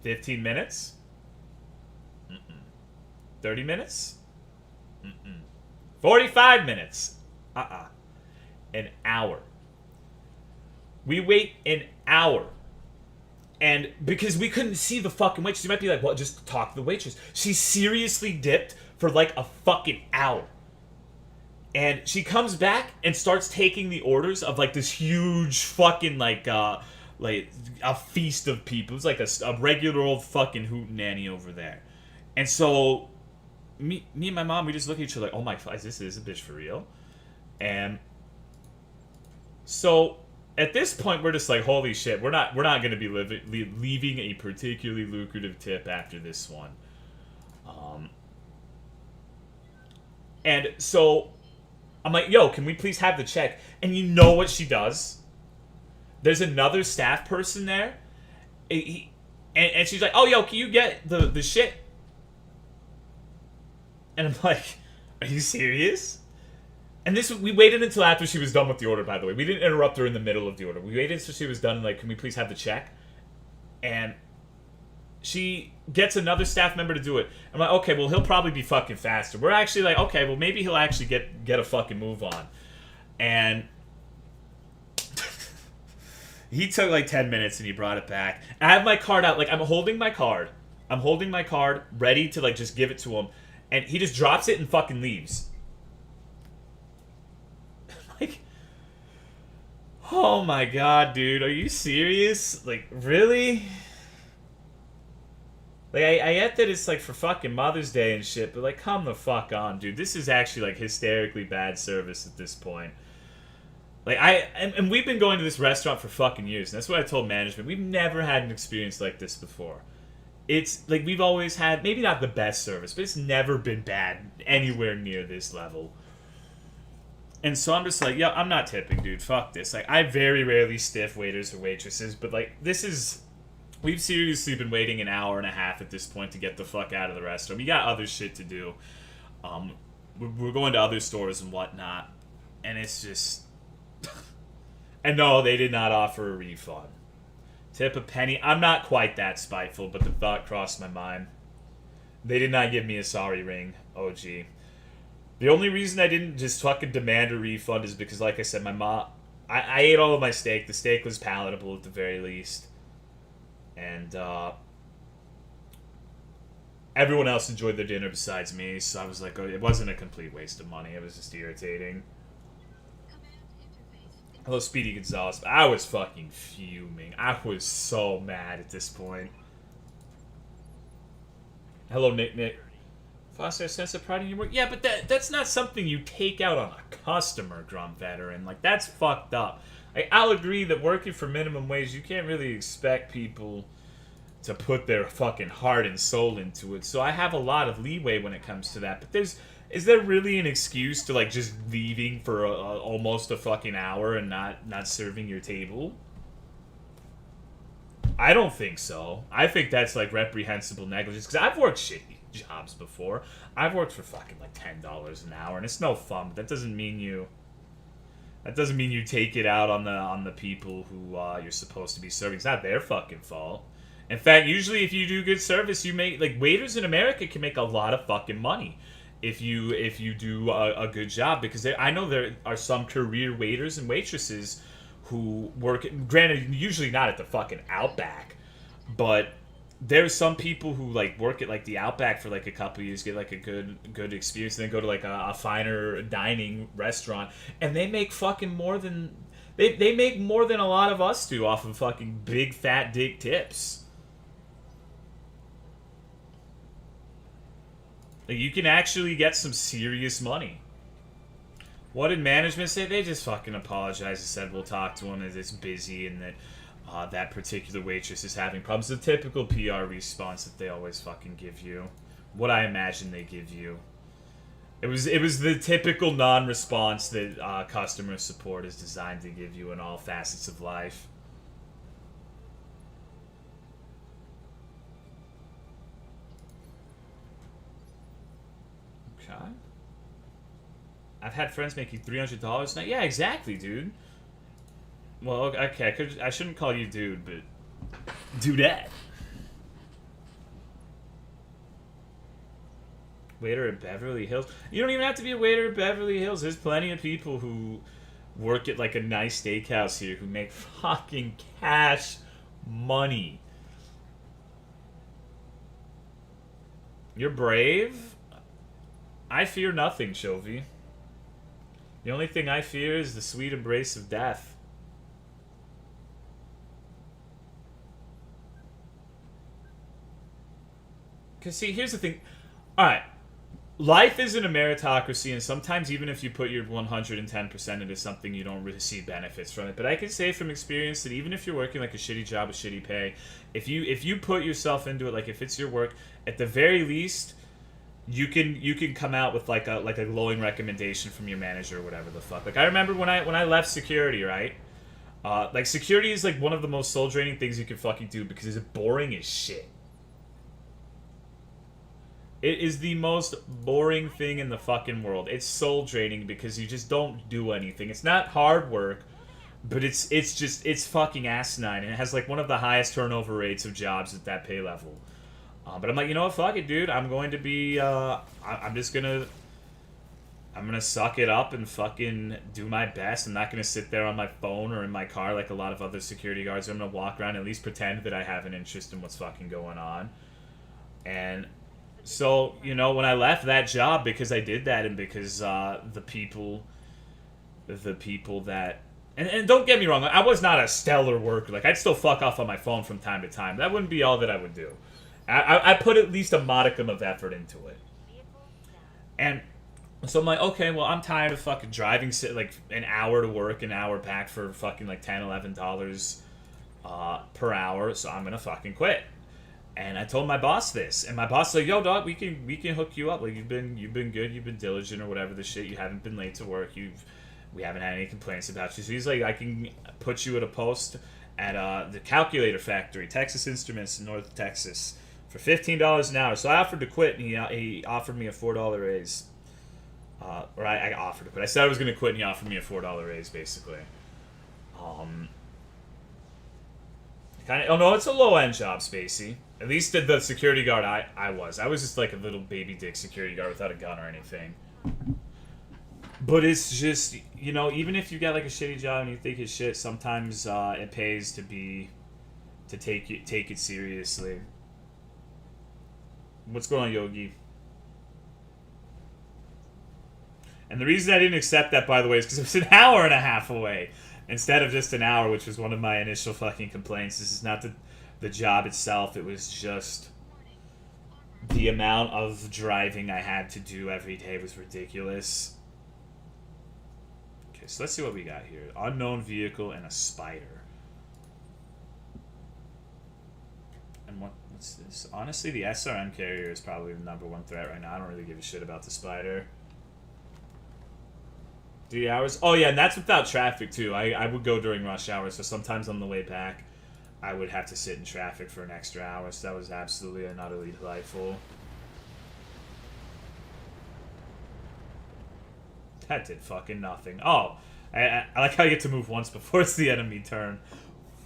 15 minutes? 30 minutes? 45 minutes? An hour. We wait an hour. And because we couldn't see the fucking waitress, you might be like, well, just talk to the waitress. She seriously dipped for like a fucking hour. And she comes back and starts taking the orders of like this huge fucking like a feast of people. It's like a regular old fucking hootenanny over there. And so me and my mom, we just look at each other like, oh my god, is this a bitch for real? And so at this point, we're just like, holy shit, we're not going to be leaving a particularly lucrative tip after this one. And so I'm like, yo, can we please have the check? And you know what she does? There's another staff person there. And she's like, oh, yo, can you get the shit? And I'm like, are you serious? And we waited until after she was done with the order, by the way. We didn't interrupt her in the middle of the order. We waited until she was done and like, can we please have the check? And she gets another staff member to do it. I'm like, okay, well, he'll probably be fucking faster. We're actually like, okay, well, maybe he'll actually get a fucking move on. And he took like 10 minutes and he brought it back. I have my card out. Like, I'm holding my card. Ready to like just give it to him. And he just drops it and fucking leaves. Like, oh my god, dude, are you serious? Like, really? Like, I get that it's like for fucking Mother's Day and shit, but like, come the fuck on, dude. This is actually like hysterically bad service at this point. Like, and we've been going to this restaurant for fucking years, and that's what I told management. We've never had an experience like this before. It's like we've always had, maybe not the best service, but it's never been bad anywhere near this level. And so I'm just like, yeah, I'm not tipping, dude. Fuck this. Like, I very rarely stiff waiters or waitresses, but like, this is... We've seriously been waiting an hour and a half at this point to get the fuck out of the restaurant. We got other shit to do. We're going to other stores and whatnot. And it's just... And no, they did not offer a refund. Tip a penny. I'm not quite that spiteful, but the thought crossed my mind. They did not give me a sorry ring. Oh, gee. The only reason I didn't just fucking demand a refund is because, like I said, my mom... I ate all of my steak. The steak was palatable at the very least. And, everyone else enjoyed their dinner besides me, so I was like, oh, it wasn't a complete waste of money. It was just irritating. Hello, Speedy Gonzalez. I was fucking fuming. I was so mad at this point. Hello, Nick. Foster a sense of pride in your work. Yeah, but that's not something you take out on a customer, Drum Veteran. Like, that's fucked up. Like, I'll agree that working for minimum wage, you can't really expect people to put their fucking heart and soul into it. So I have a lot of leeway when it comes to that. But is there really an excuse to, like, just leaving for almost a fucking hour and not serving your table? I don't think so. I think that's, like, reprehensible negligence. Because I've worked shitty jobs before. I've worked for fucking, like, $10 an hour. And it's no fun. But that doesn't mean you... That doesn't mean you take it out on the people who you're supposed to be serving. It's not their fucking fault. In fact, usually if you do good service, you make... Like, waiters in America can make a lot of fucking money if you do a good job. Because I know there are some career waiters and waitresses who work... Granted, usually not at the fucking Outback. But there's some people who, like, work at, like, the Outback for, like, a couple years, get, like, a good experience, and then go to, like, a finer dining restaurant, and they make fucking more than... They make more than a lot of us do off of fucking big, fat dick tips. Like, you can actually get some serious money. What did management say? They just fucking apologized and said we'll talk to him as it's busy and that that particular waitress is having problems. The typical PR response that they always fucking give you. What I imagine they give you. It was the typical non-response that customer support is designed to give you in all facets of life. Okay. I've had friends making $300 now. Yeah, exactly, dude. Well, okay, I shouldn't call you dude, but dudette. Waiter at Beverly Hills. You don't even have to be a waiter at Beverly Hills. There's plenty of people who work at like a nice steakhouse here who make fucking cash money. You're brave? I fear nothing, Chovy. The only thing I fear is the sweet embrace of death. Because, see, here's the thing. Alright. Life isn't a meritocracy, and sometimes even if you put your 110% into something, you don't receive benefits from it. But I can say from experience that even if you're working like a shitty job with shitty pay, if you put yourself into it, like if it's your work, at the very least, you can come out with like a glowing recommendation from your manager or whatever the fuck. Like I remember when I left security, right? Like security is like one of the most soul draining things you can fucking do because it's boring as shit. It is the most boring thing in the fucking world. It's soul draining because you just don't do anything. It's not hard work, but it's fucking asinine, and it has like one of the highest turnover rates of jobs at that pay level. But I'm like, you know what? Fuck it, dude. I'm going to be. I'm gonna suck it up and fucking do my best. I'm not gonna sit there on my phone or in my car like a lot of other security guards. I'm gonna walk around and at least pretend that I have an interest in what's fucking going on. And so, you know, when I left that job, because I did that and because the people that... And don't get me wrong, I was not a stellar worker. Like, I'd still fuck off on my phone from time to time. That wouldn't be all that I would do. I put at least a modicum of effort into it. And so I'm like, okay, well, I'm tired of fucking driving, like, an hour to work, an hour back for fucking, like, $10, $11 per hour, so I'm gonna fucking quit. And I told my boss this, and my boss was like, "Yo, dog, we can hook you up. Like you've been good, you've been diligent or whatever the shit. You haven't been late to work. We haven't had any complaints about you. So he's like, I can put you at a post at the calculator factory, Texas Instruments in North Texas, for $15 an hour. So I offered to quit, and he offered me a $4 raise. Or I offered to quit. I said I was going to quit, and he offered me a $4 raise, basically. Oh no, it's a low end job, Spacey. At least the security guard I was just like a little baby dick security guard without a gun or anything. But it's just, you know, even if you got like a shitty job and you think it's shit, sometimes it pays to take it seriously. What's going on, Yogi? And the reason I didn't accept that, by the way, is because it was an hour and a half away instead of just an hour, which was one of my initial fucking complaints. This is not the job itself. It was just the amount of driving I had to do every day was ridiculous. Okay, so let's see what we got here. Unknown vehicle and a spider. And what's this? Honestly, the SRM carrier is probably the #1 threat right now. I don't really give a shit about the spider. 3 hours? Oh yeah, and that's without traffic too. I would go during rush hour, so sometimes on the way back I would have to sit in traffic for an extra hour, so that was absolutely and utterly delightful. That did fucking nothing. Oh, I like how you get to move once before it's the enemy turn.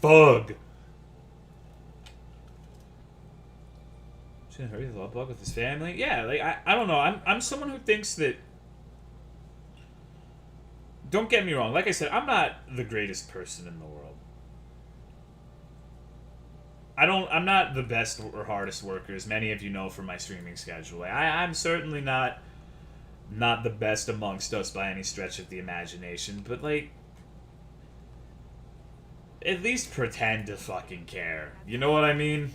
Fug! Should hurry the love bug with his family? Yeah, like, I don't know. I'm someone who thinks that... Don't get me wrong. Like I said, I'm not the greatest person in the world. I'm not the best or hardest worker, as many of you know from my streaming schedule. I'm certainly not the best amongst us by any stretch of the imagination, but, like, at least pretend to fucking care. You know what I mean?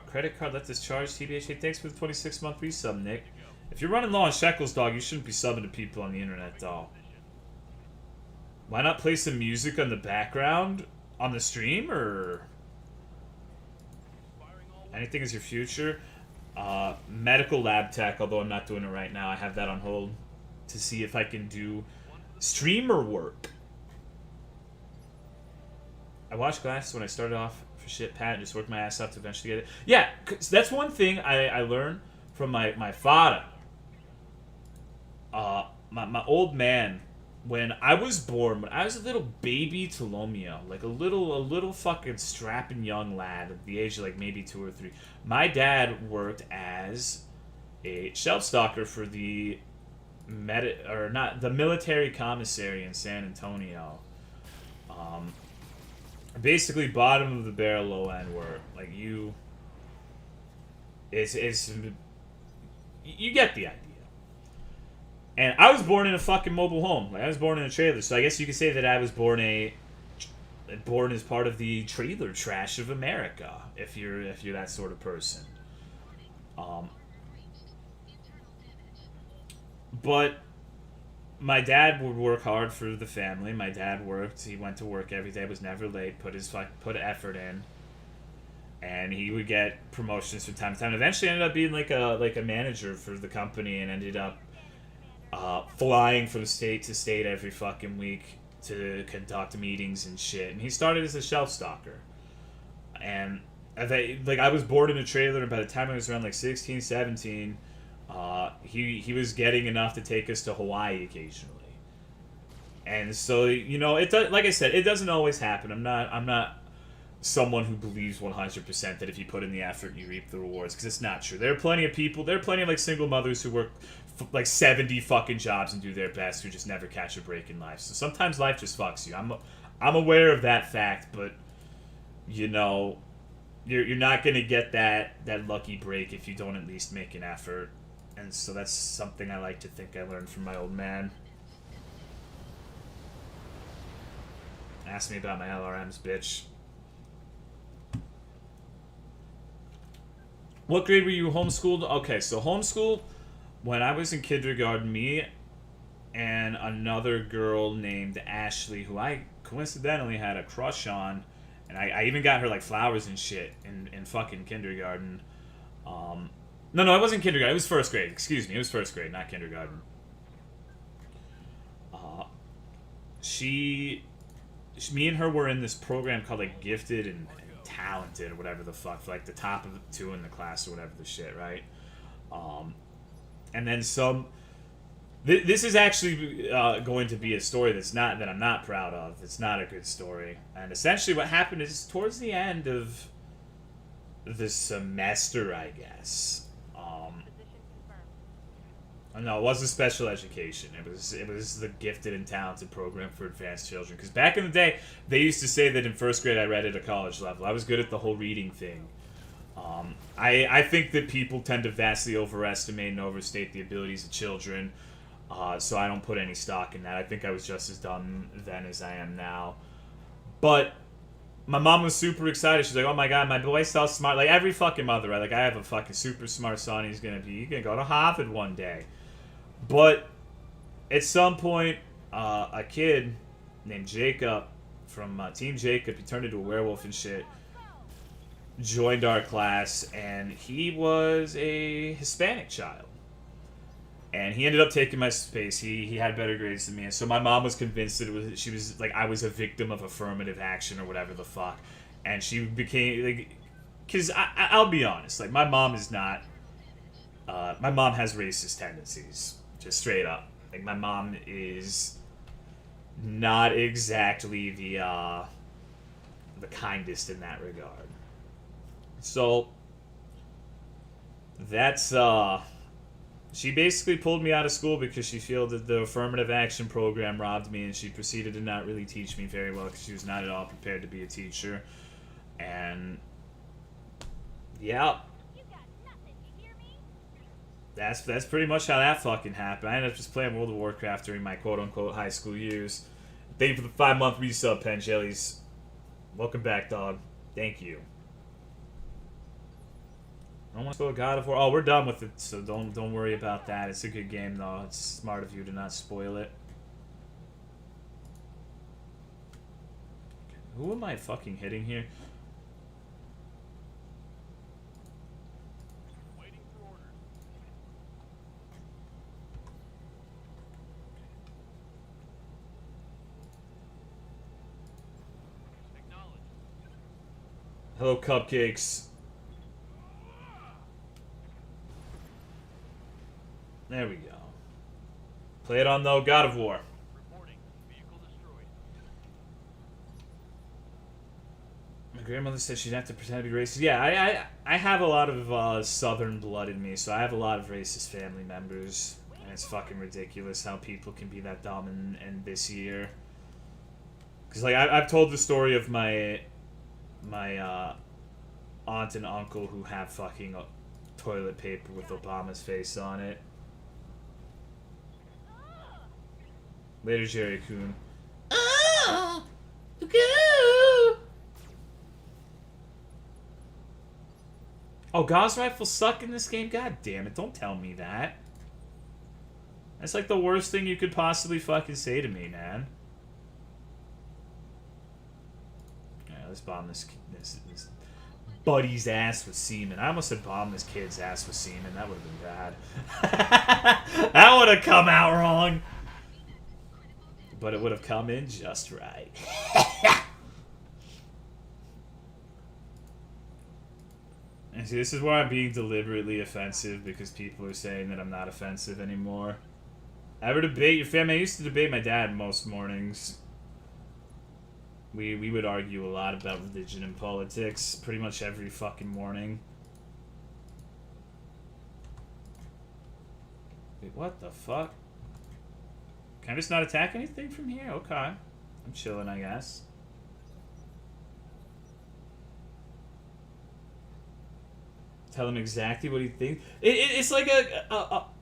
Credit card let this charge. TBH, thanks for the 26-month resub, Nick. If you're running low on shekels, dog, you shouldn't be subbing to people on the internet, though. Why not play some music on the background on the stream, or... Anything is your future? Medical lab tech, although I'm not doing it right now. I have that on hold to see if I can do streamer work. I watched Glass when I started off for shit, Pat, and just worked my ass off to eventually get it. Yeah, 'cause that's one thing I learned from my father. My old man, when I was born, when I was a little baby Tolomeo, like a little fucking strapping young lad at the age of like maybe 2 or 3, my dad worked as a shelf stalker for the the military commissary in San Antonio. Basically bottom of the barrel, low end work. Like it's you get the idea. And I was born in a fucking mobile home. Like I was born in a trailer, so I guess you could say that I was born as part of the trailer trash of America. If you're that sort of person. But my dad would work hard for the family. My dad worked. He went to work every day. Was never late. Put effort in. And he would get promotions from time to time. Eventually, ended up being like a manager for the company, and ended up flying from state to state every fucking week to conduct meetings and shit. And he started as a shelf stalker. And I was born in a trailer, and by the time I was around like 16, 17, he was getting enough to take us to Hawaii occasionally. And so, it does, like I said, it doesn't always happen. I'm not someone who believes 100% that if you put in the effort, you reap the rewards, because it's not true. There are plenty of like single mothers who work like 70 fucking jobs and do their best, who just never catch a break in life. So sometimes life just fucks you. I'm aware of that fact, but you're not gonna get that lucky break if you don't at least make an effort. And so that's something I like to think I learned from my old man. Ask me about my LRMs, bitch. What grade were you homeschooled? Okay, so homeschooled, when I was in kindergarten, me and another girl named Ashley, who I coincidentally had a crush on, and I even got her like flowers and shit in fucking kindergarten. No, it wasn't kindergarten. It was first grade. Excuse me, it was first grade, not kindergarten. Me and her were in this program called like Gifted and Talented or whatever the fuck, for like the top of the 2 in the class or whatever the shit, right? And then this is actually going to be a story that I'm not proud of. It's not a good story. And essentially what happened is towards the end of the semester, I guess. No, it wasn't special education. It was the Gifted and Talented program for advanced children. Because back in the day, they used to say that in first grade I read at a college level. I was good at the whole reading thing. I think that people tend to vastly overestimate and overstate the abilities of children. So I don't put any stock in that. I think I was just as dumb then as I am now. But my mom was super excited. She's like, "Oh my god, my boy's so smart." Like every fucking mother, right? Like I have a fucking super smart son. He's gonna go to Harvard one day. But at some point, a kid named Jacob from Team Jacob, he turned into a werewolf and shit, joined our class, and he was a Hispanic child. And he ended up taking my space. He had better grades than me, and so my mom was convinced that she was like I was a victim of affirmative action or whatever the fuck, and she became like, because I'll be honest, like my mom is not. My mom has racist tendencies, just straight up. Like my mom is not exactly the kindest in that regard. So that's she basically pulled me out of school because she felt that the affirmative action program robbed me, and she proceeded to not really teach me very well because she was not at all prepared to be a teacher. And yeah, that's pretty much how that fucking happened. I ended up just playing World of Warcraft during my quote-unquote high school years. Thank you for the 5-month resub, Pen Jellies. Welcome back, dog. Thank you. I don't want to go God of War. Oh, we're done with it, so don't worry about that. It's a good game, though. It's smart of you to not spoil it. Who am I fucking hitting here? Hello, cupcakes. There we go. Play it on, though, God of War. Reporting. Vehicle destroyed. My grandmother said she'd have to pretend to be racist. Yeah, I have a lot of southern blood in me, so I have a lot of racist family members. And it's fucking ridiculous how people can be that dumb in this year. Because, like, I've told the story of my aunt and uncle who have fucking toilet paper with Obama's face on it. Later, Jerry Coon. Oh, go. Oh, Gauss rifles suck in this game? God damn it, don't tell me that. That's like the worst thing you could possibly fucking say to me, man. Alright, let's bomb this buddy's ass with semen. I almost said bomb this kid's ass with semen. That would have been bad. That would have come out wrong. But it would have come in just right. And see, this is where I'm being deliberately offensive because people are saying that I'm not offensive anymore. Ever debate your family? I used to debate my dad most mornings. We would argue a lot about religion and politics pretty much every fucking morning. Wait, what the fuck? Can I just not attack anything from here? Okay. I'm chilling, I guess. Tell him exactly what he thinks. It's like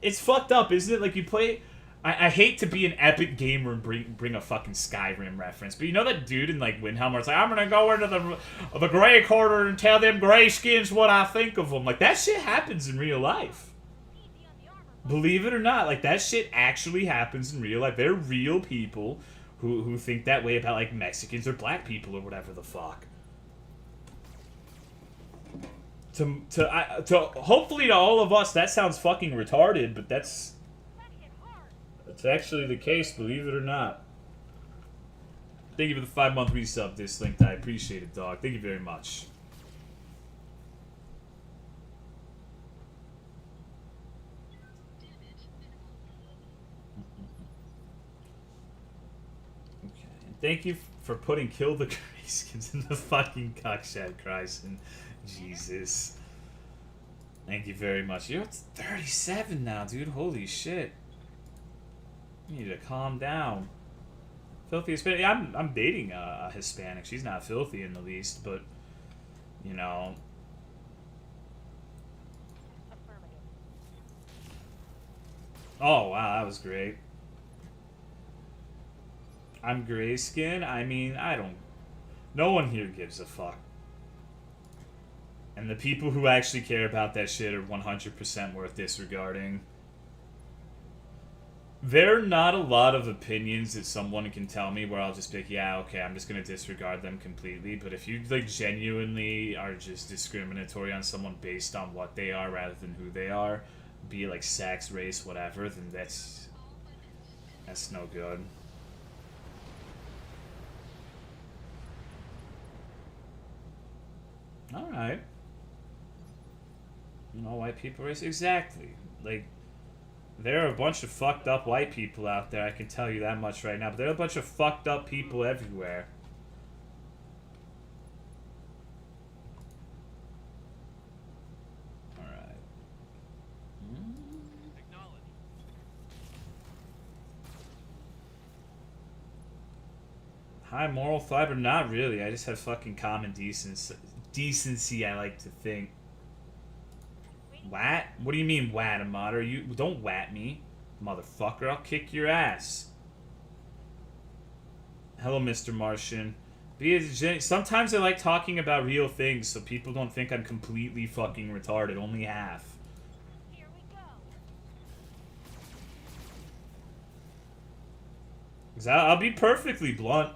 it's fucked up, isn't it? Like you play... I hate to be an epic gamer and bring a fucking Skyrim reference, but you know that dude in like Windhelm where it's like, I'm gonna go into the gray quarter and tell them gray skins what I think of them. Like that shit happens in real life. Believe it or not, like that shit actually happens in real life. There are real people who think that way about like Mexicans or black people or whatever the fuck. To hopefully to all of us that sounds fucking retarded, but that's actually the case, believe it or not. Thank you for the 5-month resub, Dislinked. I appreciate it, dog. Thank you very much. Okay, and thank you for putting Kill the Grayskins in the fucking cockshed, Christ, Jesus. Thank you very much. You're 37 now, dude. Holy shit. You need to calm down. Filthy Hispanic. Yeah, I'm dating a Hispanic. She's not filthy in the least, but you know. Oh wow, that was great. I'm grayskin. I mean, I don't. No one here gives a fuck. And the people who actually care about that shit are 100% worth disregarding. There are not a lot of opinions that someone can tell me where I'll just be like, yeah, okay, I'm just gonna disregard them completely. But if you like genuinely are just discriminatory on someone based on what they are rather than who they are, be it like sex, race, whatever, then that's no good. Alright. You know, white people race exactly. Like there are a bunch of fucked up white people out there, I can tell you that much right now. But there are a bunch of fucked up people everywhere. Alright. High moral fiber? Not really. I just have fucking common decency, I like to think. Wat? What do you mean, wat, Amater? You don't wat me, motherfucker. I'll kick your ass. Hello, Mr. Martian. Sometimes I like talking about real things so people don't think I'm completely fucking retarded. Only half. Here we go. 'Cause I'll be perfectly blunt.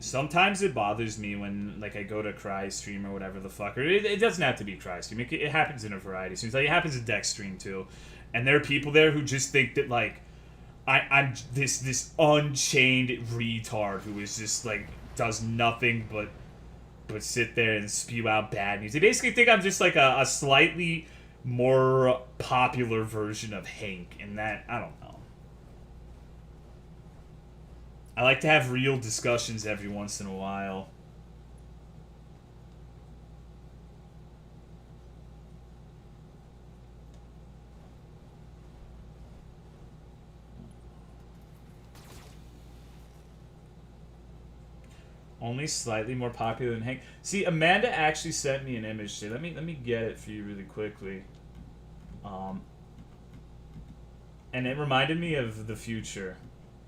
Sometimes it bothers me when, like, I go to Cry stream or whatever the fuck. Or it doesn't have to be Cry stream. It happens in a variety of streams. Like, it happens in Dex stream, too. And there are people there who just think that, like, I'm this unchained retard who is just, like, does nothing but but sit there and spew out bad news. They basically think I'm just like a slightly more popular version of Hank, and that, I don't know. I like to have real discussions every once in a while. Only slightly more popular than Hank. See, Amanda actually sent me an image today. Let me get it for you really quickly. And it reminded me of the future.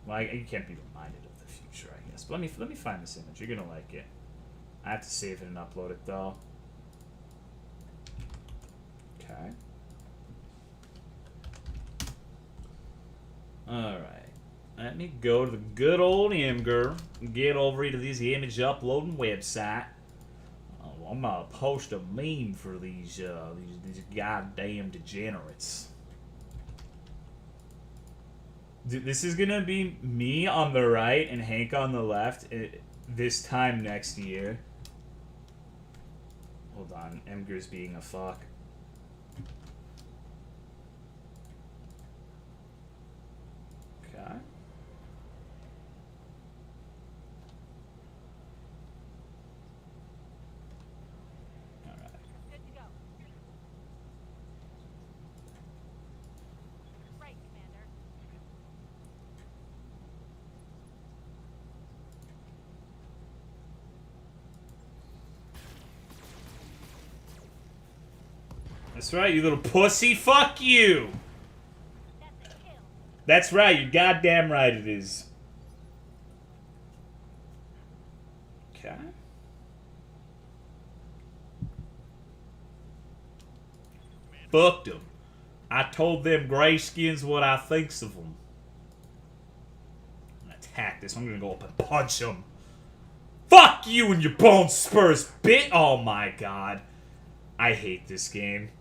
Well, you can't be reminded of the future, I guess. But let me find this image. You're gonna like it. I have to save it and upload it though. Okay. All right. Let me go to the good old Imgur and get over to this image uploading website. I'm gonna post a meme for these goddamn degenerates. Dude, this is gonna be me on the right and Hank on the left this time next year. Hold on, Imgur's being a fuck. Okay. Good to go. Right, Commander. That's right, you little pussy. Fuck you. That's a kill. That's right, you're goddamn right it is. Okay. Fucked them. I told them grayskins what I thinks of them. I'm gonna attack this. I'm gonna go up and punch them. Fuck you and your bone spurs, bit. Oh my god. I hate this game.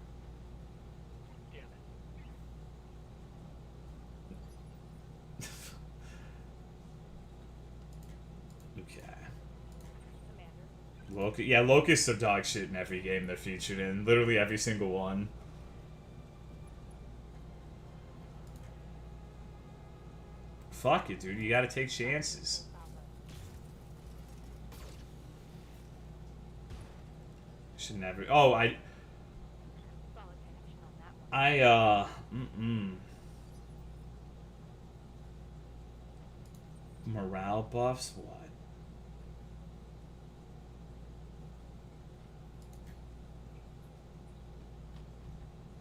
Damn it. Okay. Commander. Yeah, locusts are dog shit in every game they're featured in. Literally every single one. Fuck it, dude. You gotta take chances. Should never. Oh, Solid connection on that one. Morale buffs? What?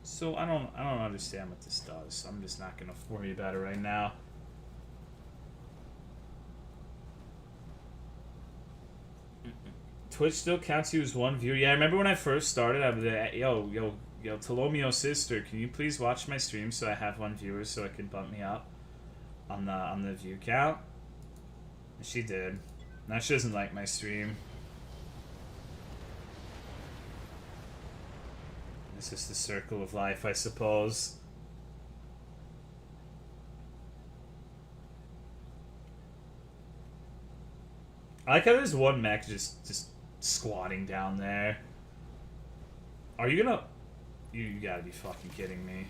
So I don't understand what this does. I'm just not gonna worry about it right now. Twitch still counts you as one viewer. Yeah, I remember when I first started, I was like, yo, Tolomeo sister, can you please watch my stream so I have one viewer so it can bump me up on the view count? And she did. Now she doesn't like my stream. It's just the circle of life, I suppose. I like how there's one mech just squatting down there. Are you gonna... You gotta be fucking kidding me.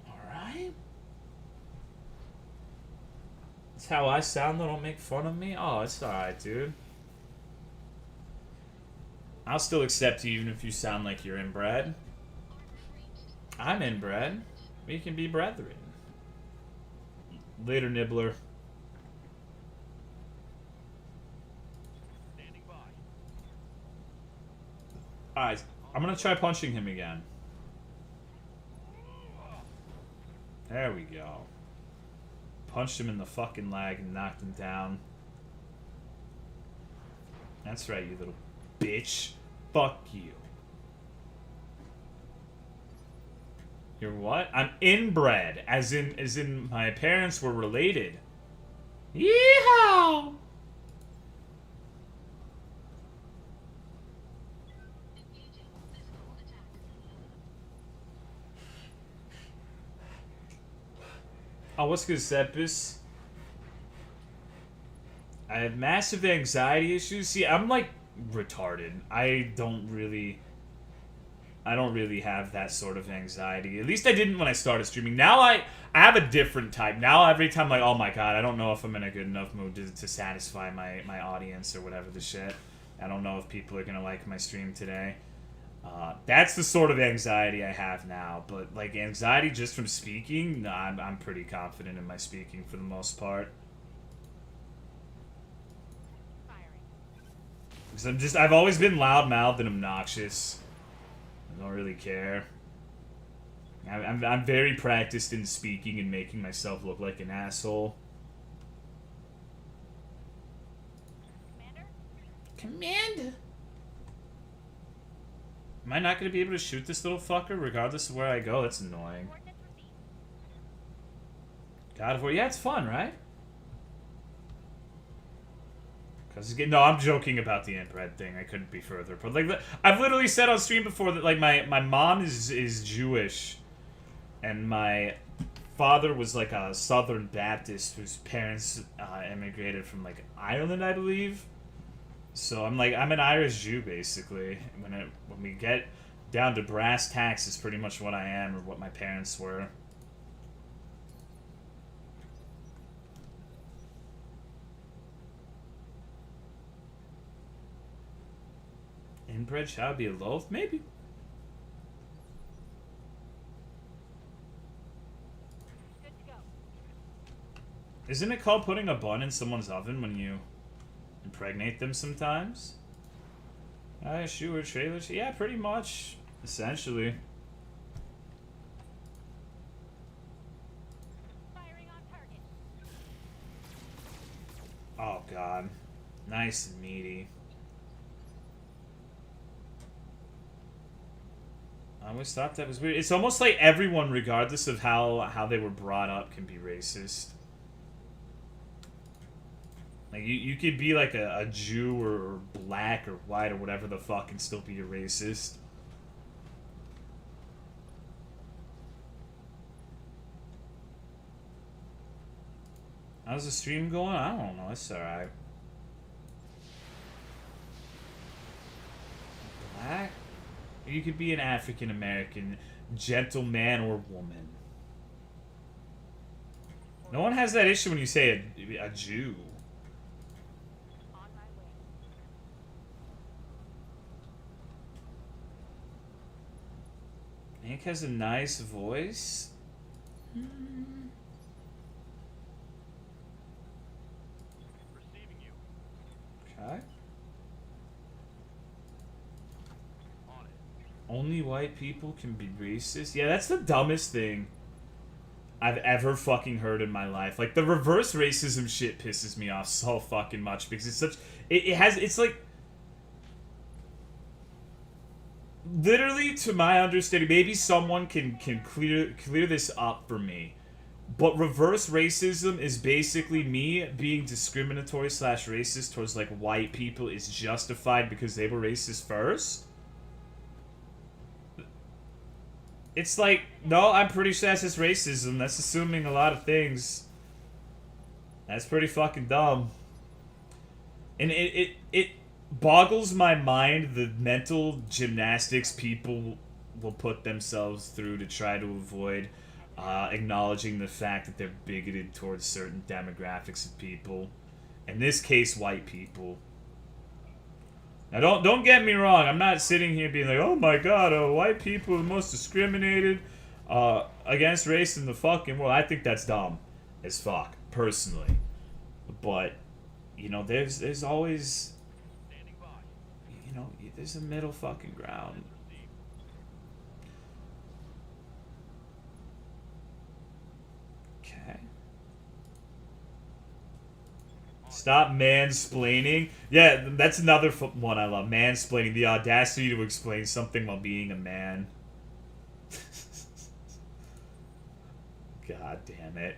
Alright. That's how I sound, though. Don't make fun of me. Oh, it's alright, dude. I'll still accept you even if you sound like you're inbred. I'm inbred. We can be brethren. Later, Nibbler. Standing by. Alright, I'm gonna try punching him again. There we go. Punched him in the fucking leg and knocked him down. That's right, you little bitch. Fuck you. You're what? I'm inbred, as in my parents were related. Yeehaw! Oh, what's good, Sepis? I have massive anxiety issues. See, I'm like retarded. I don't really have that sort of anxiety. At least I didn't when I started streaming. Now I have a different type. Now every time, like, oh my god, I don't know if I'm in a good enough mood to satisfy my audience or whatever the shit. I don't know if people are gonna like my stream today. That's the sort of anxiety I have now. But like anxiety just from speaking, nah, I'm pretty confident in my speaking for the most part. Firing. Because I've always been loud-mouthed and obnoxious. I don't really care. I'm very practiced in speaking and making myself look like an asshole. Commander? Am I not going to be able to shoot this little fucker regardless of where I go? That's annoying. Coordinates received. God of War. Yeah, it's fun, right? No, I'm joking about the inbred thing. I couldn't be further. But like, I've literally said on stream before that like my mom is Jewish, and my father was like a Southern Baptist whose parents immigrated from like Ireland, I believe. So I'm an Irish Jew basically. When we get down to brass tacks, is pretty much what I am or what my parents were. Inbred shall be loathed? Maybe. Good to go. Isn't it called putting a bun in someone's oven when you impregnate them sometimes? Shoe or trailer? Yeah, pretty much. Essentially. Firing on target. Oh, God. Nice and meaty. I always thought that was weird. It's almost like everyone, regardless of how they were brought up, can be racist. Like, you could be like a Jew or black or white or whatever the fuck and still be a racist. How's the stream going? I don't know. It's alright. Black? You could be an African American gentleman or woman. No one has that issue when you say a Jew. On my way. Hank has a nice voice. Receiving you. Okay. On it. Only white people can be racist? Yeah, that's the dumbest thing I've ever fucking heard in my life. Like, the reverse racism shit pisses me off so fucking much because it's such... It's like... Literally, to my understanding, maybe someone can clear this up for me. But reverse racism is basically me being discriminatory / racist towards, like, white people is justified because they were racist first? It's like, no, I'm pretty sure that's just racism. That's assuming a lot of things. That's pretty fucking dumb. And it boggles my mind the mental gymnastics people will put themselves through to try to avoid acknowledging the fact that they're bigoted towards certain demographics of people. In this case, white people. Now, don't get me wrong. I'm not sitting here being like, oh my god, white people are the most discriminated against race in the fucking world. I think that's dumb as fuck, personally. But, you know, there's always, Standing by. you know, there's a middle fucking ground. Received. Okay. Stop mansplaining. Yeah, that's another one I love. Mansplaining. The audacity to explain something while being a man. God damn it.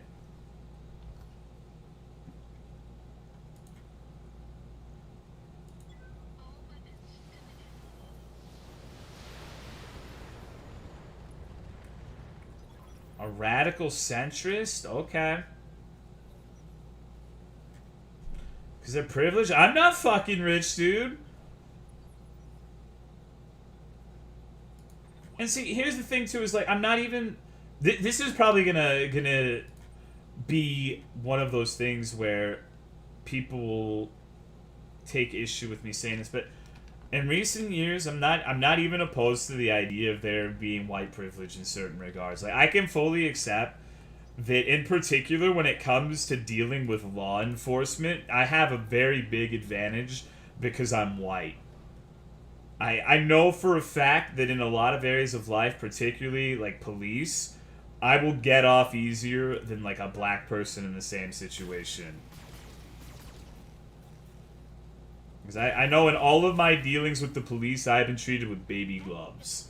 A radical centrist? Okay. Because they're privileged? I'm not fucking rich, dude. And see, here's the thing, too, is like, I'm not even... This is probably gonna be one of those things where people will take issue with me saying this, but in recent years, I'm not even opposed to the idea of there being white privilege in certain regards. Like, I can fully accept that, in particular, when it comes to dealing with law enforcement, I have a very big advantage because I'm white. I know for a fact that in a lot of areas of life, particularly like police, I will get off easier than like a black person in the same situation. Because I know in all of my dealings with the police, I've been treated with baby gloves.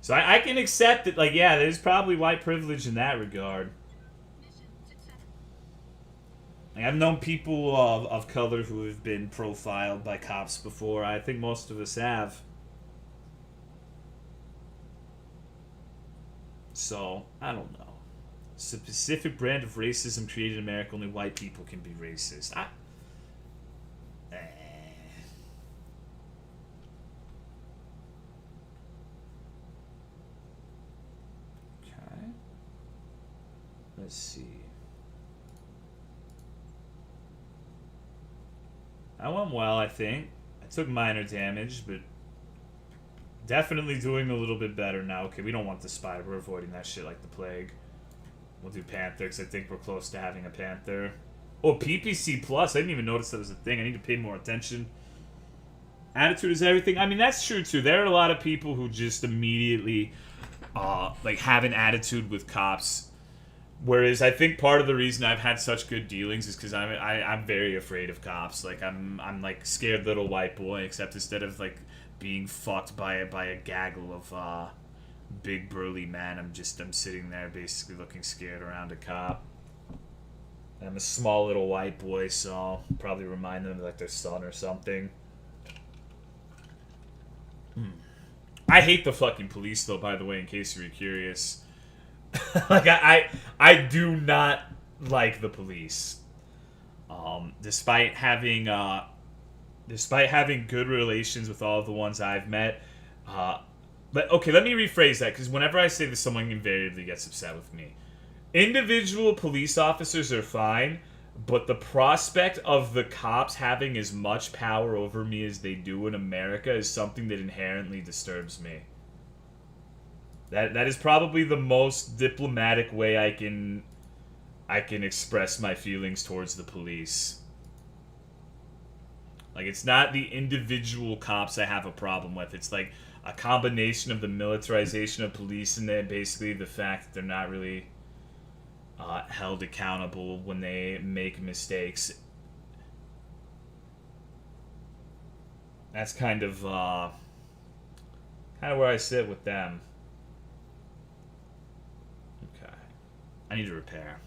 So I can accept that, like, yeah, there's probably white privilege in that regard. Like, I've known people of color who have been profiled by cops before. I think most of us have. So, I don't know. Specific brand of racism created in America, only white people can be racist. Okay. Let's see. That went well, I think. I took minor damage, but definitely doing a little bit better now. Okay, we don't want the spider. We're avoiding that shit like the plague. We'll do Panther, because I think we're close to having a Panther. Oh, PPC Plus. I didn't even notice that was a thing. I need to pay more attention. Attitude is everything. I mean, that's true, too. There are a lot of people who just immediately, like, have an attitude with cops. Whereas I think part of the reason I've had such good dealings is because I'm very afraid of cops. Like, I'm like scared little white boy, except instead of like being fucked by a gaggle of big burly men, I'm sitting there basically looking scared around a cop. I'm a small little white boy, so I'll probably remind them of like their son or something. I hate the fucking police, though, by the way, in case you were curious. Like, I do not like the police. Despite having good relations with all of the ones I've met. But okay, let me rephrase that, because whenever I say this, someone invariably gets upset with me. Individual police officers are fine, but the prospect of the cops having as much power over me as they do in America is something that inherently disturbs me. That is probably the most diplomatic way I can express my feelings towards the police. Like, it's not the individual cops I have a problem with. It's like a combination of the militarization of police and then basically the fact that they're not really held accountable when they make mistakes. That's kind of where I sit with them. Okay. I need to repair.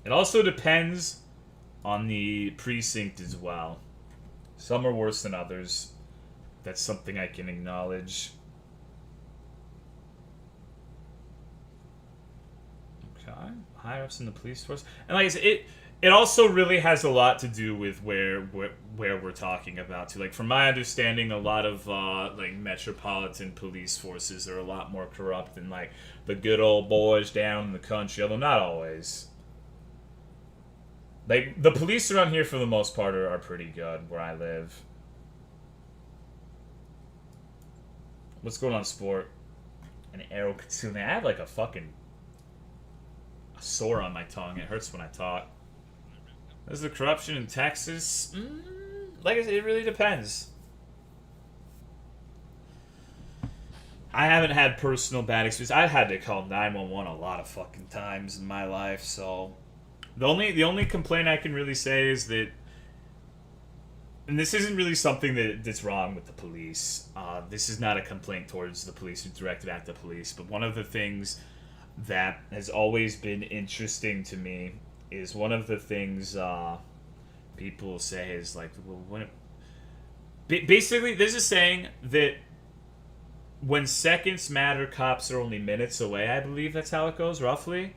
It also depends on the precinct as well. Some are worse than others. That's something I can acknowledge. Okay. Higher ups in the police force. And like I said, it also really has a lot to do with where we're talking about too. Like, from my understanding, a lot of like metropolitan police forces are a lot more corrupt than like the good old boys down in the country, although not always. Like, the police around here for the most part are pretty good where I live. What's going on, sport? An arrow consume. I have like a sore on my tongue. It hurts when I talk. Is the corruption in Texas? Like I said, it really depends. I haven't had personal bad experience. I've had to call 911 a lot of fucking times in my life, so the only complaint I can really say is that, and this isn't really something that's wrong with the police. This is not a complaint towards the police or directed at the police, but one of the things that has always been interesting to me is one of the things people say is like, well, Basically, there's a saying that when seconds matter, cops are only minutes away. I believe that's how it goes, roughly.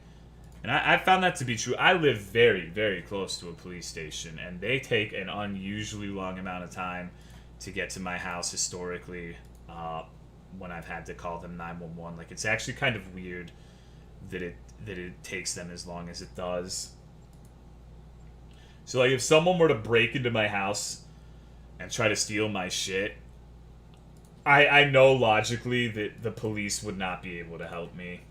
And I found that to be true. I live very, very close to a police station, and they take an unusually long amount of time to get to my house historically when I've had to call them 911. Like, it's actually kind of weird that it takes them as long as it does. So, like, if someone were to break into my house and try to steal my shit, I know logically that the police would not be able to help me.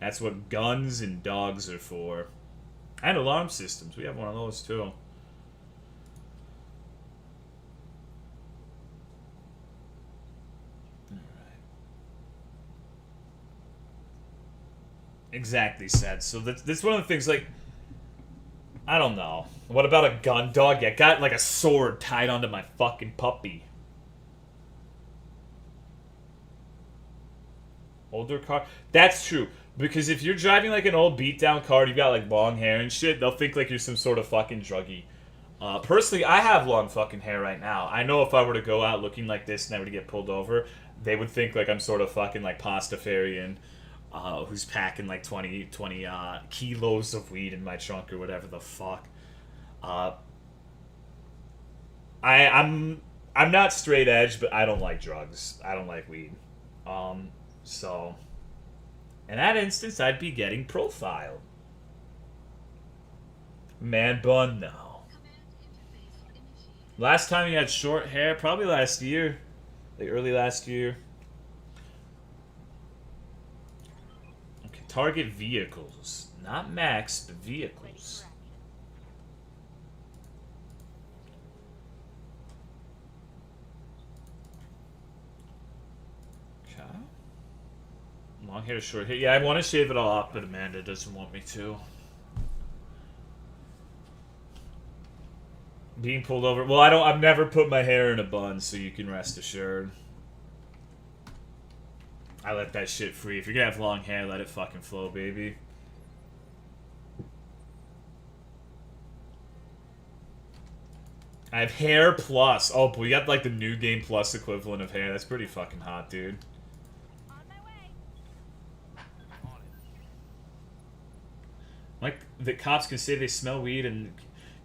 That's what guns and dogs are for. And alarm systems. We have one of those too. Alright. Exactly, said. So that's one of the things, like, I don't know. What about a gun dog? Yeah, got like a sword tied onto my fucking puppy. Older car? That's true. Because if you're driving like an old beat-down car and you've got like long hair and shit, they'll think like you're some sort of fucking druggie. Personally, I have long fucking hair right now. I know if I were to go out looking like this and I were to get pulled over, they would think like I'm sort of fucking like Pastafarian who's packing like 20 kilos of weed in my trunk or whatever the fuck. I'm not straight edge, but I don't like drugs. I don't like weed. So... in that instance, I'd be getting profiled. Man bun, no. Last time you had short hair, probably last year. Like early last year. Okay, target vehicles. Not max, but vehicles. Okay. Long hair to short hair. Yeah, I want to shave it all off, but Amanda doesn't want me to. Being pulled over. Well, I've never put my hair in a bun, so you can rest assured. I let that shit free. If you're gonna have long hair, let it fucking flow, baby. I have hair plus. Oh, but we got like the new game plus equivalent of hair. That's pretty fucking hot, dude. Like, the cops can say they smell weed and...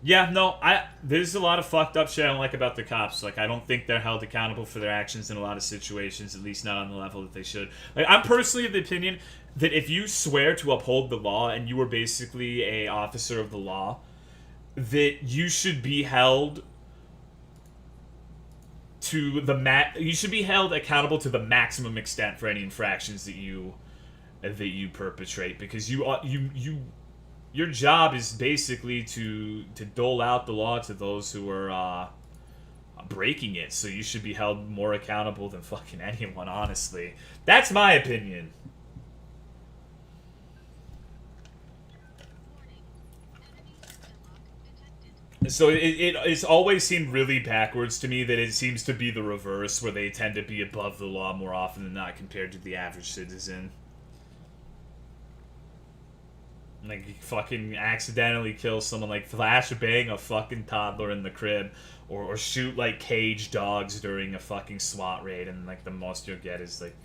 yeah, no, there's a lot of fucked up shit I don't like about the cops. Like, I don't think they're held accountable for their actions in a lot of situations, at least not on the level that they should. Like, I'm personally of the opinion that if you swear to uphold the law and you were basically a officer of the law, that you should be held to the you should be held accountable to the maximum extent for any infractions that you perpetrate, because your job is basically to dole out the law to those who are breaking it. So you should be held more accountable than fucking anyone, honestly. That's my opinion. So it's always seemed really backwards to me that it seems to be the reverse, where they tend to be above the law more often than not compared to the average citizen. Like, you fucking accidentally kill someone, like flashbang a fucking toddler in the crib, or shoot like cage dogs during a fucking SWAT raid, and like the most you'll get is like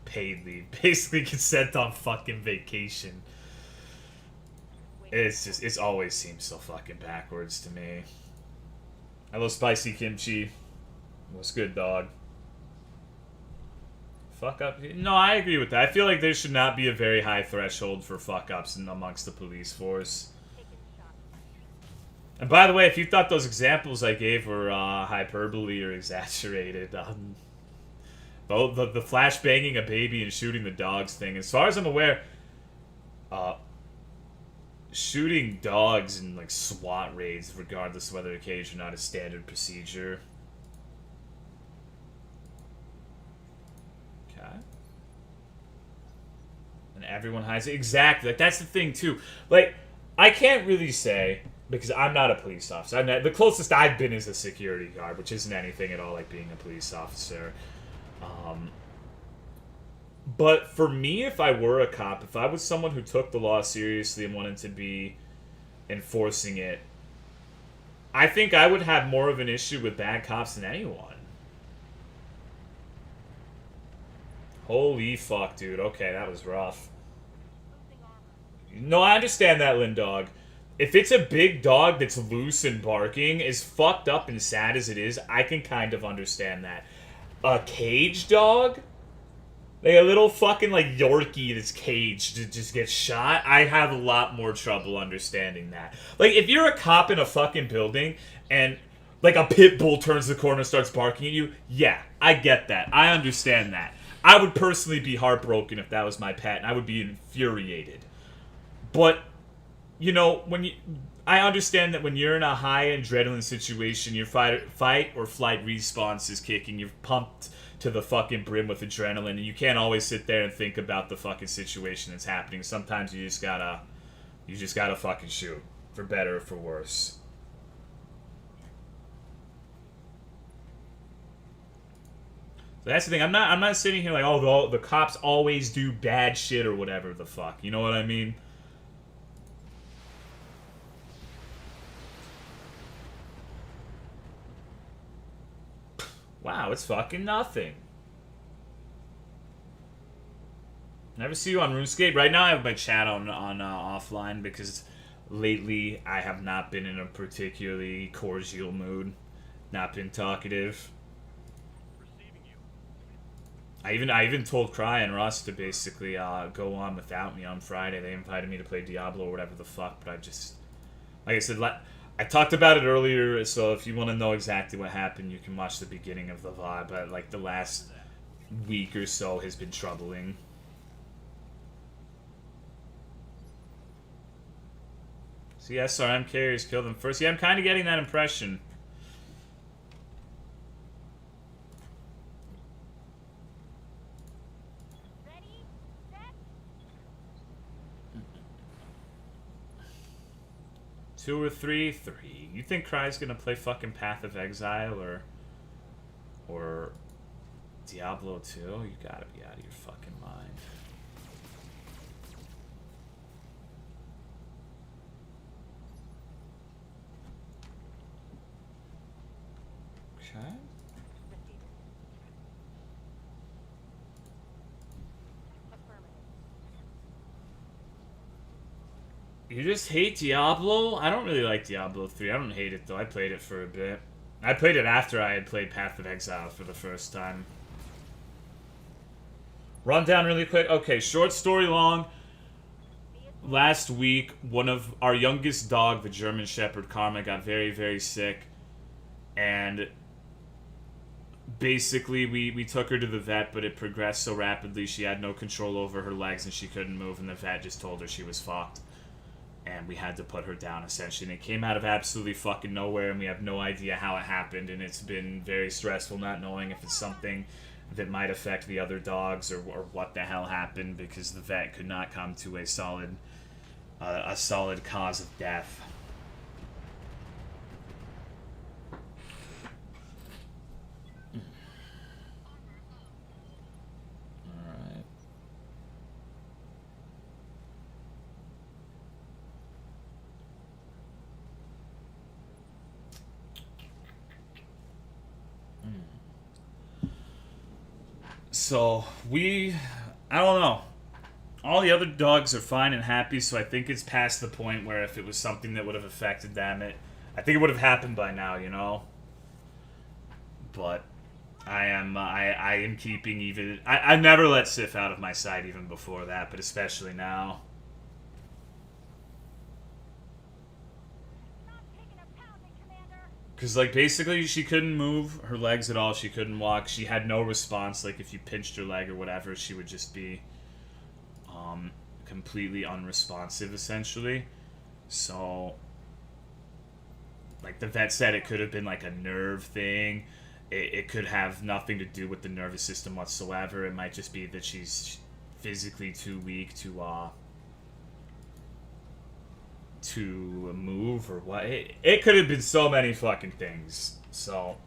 paid leave. Basically get sent on fucking vacation. It's always seems so fucking backwards to me. Hello, spicy kimchi. What's good, dog? Fuck up? No, I agree with that. I feel like there should not be a very high threshold for fuck ups amongst the police force. And by the way, if you thought those examples I gave were hyperbole or exaggerated, the flashbanging a baby and shooting the dogs thing, as far as I'm aware, shooting dogs in like SWAT raids, regardless of whether they're caged or not, is standard procedure. And everyone hides it. Exactly. Like, that's the thing, too. Like, I can't really say, because I'm not a police officer. The closest I've been is a security guard, which isn't anything at all like being a police officer. But for me, if I were a cop, if I was someone who took the law seriously and wanted to be enforcing it, I think I would have more of an issue with bad cops than anyone. Holy fuck, dude. Okay, that was rough. Losing armor. No, I understand that, Lindog. If it's a big dog that's loose and barking, as fucked up and sad as it is, I can kind of understand that. A cage dog? Like a little fucking like Yorkie that's caged to just get shot, I have a lot more trouble understanding that. Like if you're a cop in a fucking building and like a pit bull turns the corner and starts barking at you, yeah, I get that. I understand that. I would personally be heartbroken if that was my pet and I would be infuriated. But you know, I understand that when you're in a high adrenaline situation, your fight or flight response is kicking. You're pumped to the fucking brim with adrenaline, and you can't always sit there and think about the fucking situation that's happening. Sometimes you just gotta fucking shoot, for better or for worse. So that's the thing. I'm not sitting here like, oh, the cops always do bad shit or whatever the fuck. You know what I mean? Wow, it's fucking nothing. Never see you on RuneScape. Right now I have my chat on offline because lately I have not been in a particularly cordial mood. Not been talkative. Receiving you. I even told Cry and Russ to basically go on without me on Friday. They invited me to play Diablo or whatever the fuck, but I just, like I said, I talked about it earlier, so if you want to know exactly what happened, you can watch the beginning of the VOD, but like the last week or so has been troubling. So yeah, SRM carriers killed them first. Yeah, I'm kind of getting that impression. Ready, set. 2 or 3? 3. You think Cry's gonna play fucking Path of Exile or Diablo 2? You gotta be out of your fucking mind. Okay. Affirmative. You just hate Diablo? I don't really like Diablo 3. I don't hate it though. I played it for a bit. I played it after I had played Path of Exile for the first time. Run down really quick. Okay, short story long. Last week, one of our youngest dog, the German Shepherd Karma, got very, very sick. And basically, we took her to the vet, but it progressed so rapidly she had no control over her legs and she couldn't move, and the vet just told her she was fucked. And we had to put her down, essentially. And it came out of absolutely fucking nowhere, and we have no idea how it happened, and it's been very stressful not knowing if it's something that might affect the other dogs or what the hell happened, because the vet could not come to a solid cause of death. Alright. So, I don't know. All the other dogs are fine and happy, so I think it's past the point where if it was something that would have affected them, I think it would have happened by now, you know? But I am keeping even... I never let Sif out of my sight even before that, but especially now. Not taking a pounding, Commander. Because, like, basically she couldn't move her legs at all. She couldn't walk. She had no response. Like, if you pinched her leg or whatever, she would just be completely unresponsive, essentially. So, like, the vet said it could have been, like, a nerve thing. It could have nothing to do with the nervous system whatsoever. It might just be that she's physically too weak to move or what. It could have been so many fucking things. So,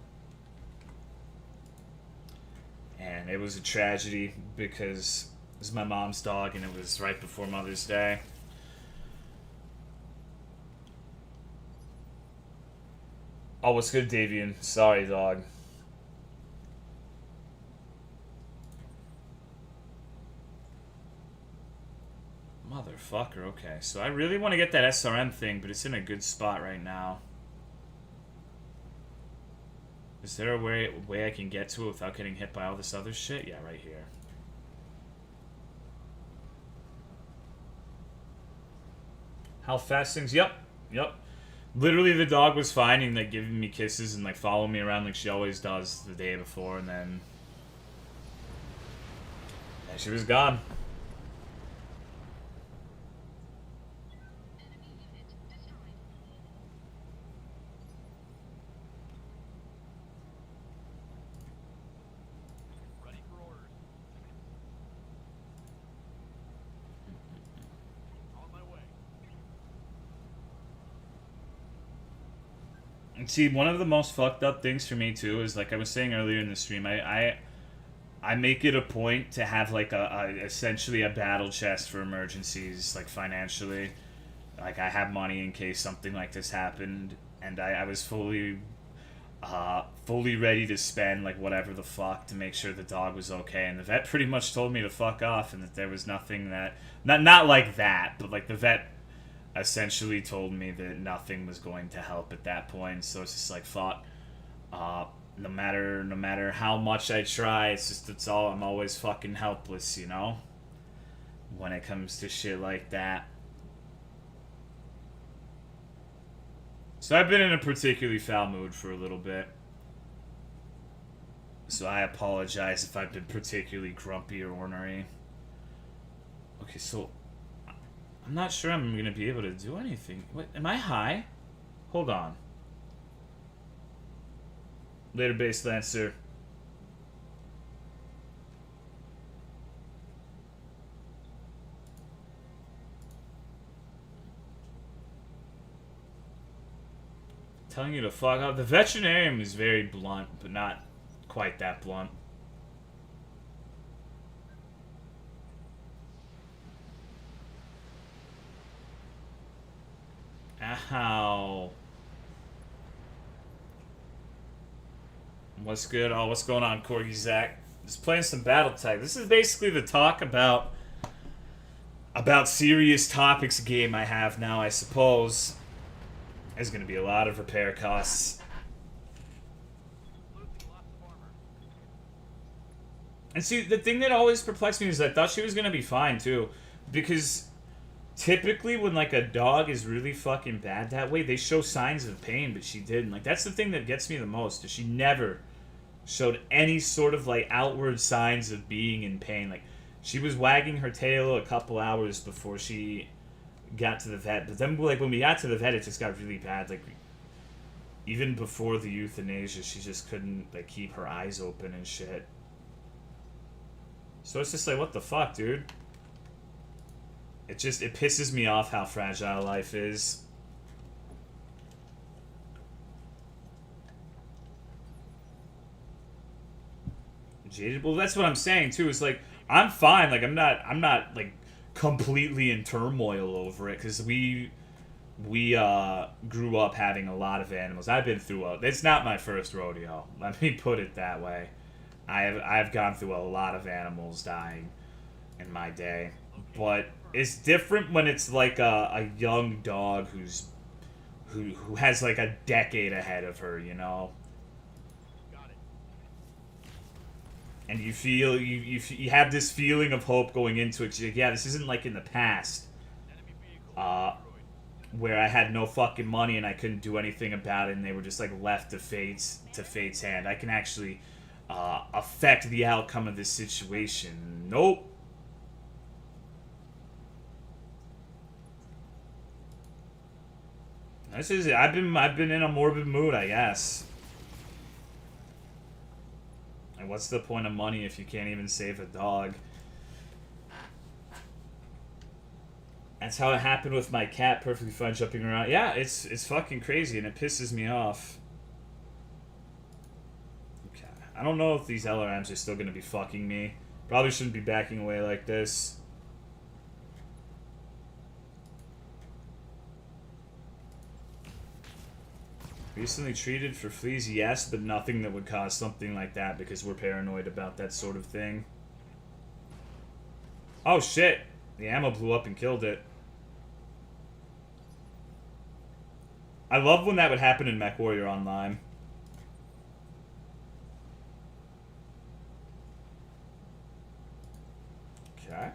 and it was a tragedy because it was my mom's dog and it was right before Mother's Day. Oh, what's good, Davian? Sorry, dog. Motherfucker, okay. So I really want to get that SRM thing, but it's in a good spot right now. Is there a way I can get to it without getting hit by all this other shit? Yeah, right here. How fast things? Yep. Yep. Literally, the dog was fine and like giving me kisses and like following me around like she always does the day before, and then she was gone. Ready for orders. On my way. And see, one of the most fucked up things for me too is like I was saying earlier in the stream, I make it a point to have like a essentially a battle chest for emergencies, like financially. Like I have money in case something like this happened, and I was fully ready to spend like whatever the fuck to make sure the dog was okay. And the vet pretty much told me to fuck off, and that there was nothing that not like that, but like the vet essentially told me that nothing was going to help at that point. So it's just like fuck. No matter how much I try, I'm always fucking helpless, you know? When it comes to shit like that. So I've been in a particularly foul mood for a little bit. So I apologize if I've been particularly grumpy or ornery. Okay, so I'm not sure I'm gonna be able to do anything. What, am I high? Hold on. Later, Base Lancer. Telling you to fuck off. The veterinarian is very blunt, but not quite that blunt. Ow. What's good? Oh, what's going on, Corgi Zach? Just playing some Battle Tag. This is basically the talk about serious topics game I have now, I suppose. There's gonna be a lot of repair costs. Losing lots of armor. And see, the thing that always perplexed me is I thought she was gonna be fine too, because typically when like a dog is really fucking bad that way, they show signs of pain, but she didn't. Like that's the thing that gets me the most. Is she never showed any sort of like outward signs of being in pain. Like she was wagging her tail a couple hours before she got to the vet, but then like when we got to the vet, it just got really bad. Like even before the euthanasia, she just couldn't like keep her eyes open and shit. So it's just like, what the fuck, dude? It pisses me off how fragile life is. Jaded. Well, that's what I'm saying too. Is like I'm fine. Like I'm not like completely in turmoil over it because we grew up having a lot of animals. I've been through it's not my first rodeo. Let me put it that way. I've gone through a lot of animals dying in my day, but it's different when it's like a young dog who has like a decade ahead of her, you know. Got it. And you feel you have this feeling of hope going into it. You're like, yeah, this isn't like in the past, Enemy vehicle destroyed. where I had no fucking money and I couldn't do anything about it, and they were just like left to fate's hand. I can actually affect the outcome of this situation. Nope. This is it. I've been in a morbid mood, I guess. And what's the point of money if you can't even save a dog? That's how it happened with my cat, perfectly fine jumping around. Yeah, it's fucking crazy and it pisses me off. Okay. I don't know if these LRMs are still gonna be fucking me. Probably shouldn't be backing away like this. Recently treated for fleas, yes, but nothing that would cause something like that because we're paranoid about that sort of thing. Oh shit! The ammo blew up and killed it. I love when that would happen in MechWarrior Online. Okay.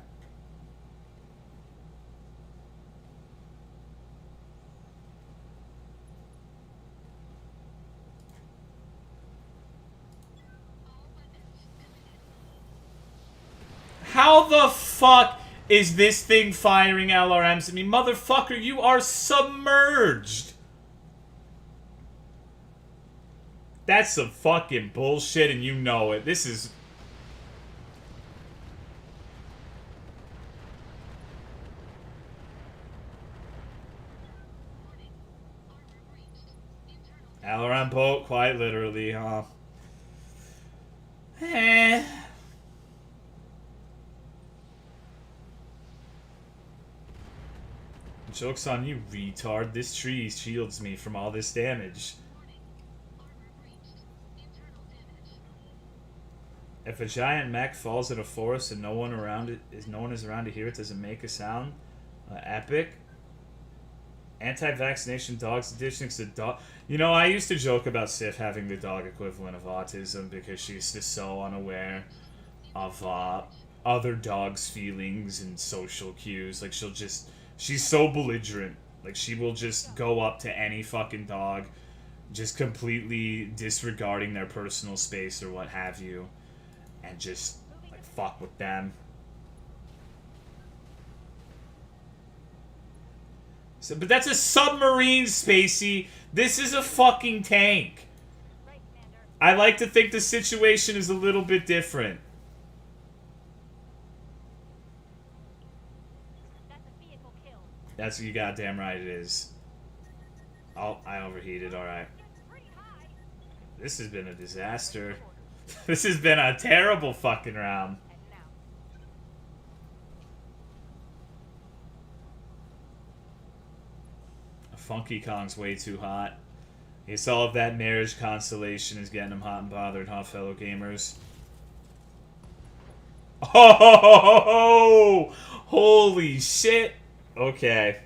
How the fuck is this thing firing LRMs at me? Motherfucker, you are submerged! That's some fucking bullshit and you know it. This is... LRM boat, quite literally, huh? Eh... Joke's on you, retard. This tree shields me from all this damage. If a giant mech falls in a forest and no one is around to hear it, does it make a sound? Epic. Anti-vaccination dogs edition. The dog. You know, I used to joke about Sif having the dog equivalent of autism because she's just so unaware of other dogs' feelings and social cues. Like she's so belligerent. Like she will just go up to any fucking dog, just completely disregarding their personal space or what have you, and just like fuck with them. So, but that's a submarine, Spacey. This is a fucking tank. Right, Commander. I like to think the situation is a little bit different. That's a vehicle kill. That's you goddamn right it is. Oh, I overheated, alright. It's pretty high. This has been a disaster. This has been a terrible fucking round. And now. Funky Kong's way too hot. It's all of that marriage constellation is getting him hot and bothered, huh, fellow gamers? Oh, holy shit. Okay.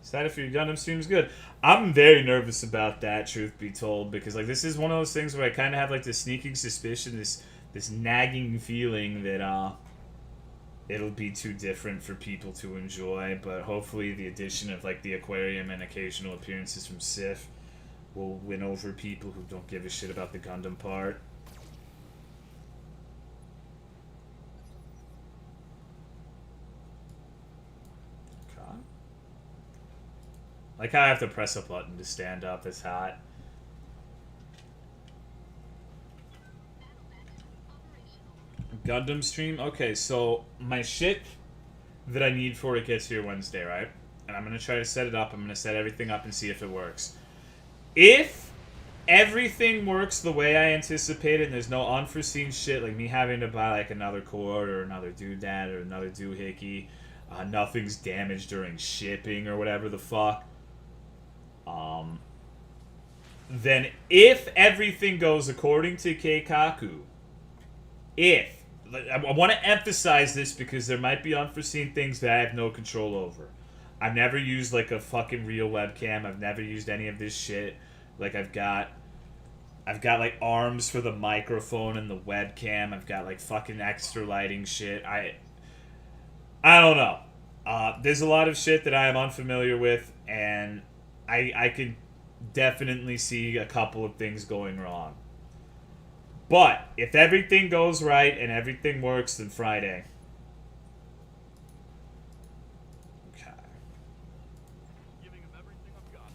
Excited for your Gundam streams? Good. I'm very nervous about that, truth be told, because like this is one of those things where I kind of have like this sneaking suspicion, this nagging feeling that it'll be too different for people to enjoy, but hopefully the addition of like the aquarium and occasional appearances from Sif will win over people who don't give a shit about the Gundam part. Okay. Like how I have to press a button to stand up, it's hot. Gundam stream? Okay, so my shit that I need for it gets here Wednesday, right? And I'm going to try to set it up. I'm going to set everything up and see if it works. If everything works the way I anticipated and there's no unforeseen shit like me having to buy like another cord or another doodad or another doohickey, nothing's damaged during shipping or whatever the fuck, then if everything goes according to Keikaku, I want to emphasize this because there might be unforeseen things that I have no control over. I've never used like a fucking real webcam. I've never used any of this shit. Like I've got like arms for the microphone and the webcam. I've got like fucking extra lighting shit. I don't know. There's a lot of shit that I am unfamiliar with, and I could definitely see a couple of things going wrong. But if everything goes right and everything works, then Friday. Okay. Giving him everything I've got.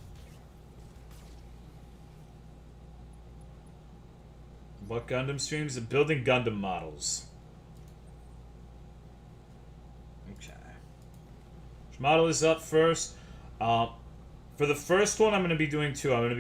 What Gundam streams? Building Gundam models. Okay. Which model is up first? For the first one, I'm going to be doing two. I'm going to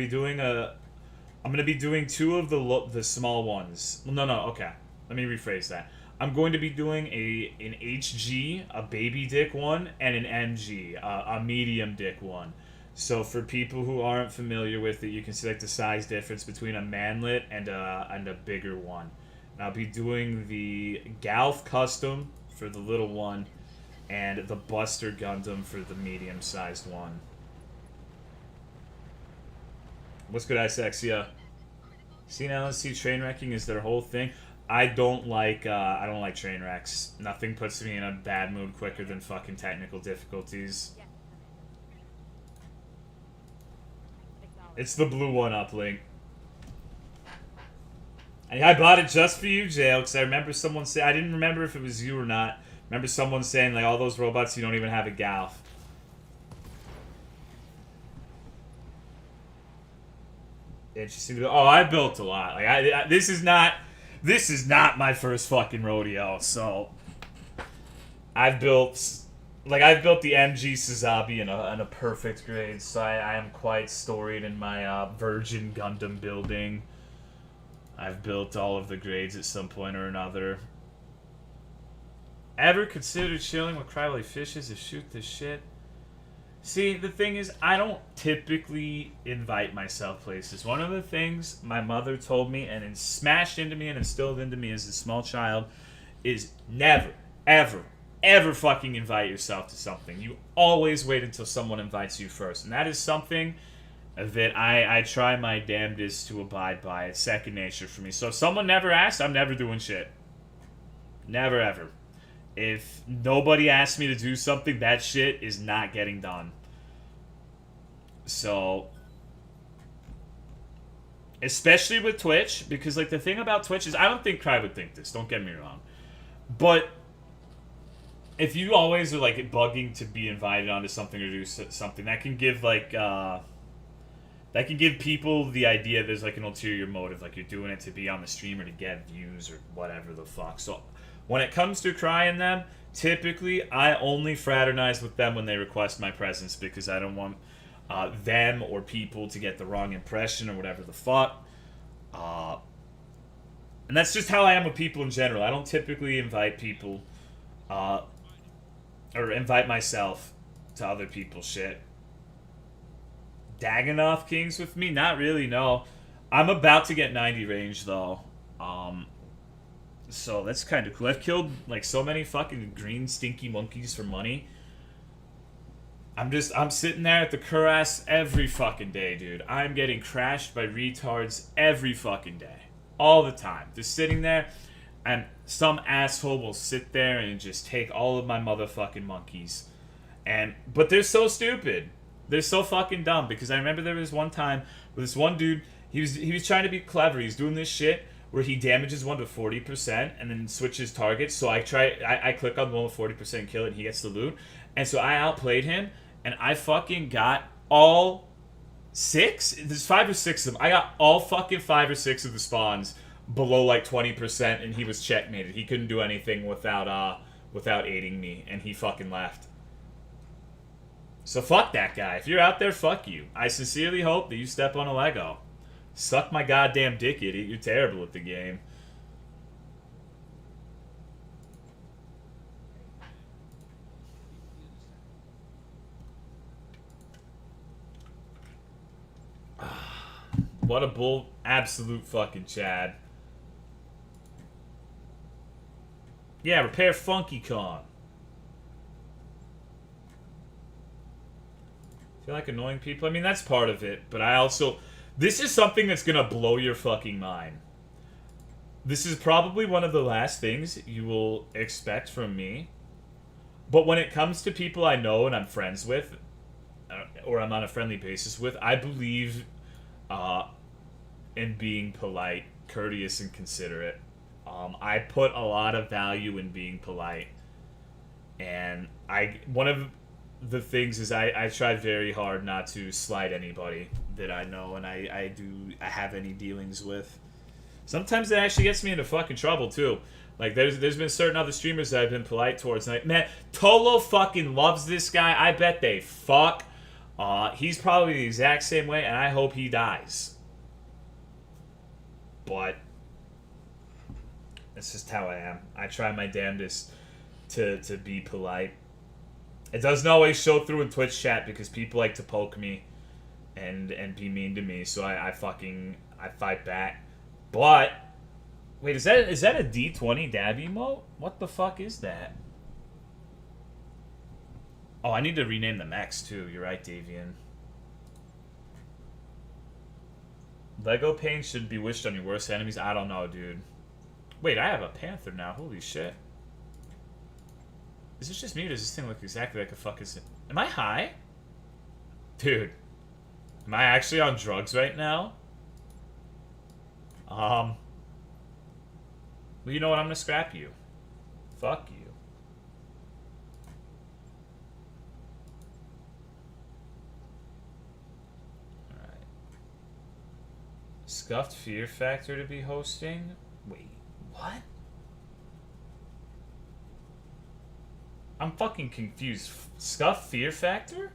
be doing two of the small ones. Well, no, okay. Let me rephrase that. I'm going to be doing an HG, a baby dick one, and an MG, a medium dick one. So for people who aren't familiar with it, you can see like the size difference between a manlet and a bigger one. And I'll be doing the Galf Custom for the little one, and the Buster Gundam for the medium-sized one. What's good, Isexia? See, now let's see. Train wrecking is their whole thing. I don't like train wrecks. Nothing puts me in a bad mood quicker than fucking technical difficulties. Yes. Acknowledged. It's the blue one uplink. And I bought it just for you, Jail, because I remember someone say I didn't remember if it was you or not. Remember someone saying like all those robots you don't even have a Galf. Interesting. Oh, I built a lot. Like this is not my first fucking rodeo. So I've built the MG Suzabi in a perfect grade. So I am quite storied in my Virgin Gundam building. I've built all of the grades at some point or another. Ever considered chilling with Crowley Fishes to shoot this shit? See, the thing is, I don't typically invite myself places. One of the things my mother told me and smashed into me and instilled into me as a small child is never, ever, ever fucking invite yourself to something. You always wait until someone invites you first. And that is something that I try my damnedest to abide by. It's second nature for me. So if someone never asks, I'm never doing shit. Never, ever. If nobody asks me to do something, that shit is not getting done. So, especially with Twitch, because like the thing about Twitch is, I don't think Cry would think this, don't get me wrong, but if you always are like bugging to be invited onto something or do something, that can give like that can give people the idea there's like an ulterior motive, like you're doing it to be on the stream or to get views or whatever the fuck. So when it comes to Cry and them, typically I only fraternize with them when they request my presence, because I don't want them or people to get the wrong impression or whatever the fuck. And that's just how I am with people in general. I don't typically invite people or invite myself to other people's shit. Dagannoth Kings with me? Not really, no. I'm about to get 90 range, though. So that's kind of cool. I've killed, like, so many fucking green stinky monkeys for money. I'm sitting there at the Cuirass every fucking day, dude. I'm getting crashed by retards every fucking day. All the time. Just sitting there, and some asshole will sit there and just take all of my motherfucking monkeys. But they're so stupid. They're so fucking dumb, because I remember there was one time with this one dude, he was trying to be clever. He's doing this shit where he damages one to 40% and then switches targets. So I click on the one with 40% and kill it, and he gets the loot. And so I outplayed him, and I fucking got all 6? There's 5 or 6 of them. I got all fucking 5 or 6 of the spawns below like 20%, and he was checkmated. He couldn't do anything without aiding me, and he fucking left. So fuck that guy. If you're out there, fuck you. I sincerely hope that you step on a Lego. Suck my goddamn dick, idiot. You're terrible at the game. What a bull. Absolute fucking Chad. Yeah, repair Funky Kong. Feel like annoying people? I mean, that's part of it, but I also... This is something that's gonna blow your fucking mind. This is probably one of the last things you will expect from me. But when it comes to people I know and I'm friends with, or I'm on a friendly basis with, I believe in being polite, courteous, and considerate. I put a lot of value in being polite. And one of the things is I try very hard not to slight anybody that I know and I have any dealings with. Sometimes it actually gets me into fucking trouble too. Like there's been certain other streamers that I've been polite towards, and like, man, Tolo fucking loves this guy. I bet they fuck. He's probably the exact same way, and I hope he dies. But that's just how I am. I try my damnedest to be polite. It doesn't always show through in Twitch chat because people like to poke me and be mean to me, so I fight back. But wait, is that a D20 dab emote? What the fuck is that? Oh, I need to rename the mechs too. You're right, Davian. Lego paint should be wished on your worst enemies. I don't know, dude. Wait, I have a panther now. Holy shit. Is this just me or does this thing look exactly like a fucking... Am I high? Dude. Am I actually on drugs right now? Well, you know what? I'm gonna scrap you. Fuck you. Alright. Scuffed Fear Factor to be hosting? Wait, what? I'm fucking confused. Scuffed Fear Factor?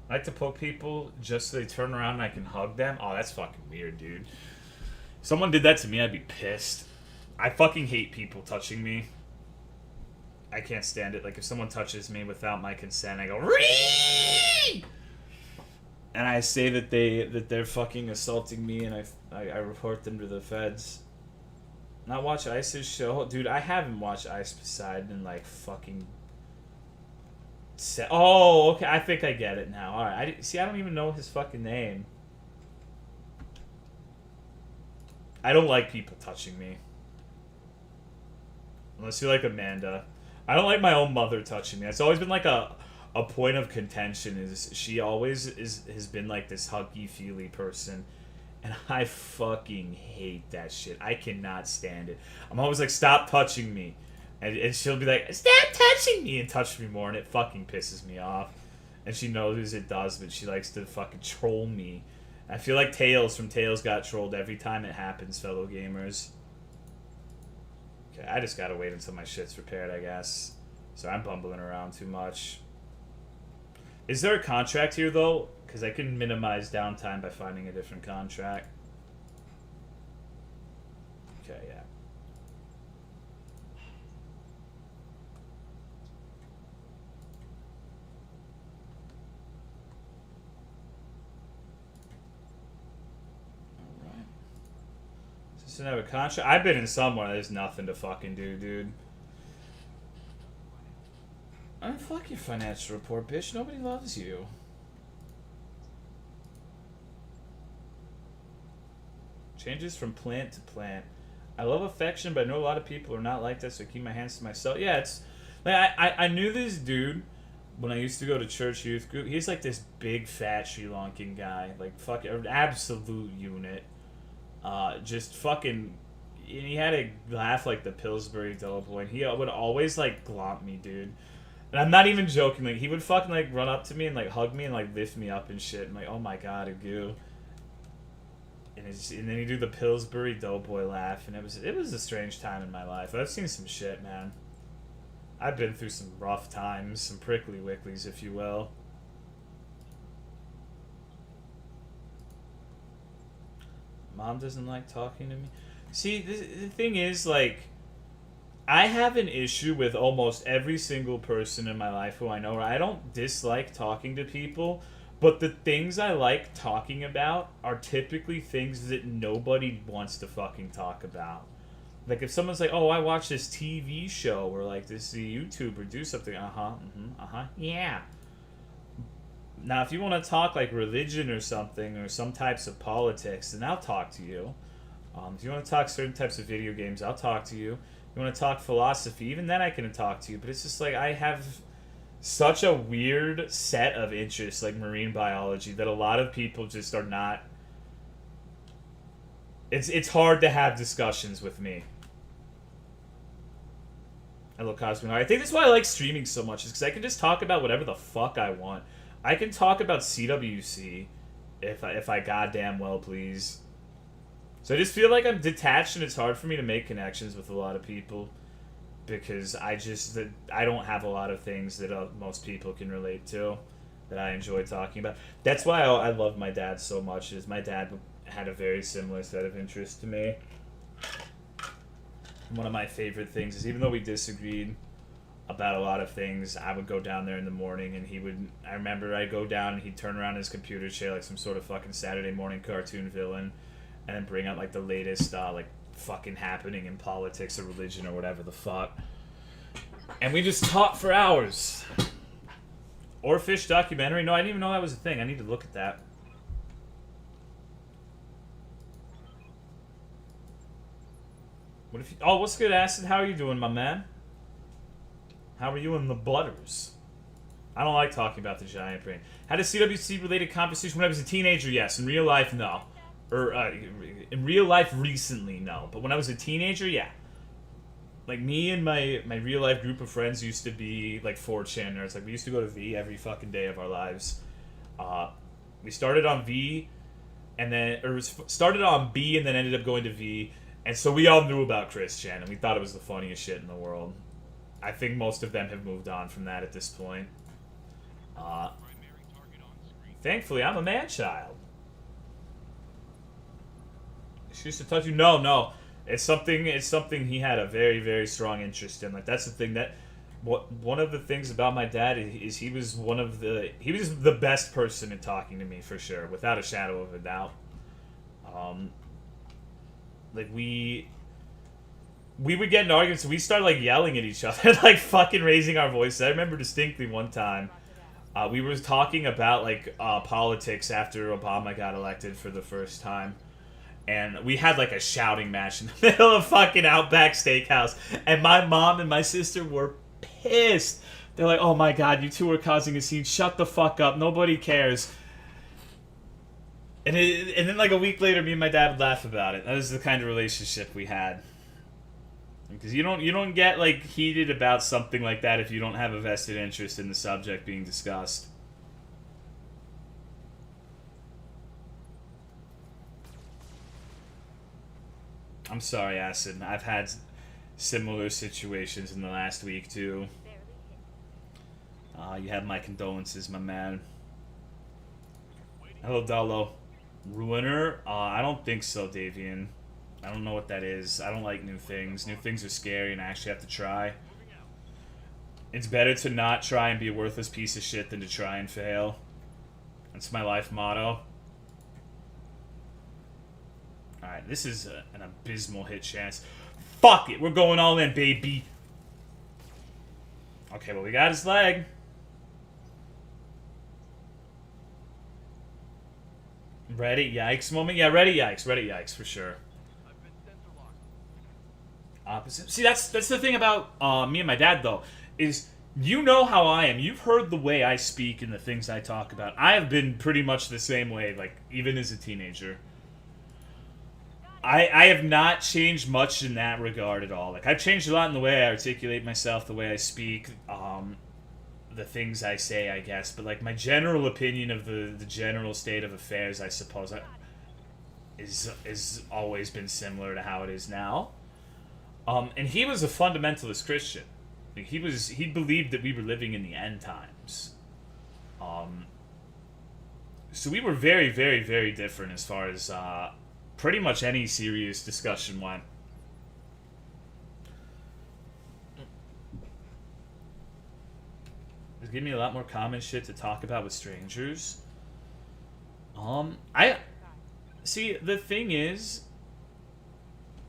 I like to poke people just so they turn around and I can hug them? Oh, that's fucking weird, dude. If someone did that to me, I'd be pissed. I fucking hate people touching me. I can't stand it. Like, if someone touches me without my consent, I go, Ree! And I say that they're fucking assaulting me, and I report them to the feds. Not watch Ice's show? Dude, I haven't watched Ice Poseidon in, like, fucking... Oh, okay, I think I get it now. Alright, see, I don't even know his fucking name. I don't like people touching me. Unless you like Amanda. I don't like my own mother touching me. It's always been like a point of contention. Is she always has been like this huggy feely person. And I fucking hate that shit. I cannot stand it. I'm always like, stop touching me. And she'll be like, stop touching me, and touch me more, and it fucking pisses me off. And she knows it does, but she likes to fucking troll me. I feel like Tails from Tails got trolled every time it happens, fellow gamers. Okay, I just gotta wait until my shit's repaired, I guess. So I'm bumbling around too much. Is there a contract here, though? Because I can minimize downtime by finding a different contract. Okay, yeah. Doesn't have a contract. I've been in somewhere. There's nothing to fucking do, dude. I mean, fuck your financial report, bitch. Nobody loves you. Changes from plant to plant. I love affection, but I know a lot of people are not like that, so I keep my hands to myself. Yeah, it's like I knew this dude when I used to go to church youth group. He's like this big fat Sri Lankan guy, like fucking absolute unit. Just fucking, and he had a laugh like the Pillsbury Doughboy, and he would always like glomp me, dude. And I'm not even joking. Like, he would fucking like run up to me and like hug me and like lift me up and shit. I'm like, oh my god, Ugu. And then he'd do the Pillsbury Doughboy laugh, and it was a strange time in my life. I've seen some shit, man. I've been through some rough times, some prickly wicklies, if you will. Mom doesn't like talking to me. See, the thing is, like, I have an issue with almost every single person in my life who I know. I don't dislike talking to people, but the things I like talking about are typically things that nobody wants to fucking talk about. Like, if someone's like, oh, I watched this TV show, or like this YouTuber do something, yeah. Now, if you want to talk like religion or something, or some types of politics, then I'll talk to you. If you want to talk certain types of video games, I'll talk to you. If you want to talk philosophy, even then I can talk to you. But it's just like I have such a weird set of interests, like marine biology, that a lot of people just are not... It's hard to have discussions with me. Hello, Cosmo. I think that's why I like streaming so much, is because I can just talk about whatever the fuck I want. I can talk about CWC if I goddamn well please. So I just feel like I'm detached, and it's hard for me to make connections with a lot of people because I don't have a lot of things that most people can relate to that I enjoy talking about. That's why I love my dad so much. Is my dad had a very similar set of interests to me. One of my favorite things is, even though we disagreed about a lot of things. I would go down there in the morning, and he would. I remember I'd go down, and he'd turn around his computer chair like some sort of fucking Saturday morning cartoon villain, and then bring out like the latest like fucking happening in politics or religion or whatever the fuck. And we just talked for hours. Or fish documentary. No, I didn't even know that was a thing. I need to look at that. What if you, oh, what's good, Acid? How are you doing, my man? How are you in the butters? I don't like talking about the giant brain. Had a CWC-related conversation when I was a teenager, yes. In real life, no. Or, in real life, recently, no. But when I was a teenager, yeah. Like, me and my real-life group of friends used to be, like, 4chan nerds. Like, we used to go to V every fucking day of our lives. We started on V, and then... Or, started on B and then ended up going to V. And so we all knew about Chris Chan, and we thought it was the funniest shit in the world. I think most of them have moved on from that at this point. Thankfully, I'm a man-child. She used to touch you? No. It's something he had a very, very strong interest in. Like, that's the thing that... One of the things about my dad is he was the best person in talking to me, for sure, without a shadow of a doubt. Like, we would get in arguments, and we started, like, yelling at each other, like, fucking raising our voices. I remember distinctly one time, we were talking about, like, politics after Obama got elected for the first time. And we had, like, a shouting match in the middle of fucking Outback Steakhouse. And my mom and my sister were pissed. They're like, oh my god, you two are causing a scene. Shut the fuck up. Nobody cares. And then, like, a week later, me and my dad would laugh about it. That was the kind of relationship we had. Because you don't get, like, heated about something like that if you don't have a vested interest in the subject being discussed. I'm sorry, Acid. I've had similar situations in the last week, too. You have my condolences, my man. Hello, Dullo. Ruiner? I don't think so, Davian. I don't know what that is. I don't like new things. New things are scary, and I actually have to try. It's better to not try and be a worthless piece of shit than to try and fail. That's my life motto. Alright, this is an abysmal hit chance. Fuck it! We're going all in, baby! Okay, well, we got his leg. Ready? Yikes moment? Yeah, ready yikes. Ready yikes, for sure. Opposite. See, that's the thing about me and my dad, though, is you know how I am. You've heard the way I speak and the things I talk about. I have been pretty much the same way, like, even as a teenager. I have not changed much in that regard at all. Like, I've changed a lot in the way I articulate myself, the way I speak, the things I say, I guess. But, like, my general opinion of the general state of affairs, I suppose, is always been similar to how it is now. And he was a fundamentalist Christian. Like, he believed that we were living in the end times. So we were very, very, very different as far as pretty much any serious discussion went. It's giving me a lot more common shit to talk about with strangers. See, the thing is,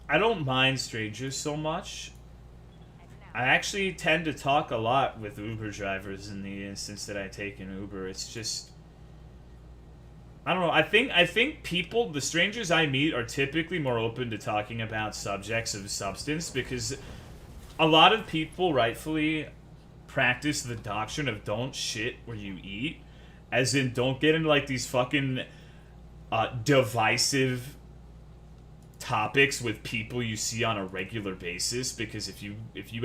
I don't mind strangers so much. I actually tend to talk a lot with Uber drivers in the instance that I take an Uber. It's just, I don't know. I think people, the strangers I meet, are typically more open to talking about subjects of substance because a lot of people rightfully practice the doctrine of don't shit where you eat, as in don't get into like these fucking divisive topics with people you see on a regular basis, because if you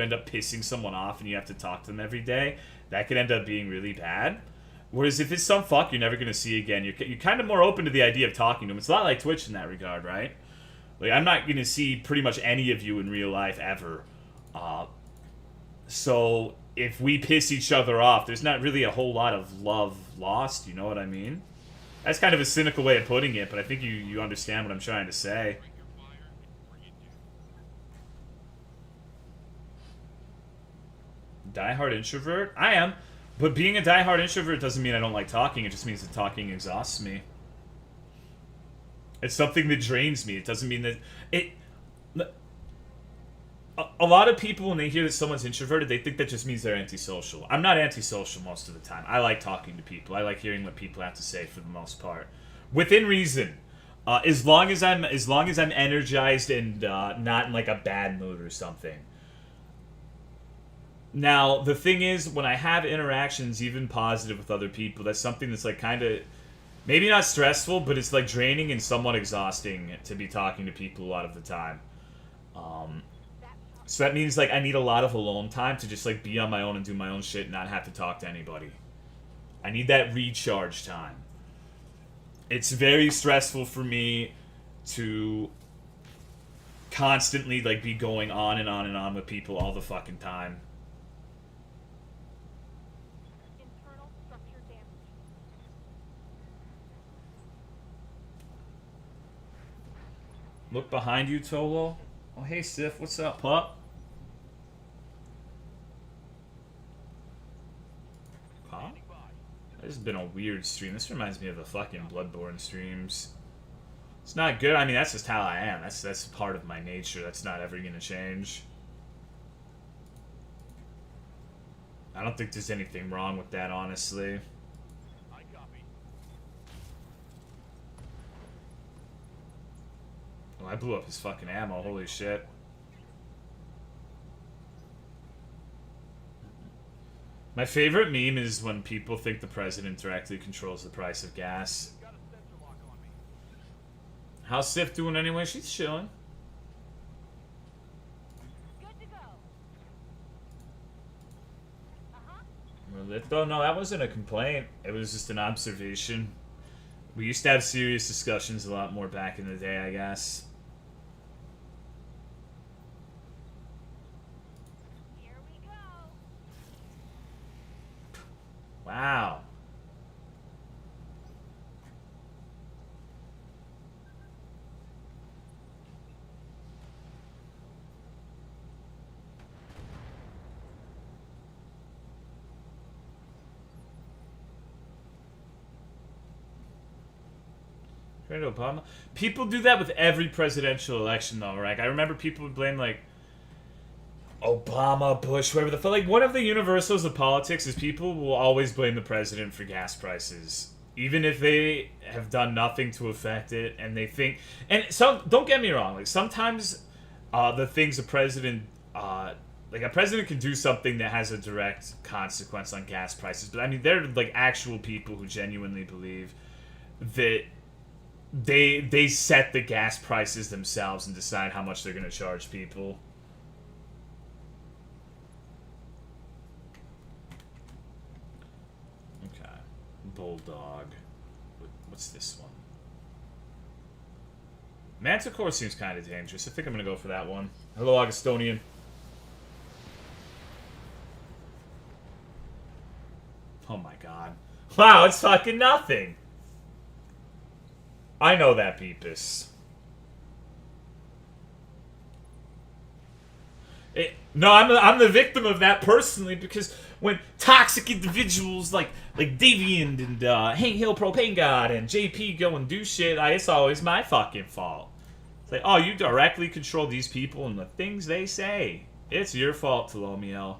end up pissing someone off and you have to talk to them every day, that could end up being really bad. Whereas if it's some fuck you're never going to see again, you're kind of more open to the idea of talking to them. It's a lot like Twitch in that regard, right? Like, I'm not going to see pretty much any of you in real life ever. So if we piss each other off, there's not really a whole lot of love lost, you know what I mean? That's kind of a cynical way of putting it, but I think you understand what I'm trying to say. Diehard introvert? I am. But being a diehard introvert doesn't mean I don't like talking. It just means that talking exhausts me. It's something that drains me. It doesn't mean that... A lot of people, when they hear that someone's introverted, they think that just means they're antisocial. I'm not antisocial most of the time. I like talking to people. I like hearing what people have to say for the most part. Within reason. As long as I'm energized and not in like a bad mood or something. Now, the thing is, when I have interactions, even positive with other people, that's something that's like kind of, maybe not stressful, but it's like draining and somewhat exhausting to be talking to people a lot of the time. So that means like I need a lot of alone time to just like be on my own and do my own shit and not have to talk to anybody. I need that recharge time. It's very stressful for me to constantly like be going on and on and on with people all the fucking time. Internal structure damage. Look behind you, Tolo. Oh, hey, Sif. What's up, pup? Huh? This has been a weird stream. This reminds me of the fucking Bloodborne streams. It's not good. I mean, that's just how I am. That's part of my nature. That's not ever gonna change. I don't think there's anything wrong with that, honestly. I copy. Oh, I blew up his fucking ammo. Holy shit. My favorite meme is when people think the president directly controls the price of gas. Got a sensor lock on me. How's Sif doing anyway? She's chilling. Good to go. We're lit though? No, that wasn't a complaint. It was just an observation. We used to have serious discussions a lot more back in the day, I guess. Here we go. Wow. Obama. People do that with every presidential election, though, right? I remember people would blame, like, Obama, Bush, whoever the fuck. Like, one of the universals of politics is people will always blame the president for gas prices. Even if they have done nothing to affect it, and they think... And some, don't get me wrong, like, sometimes the things a president... like, a president can do something that has a direct consequence on gas prices. But, I mean, there are, like, actual people who genuinely believe that they set the gas prices themselves and decide how much they're going to charge people. Okay. Bulldog. What's this one? Manticore seems kind of dangerous. I think I'm going to go for that one. Hello, Augustonian. Oh my god. Wow, it's fucking nothing. I know that, Beepus. No, I'm the victim of that personally, because when toxic individuals like Deviant and Hank Hill Propane God and JP go and do shit, it's always my fucking fault. It's like, oh, you directly control these people and the things they say. It's your fault, Tolomeo.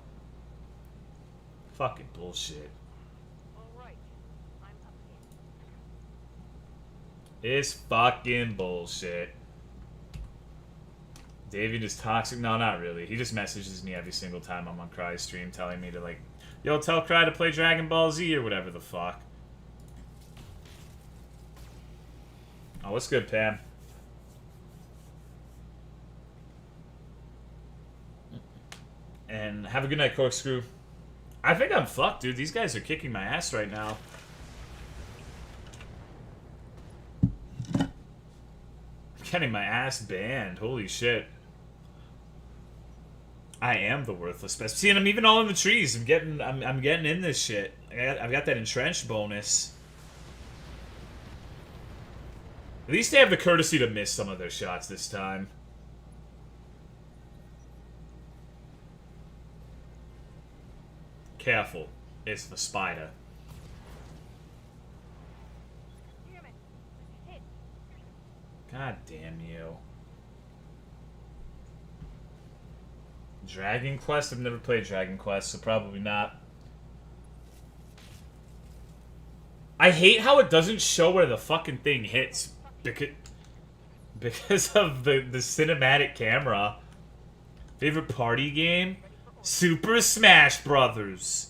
Fucking bullshit. Alright. I'm up here. It's fucking bullshit. David is toxic? No, not really. He just messages me every single time I'm on Cry's stream telling me to, like, yo, tell Cry to play Dragon Ball Z or whatever the fuck. Oh, what's good, Pam? And have a good night, Corkscrew. I think I'm fucked, dude. These guys are kicking my ass right now. Getting my ass banned. Holy shit. I am the worthless best. See, and I'm even all in the trees. I'm getting in this shit. I've got that entrenched bonus. At least they have the courtesy to miss some of their shots this time. It's the spider. Damn it. Hit. God damn you. Dragon Quest? I've never played Dragon Quest, so probably not. I hate how it doesn't show where the fucking thing hits because of the cinematic camera. Favorite party game? Super Smash Brothers.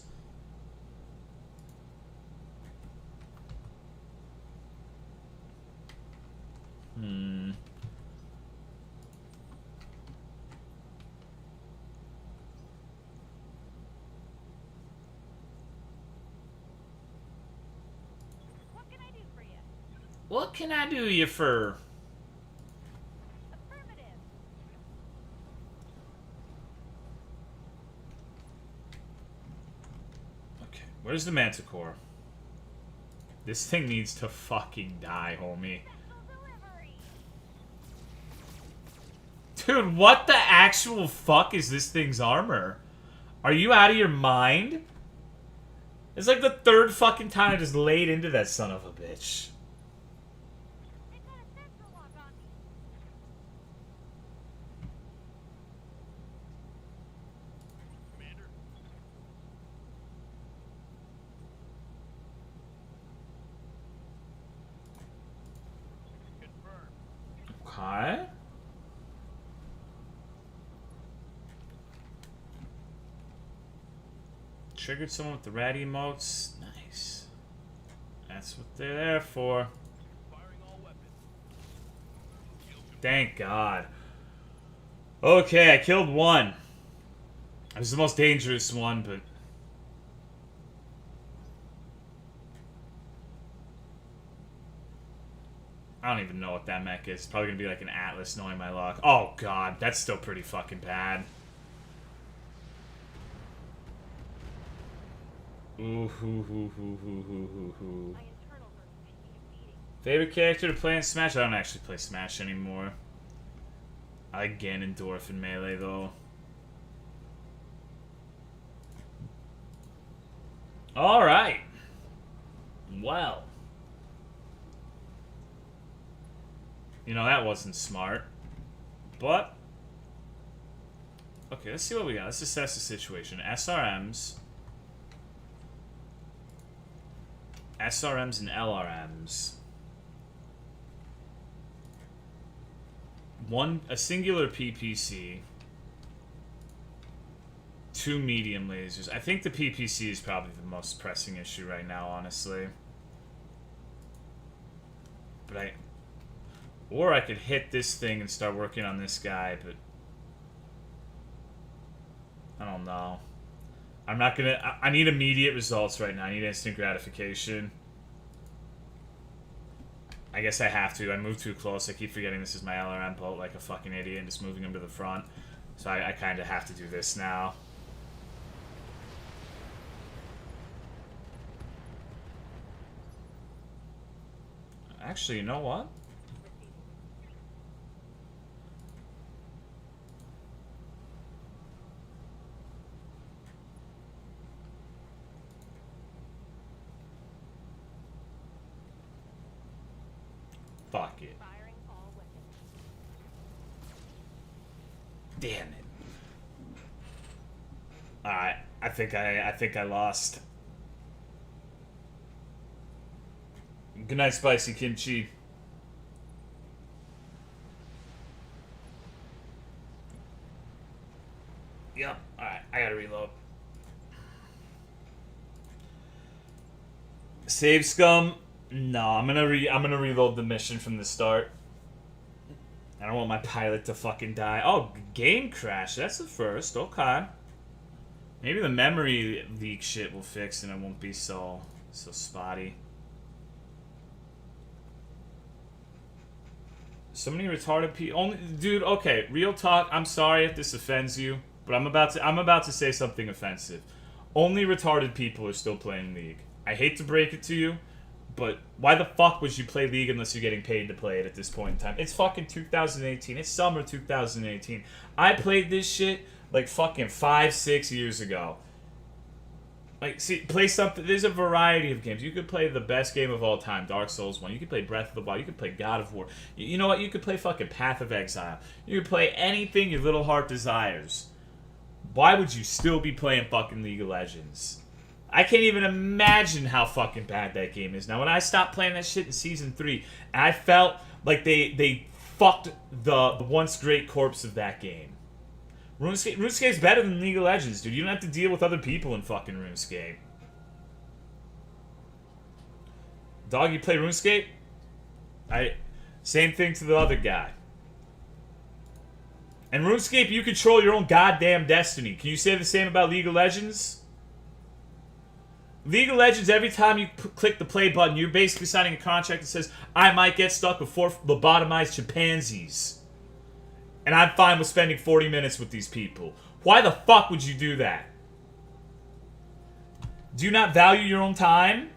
What can I do for you? What can I do you for? Affirmative. Okay, where's the Manticore? This thing needs to fucking die, homie. Special delivery. Dude, what the actual fuck is this thing's armor? Are you out of your mind? It's like the third fucking time I just laid into that son of a bitch. They got a sensor lock on me. Commander. Confirmed. Okay. Triggered someone with the ratty emotes. Nice. That's what they're there for. Firing all weapons. Thank God. Okay, I killed one. It was the most dangerous one, but... I don't even know what that mech is. It's probably gonna be like an Atlas, knowing my luck. Oh God, that's still pretty fucking bad. Ooh, hoo, hoo, hoo, hoo, hoo, hoo, hoo. My internals are taking a beating. Favorite character to play in Smash? I don't actually play Smash anymore. I like Ganondorf in Melee, though. Alright. Well. You know, that wasn't smart. But... okay, let's see what we got. Let's assess the situation. SRMs. SRMs and LRMs. A singular PPC. 2 medium lasers. I think the PPC is probably the most pressing issue right now, honestly. But or I could hit this thing and start working on this guy, but... I don't know. I'm not gonna... I need immediate results right now. I need instant gratification. I guess I have to. I moved too close. I keep forgetting this is my LRM bolt like a fucking idiot and just moving him to the front. So I kind of have to do this now. Actually, you know what? Fuck it. Firing all weapons. Damn it. Alright, I think I lost. Good night, spicy kimchi. Yep. Alright, I gotta reload. Save scum? No, I'm gonna reload the mission from the start. I don't want my pilot to fucking die. Oh, game crash. That's the first. Okay. Maybe the memory leak shit will fix and it won't be so spotty. So many retarded people. Only, dude. Okay, real talk. I'm sorry if this offends you, but I'm about to say something offensive. Only retarded people are still playing League. I hate to break it to you, but why the fuck would you play League unless you're getting paid to play it at this point in time? It's fucking 2018. It's summer 2018. I played this shit like fucking 5-6 years ago. Like, see, play something. There's a variety of games. You could play the best game of all time, Dark Souls 1. You could play Breath of the Wild. You could play God of War. You know what? You could play fucking Path of Exile. You could play anything your little heart desires. Why would you still be playing fucking League of Legends? I can't even imagine how fucking bad that game is. Now, when I stopped playing that shit in Season 3, I felt like they fucked the once great corpse of that game. RuneScape's better than League of Legends, dude. You don't have to deal with other people in fucking RuneScape. Dog, you play RuneScape? Same thing to the other guy. And RuneScape, you control your own goddamn destiny. Can you say the same about League of Legends? League of Legends, every time you click the play button, you're basically signing a contract that says, I might get stuck with 4 lobotomized chimpanzees. And I'm fine with spending 40 minutes with these people. Why the fuck would you do that? Do you not value your own time?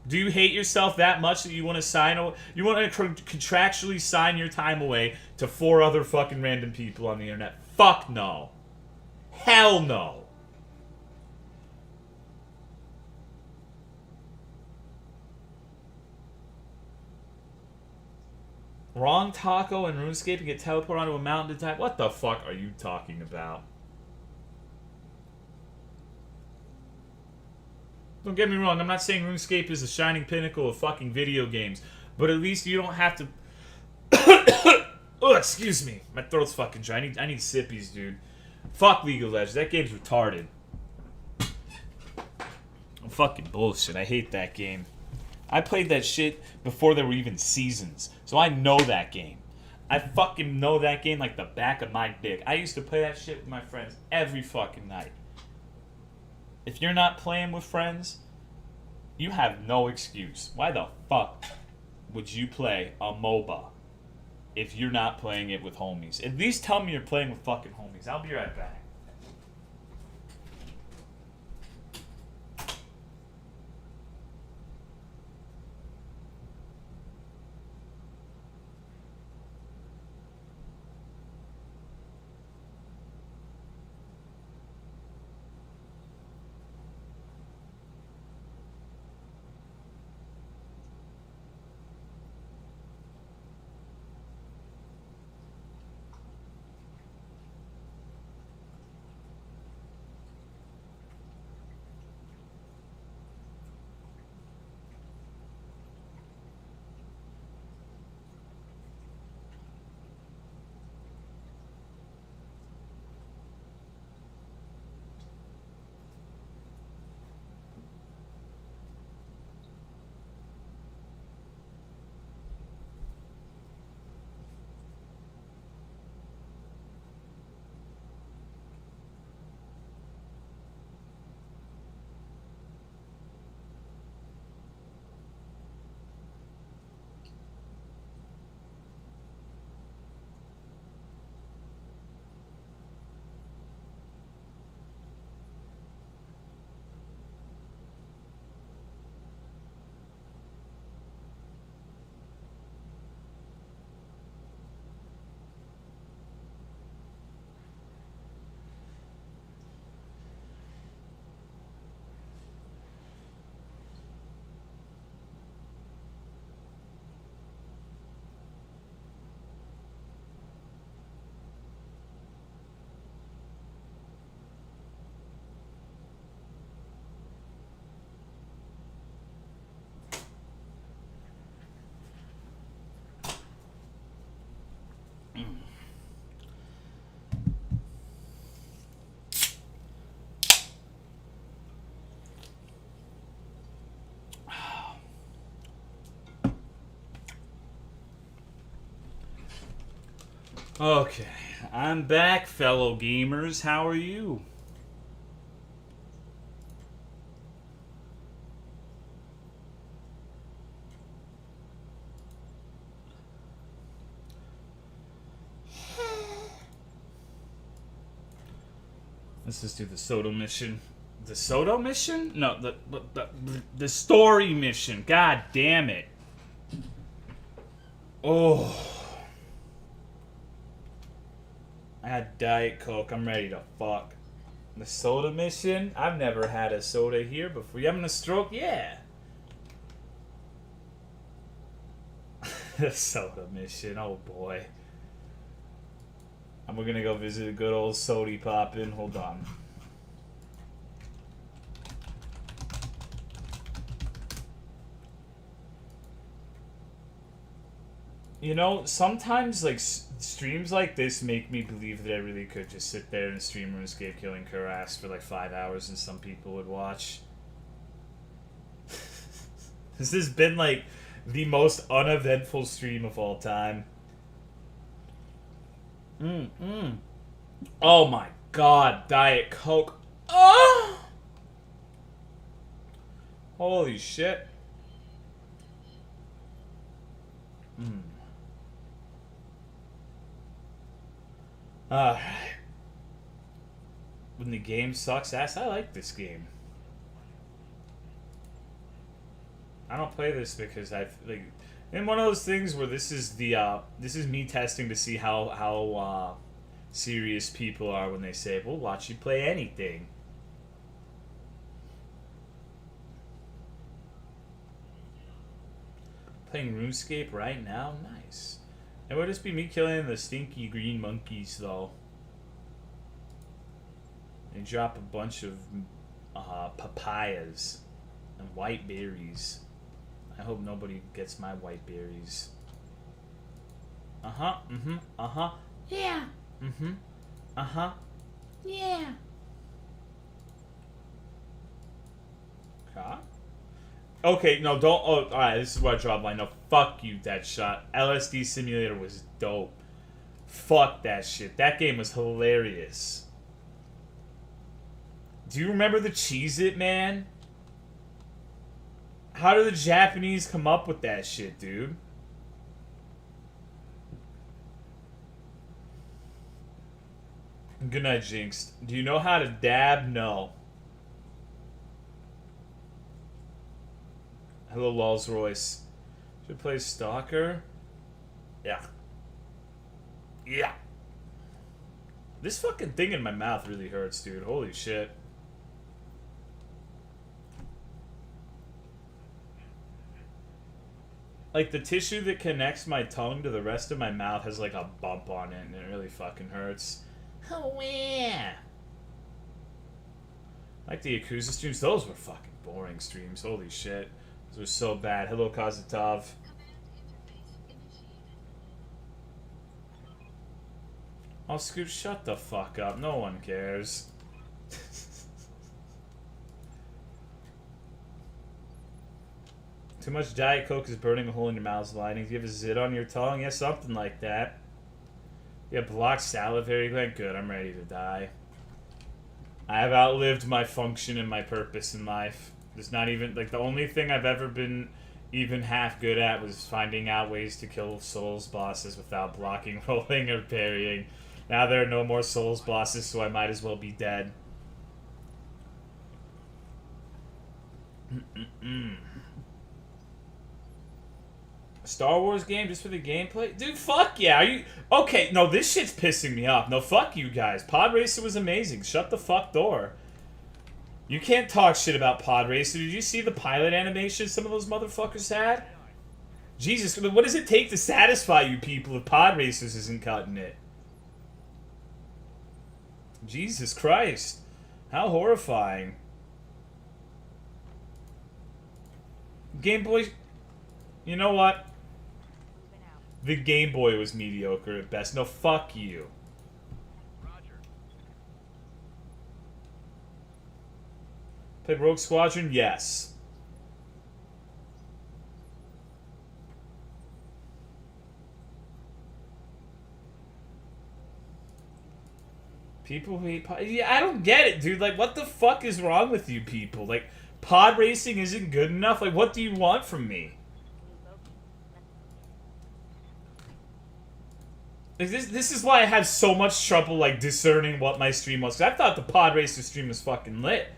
Do you hate yourself that much that you want to contractually sign your time away to 4 other fucking random people on the internet? Fuck no. Hell no. Wrong taco and RuneScape and get teleported onto a mountain to time. What the fuck are you talking about? Don't get me wrong, I'm not saying RuneScape is the shining pinnacle of fucking video games, but at least you don't have to... Oh, excuse me. My throat's fucking dry. I need sippies, dude. Fuck League of Legends. That game's retarded. I'm fucking bullshit. I hate that game. I played that shit before there were even seasons, so I know that game. I fucking know that game like the back of my dick. I used to play that shit with my friends every fucking night. If you're not playing with friends, you have no excuse. Why the fuck would you play a MOBA if you're not playing it with homies? At least tell me you're playing with fucking homies. I'll be right back. Okay, I'm back, fellow gamers. How are you? Let's just do the Soto mission. The Soto mission? No, the story mission. God damn it. Oh. I had Diet Coke. I'm ready to fuck. The soda mission? I've never had a soda here before. You having a stroke? Yeah. The soda mission. Oh boy. We're gonna go visit a good old Sody Poppin'. Hold on. You know, sometimes like streams like this make me believe that I really could just sit there and stream RuneScape killing Kurass for like 5 hours and some people would watch. This has been like the most uneventful stream of all time. Oh my god, Diet Coke. Oh! Holy shit. Alright. When the game sucks ass, I like this game. I don't play this because I've like in one of those things where this is me testing to see how serious people are when they say, "We'll watch you play anything." Playing RuneScape right now, nice. It would just be me killing the stinky green monkeys though. They drop a bunch of papayas and white berries. I hope nobody gets my white berries. Yeah. Yeah. Okay, no, don't. Oh, alright, this is where I draw the line. No, fuck you, Deadshot. LSD Simulator was dope. Fuck that shit. That game was hilarious. Do you remember the Cheez-It, man? How did the Japanese come up with that shit, dude? Good night, Jinx. Do you know how to dab? No. Hello, Rolls Royce. Should I play Stalker? Yeah. Yeah. This fucking thing in my mouth really hurts, dude. Holy shit. Like, the tissue that connects my tongue to the rest of my mouth has, like, a bump on it, and it really fucking hurts. Oh, yeah. Like the Yakuza streams. Those were fucking boring streams. Holy shit. Those were so bad. Hello, Kazatov. Oh, Scoot, shut the fuck up. No one cares. Too much Diet Coke is burning a hole in your mouth's lining. Do you have a zit on your tongue? Yeah, something like that. Yeah, blocked salivary gland. Good, I'm ready to die. I have outlived my function and my purpose in life. There's not even, like, the only thing I've ever been even half good at was finding out ways to kill Souls bosses without blocking, rolling, or parrying. Now there are no more Souls bosses, so I might as well be dead. Star Wars game just for the gameplay? Dude, fuck yeah. Are you... Okay, no, this shit's pissing me off. No, fuck you guys. Pod Racer was amazing. Shut the fuck door. You can't talk shit about Pod Racer. Did you see the pilot animation some of those motherfuckers had? Jesus, what does it take to satisfy you people if Pod Racers isn't cutting it? Jesus Christ. How horrifying. Game Boy... You know what? The Game Boy was mediocre at best. No, fuck you. Roger. Played Rogue Squadron? Yes. People hate pod... Yeah, I don't get it, dude. Like, what the fuck is wrong with you people? Like, pod racing isn't good enough? Like, what do you want from me? Like, this is why I have so much trouble, like, discerning what my stream was. 'Cause I thought the Pod Racer stream was fucking lit.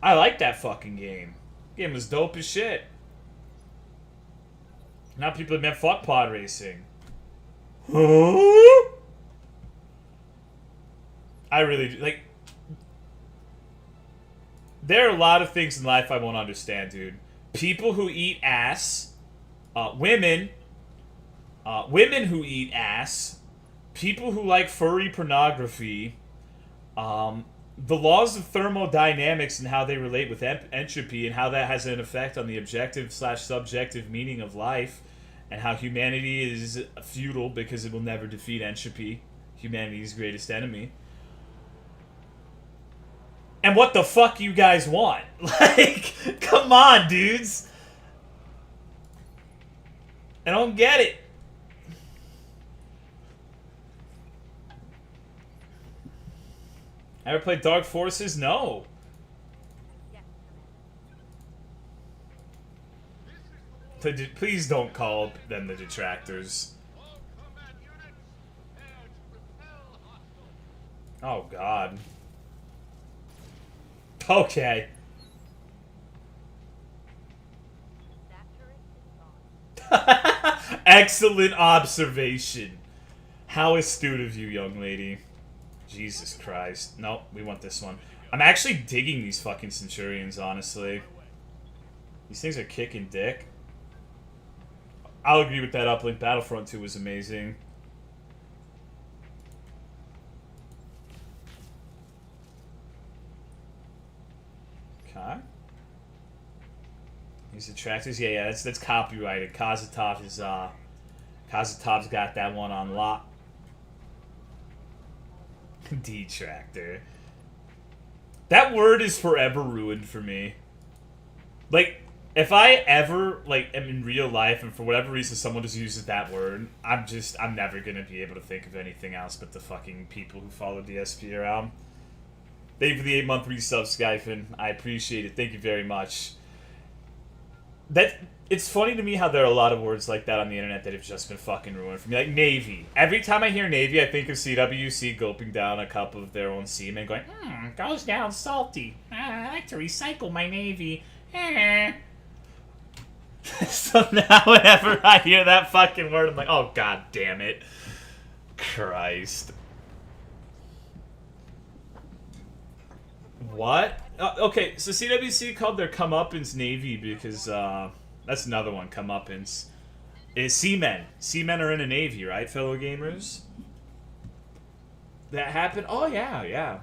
I like that fucking game. Game was dope as shit. Now people have been fuck Pod Racing. Huh? I really do. Like, there are a lot of things in life I won't understand, dude. People who eat ass, women who eat ass, people who like furry pornography, the laws of thermodynamics and how they relate with entropy and how that has an effect on the objective slash subjective meaning of life, and how humanity is futile because it will never defeat entropy, humanity's greatest enemy. And what the fuck you guys want? Like, come on, dudes. I don't get it. Ever played Dark Forces? No. Yes, Please don't call them the detractors. All combat units, prepare to repel hostiles. Oh, God. Okay. That turret is gone. Excellent observation. How astute of you, young lady. Jesus Christ. Nope, we want this one. I'm actually digging these fucking Centurions, honestly. These things are kicking dick. I'll agree with that uplink. Battlefront 2 was amazing. Okay. These attractors, yeah, that's copyrighted. Kazatov's got that one on lock. Detractor. That word is forever ruined for me. Like, if I ever, like, am in real life and for whatever reason someone just uses that word, I'm never gonna be able to think of anything else but the fucking people who follow DSP around. Thank you for the 8-month resub, Skyphon. I appreciate it. Thank you very much. It's funny to me how there are a lot of words like that on the internet that have just been fucking ruined for me. Like Navy. Every time I hear Navy, I think of CWC gulping down a cup of their own semen going, goes down salty. I like to recycle my Navy. So now whenever I hear that fucking word, I'm like, oh, god damn it. Christ. What? Okay, so CWC called their comeuppance Navy because, that's another one, comeuppance. Is seamen. Seamen are in a Navy, right, fellow gamers? That happened? Oh, yeah, yeah.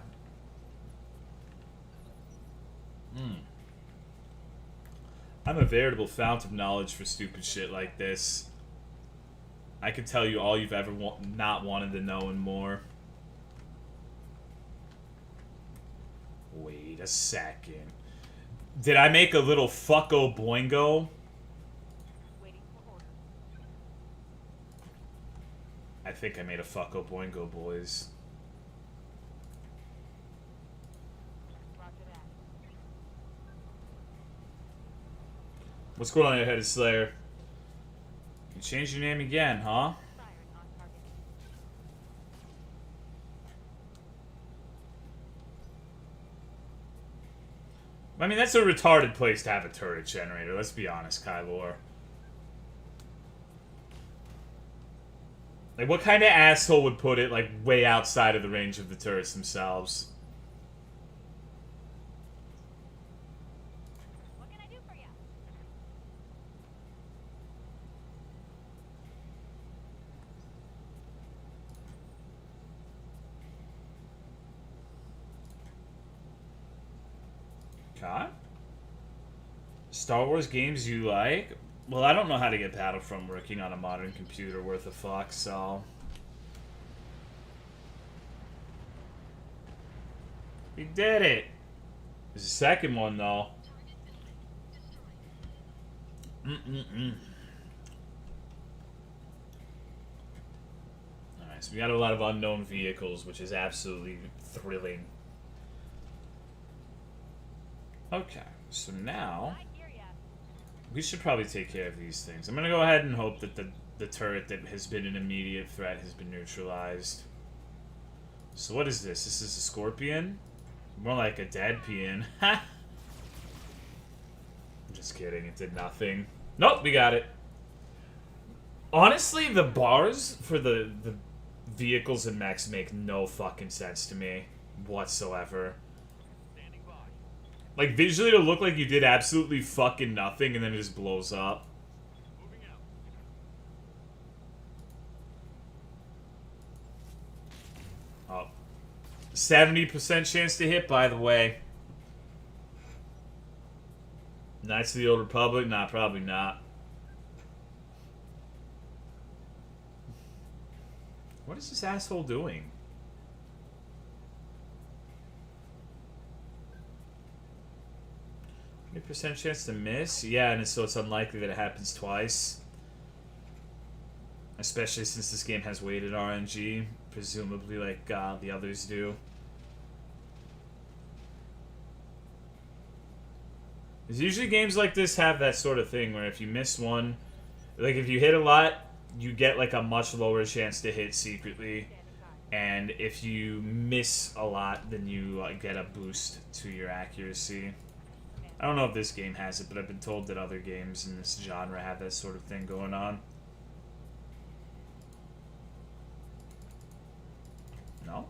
I'm a veritable fount of knowledge for stupid shit like this. I can tell you all you've ever not wanted to know and more. Wait a second. Did I make a little fucko boingo? Waiting for orders. I think I made a fucko boingo, boys. Roger that. What's going on in your head, Slayer? You changed your name again, huh? Firing on target. I mean, that's a retarded place to have a turret generator, let's be honest, Kylor. Like, what kind of asshole would put it, like, way outside of the range of the turrets themselves? What can I do for you? Okay. Star Wars games you like? Well, I don't know how to get Battlefront working on a modern computer worth a fuck, so... We did it! There's a second one, though. Alright, so we got a lot of unknown vehicles, which is absolutely thrilling. Okay, so now... I hear ya. we should probably take care of these things. I'm gonna go ahead and hope that the turret that has been an immediate threat has been neutralized. So what is this? This is a scorpion? More like a dead peon. Ha! I'm just kidding, it did nothing. Nope, we got it. Honestly, the bars for the vehicles and mechs make no fucking sense to me. whatsoever. Standing by. Like, visually it'll look like you did absolutely fucking nothing and then it just blows up. Moving out. Oh. 70% chance to hit, by the way. Knights of the Old Republic? Nah, probably not. What is this asshole doing? %% chance to miss? Yeah, and so it's unlikely that it happens twice. Especially since this game has weighted RNG, presumably like the others do. Because usually games like this have that sort of thing where if you miss one, like if you hit a lot, you get like a much lower chance to hit secretly. And if you miss a lot, then you get a boost to your accuracy. I don't know if this game has it, but I've been told that other games in this genre have that sort of thing going on. No?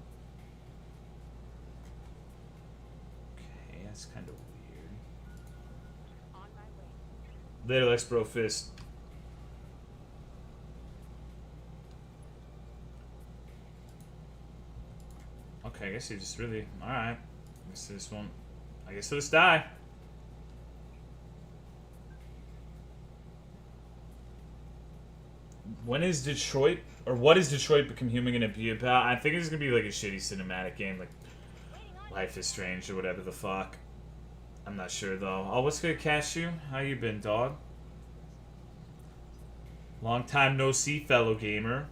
Okay, that's kind of weird. On my way. Later, Lex Bro Fist. Okay, I guess you just really... Alright. I guess this won't... I guess he'll just die. When is Detroit... Or what is Detroit Become Human gonna be about? I think it's gonna be like a shitty cinematic game, like Life is Strange or whatever the fuck. I'm not sure though. Oh, what's good, Cashew? How you been, dog? Long time no see, fellow gamer.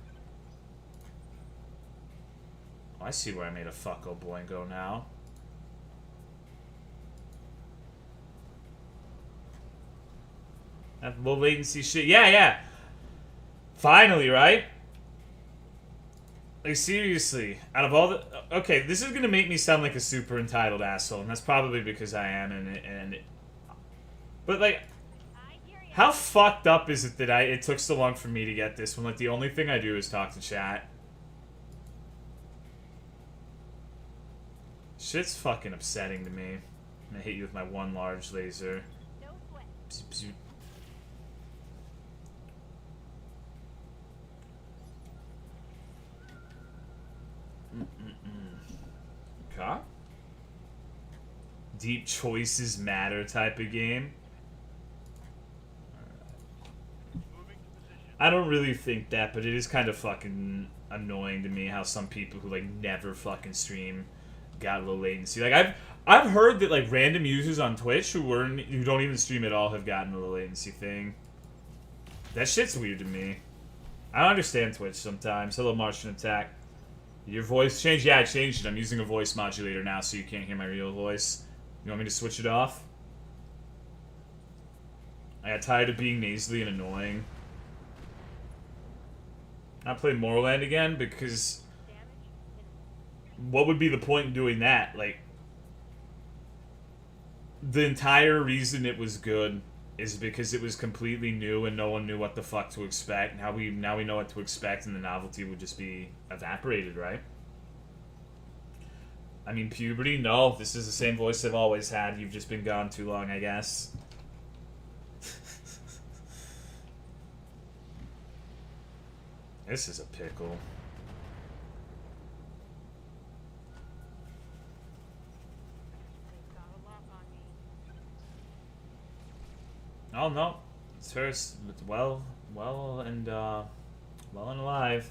Oh, I see where I made a fucko boingo now. That low latency shit. Yeah, yeah. Finally, right? Like, seriously, out of all the... Okay, this is gonna make me sound like a super entitled asshole, and that's probably because I am, but, like, I hear ya. how fucked up is it that it took so long for me to get this when, like, the only thing I do is talk to chat? Shit's fucking upsetting to me. I'm gonna hit you with my one large laser. No sweat. Bzz, bzz. Okay. Deep choices matter type of game. Moving to position. I don't really think that, but it is kind of fucking annoying to me how some people who like never fucking stream got low latency. Like I've heard that like random users on Twitch who don't even stream at all have gotten a low latency thing. That shit's weird to me. I don't understand Twitch sometimes. Hello, Martian Attack. Your voice changed? Yeah, I changed it. I'm using a voice modulator now, so you can't hear my real voice. You want me to switch it off? I got tired of being nasally and annoying. Not play Morrowind again because Damage. what would be the point in doing that? Like, the entire reason it was good is because it was completely new and no one knew what the fuck to expect. Now we know what to expect, and the novelty would just be evaporated, right? I mean, puberty? No, this is the same voice I've always had. You've just been gone too long, I guess. This is a pickle. They've got a lock on me. Oh no, it's hers. It's well and alive.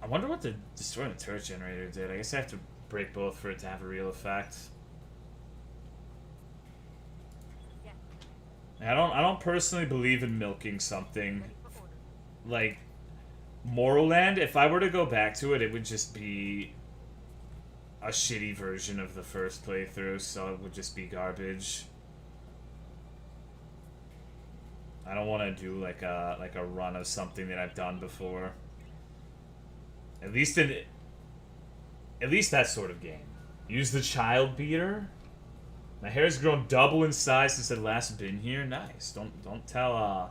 I wonder what the destroying the turret generator did. I guess I have to break both for it to have a real effect. Yes. I don't personally believe in milking something Ready for orders. like Morrowind. If I were to go back to it, it would just be a shitty version of the first playthrough, so it would just be garbage. I don't want to do like a run of something that I've done before. At least that sort of game. Use the child beater. My hair's grown double in size since I'd last been here. Nice. Don't tell Roger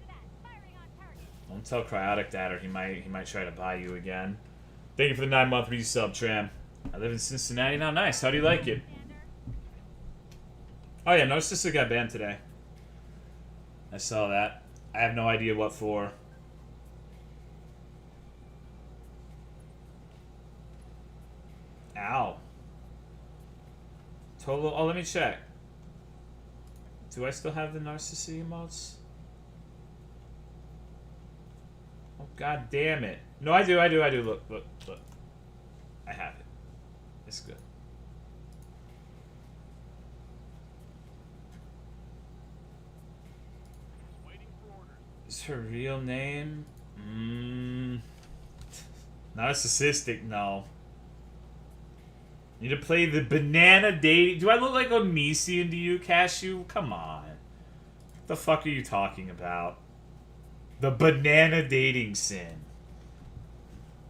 that. Firing on target. Don't tell Cryotic that, or he might try to buy you again. Thank you for the 9-month resub, Tram. I live in Cincinnati now. Nice. How do you like it? Oh yeah, Narcissa got banned today. I saw that. I have no idea what for. Ow. Tolo. Oh, let me check. Do I still have the Narcissa emotes? Oh, god damn it. No, I do. Look. I have it. It's good. Waiting for orders. Is her real name? Narcissistic, no. Need to play the banana dating. Do I look like Onision to you, Cashew? Come on. What the fuck are you talking about? The banana dating sim.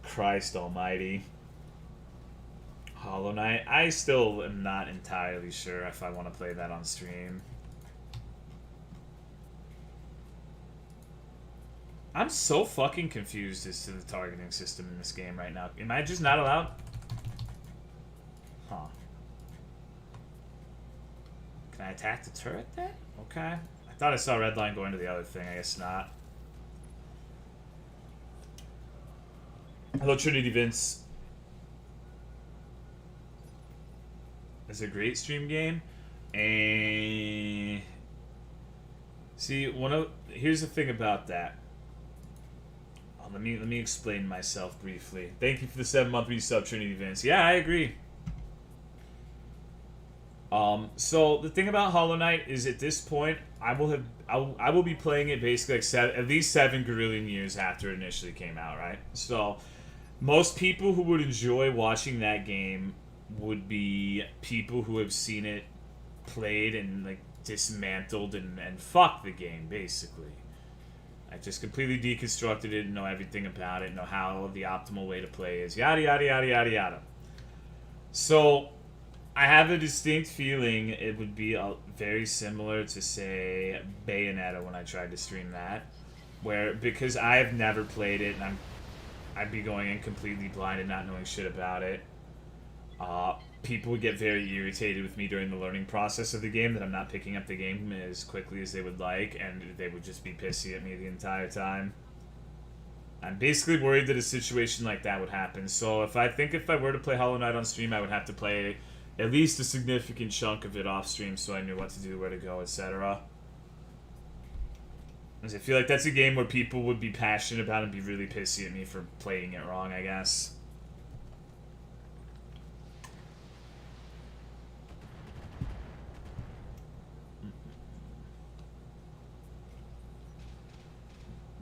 Christ almighty. Hollow Knight. I still am not entirely sure if I want to play that on stream. I'm so fucking confused as to the targeting system in this game right now. Am I just not allowed? Huh. Can I attack the turret then? Okay. I thought I saw a red line going to the other thing. I guess not. Hello, Trinity Vince. It's a great stream game. And see, here's the thing about that. Let me explain myself briefly. Thank you for the 7-month resub, Trinity Vince. Yeah, I agree. So the thing about Hollow Knight is, at this point, I will be playing it basically like at least 7 gorillion years after it initially came out, right? So most people who would enjoy watching that game would be people who have seen it played and like dismantled and fucked the game, basically. I just completely deconstructed it and know everything about it, know how the optimal way to play is, yada yada yada yada yada. So I have a distinct feeling it would be very similar to, say, Bayonetta when I tried to stream that, where, because I have never played it and I'd be going in completely blind and not knowing shit about it. People would get very irritated with me during the learning process of the game that I'm not picking up the game as quickly as they would like, and they would just be pissy at me the entire time. I'm basically worried that a situation like that would happen. So if I were to play Hollow Knight on stream, I would have to play at least a significant chunk of it off stream so I knew what to do, where to go, etc. Because I feel like that's a game where people would be passionate about and be really pissy at me for playing it wrong, I guess.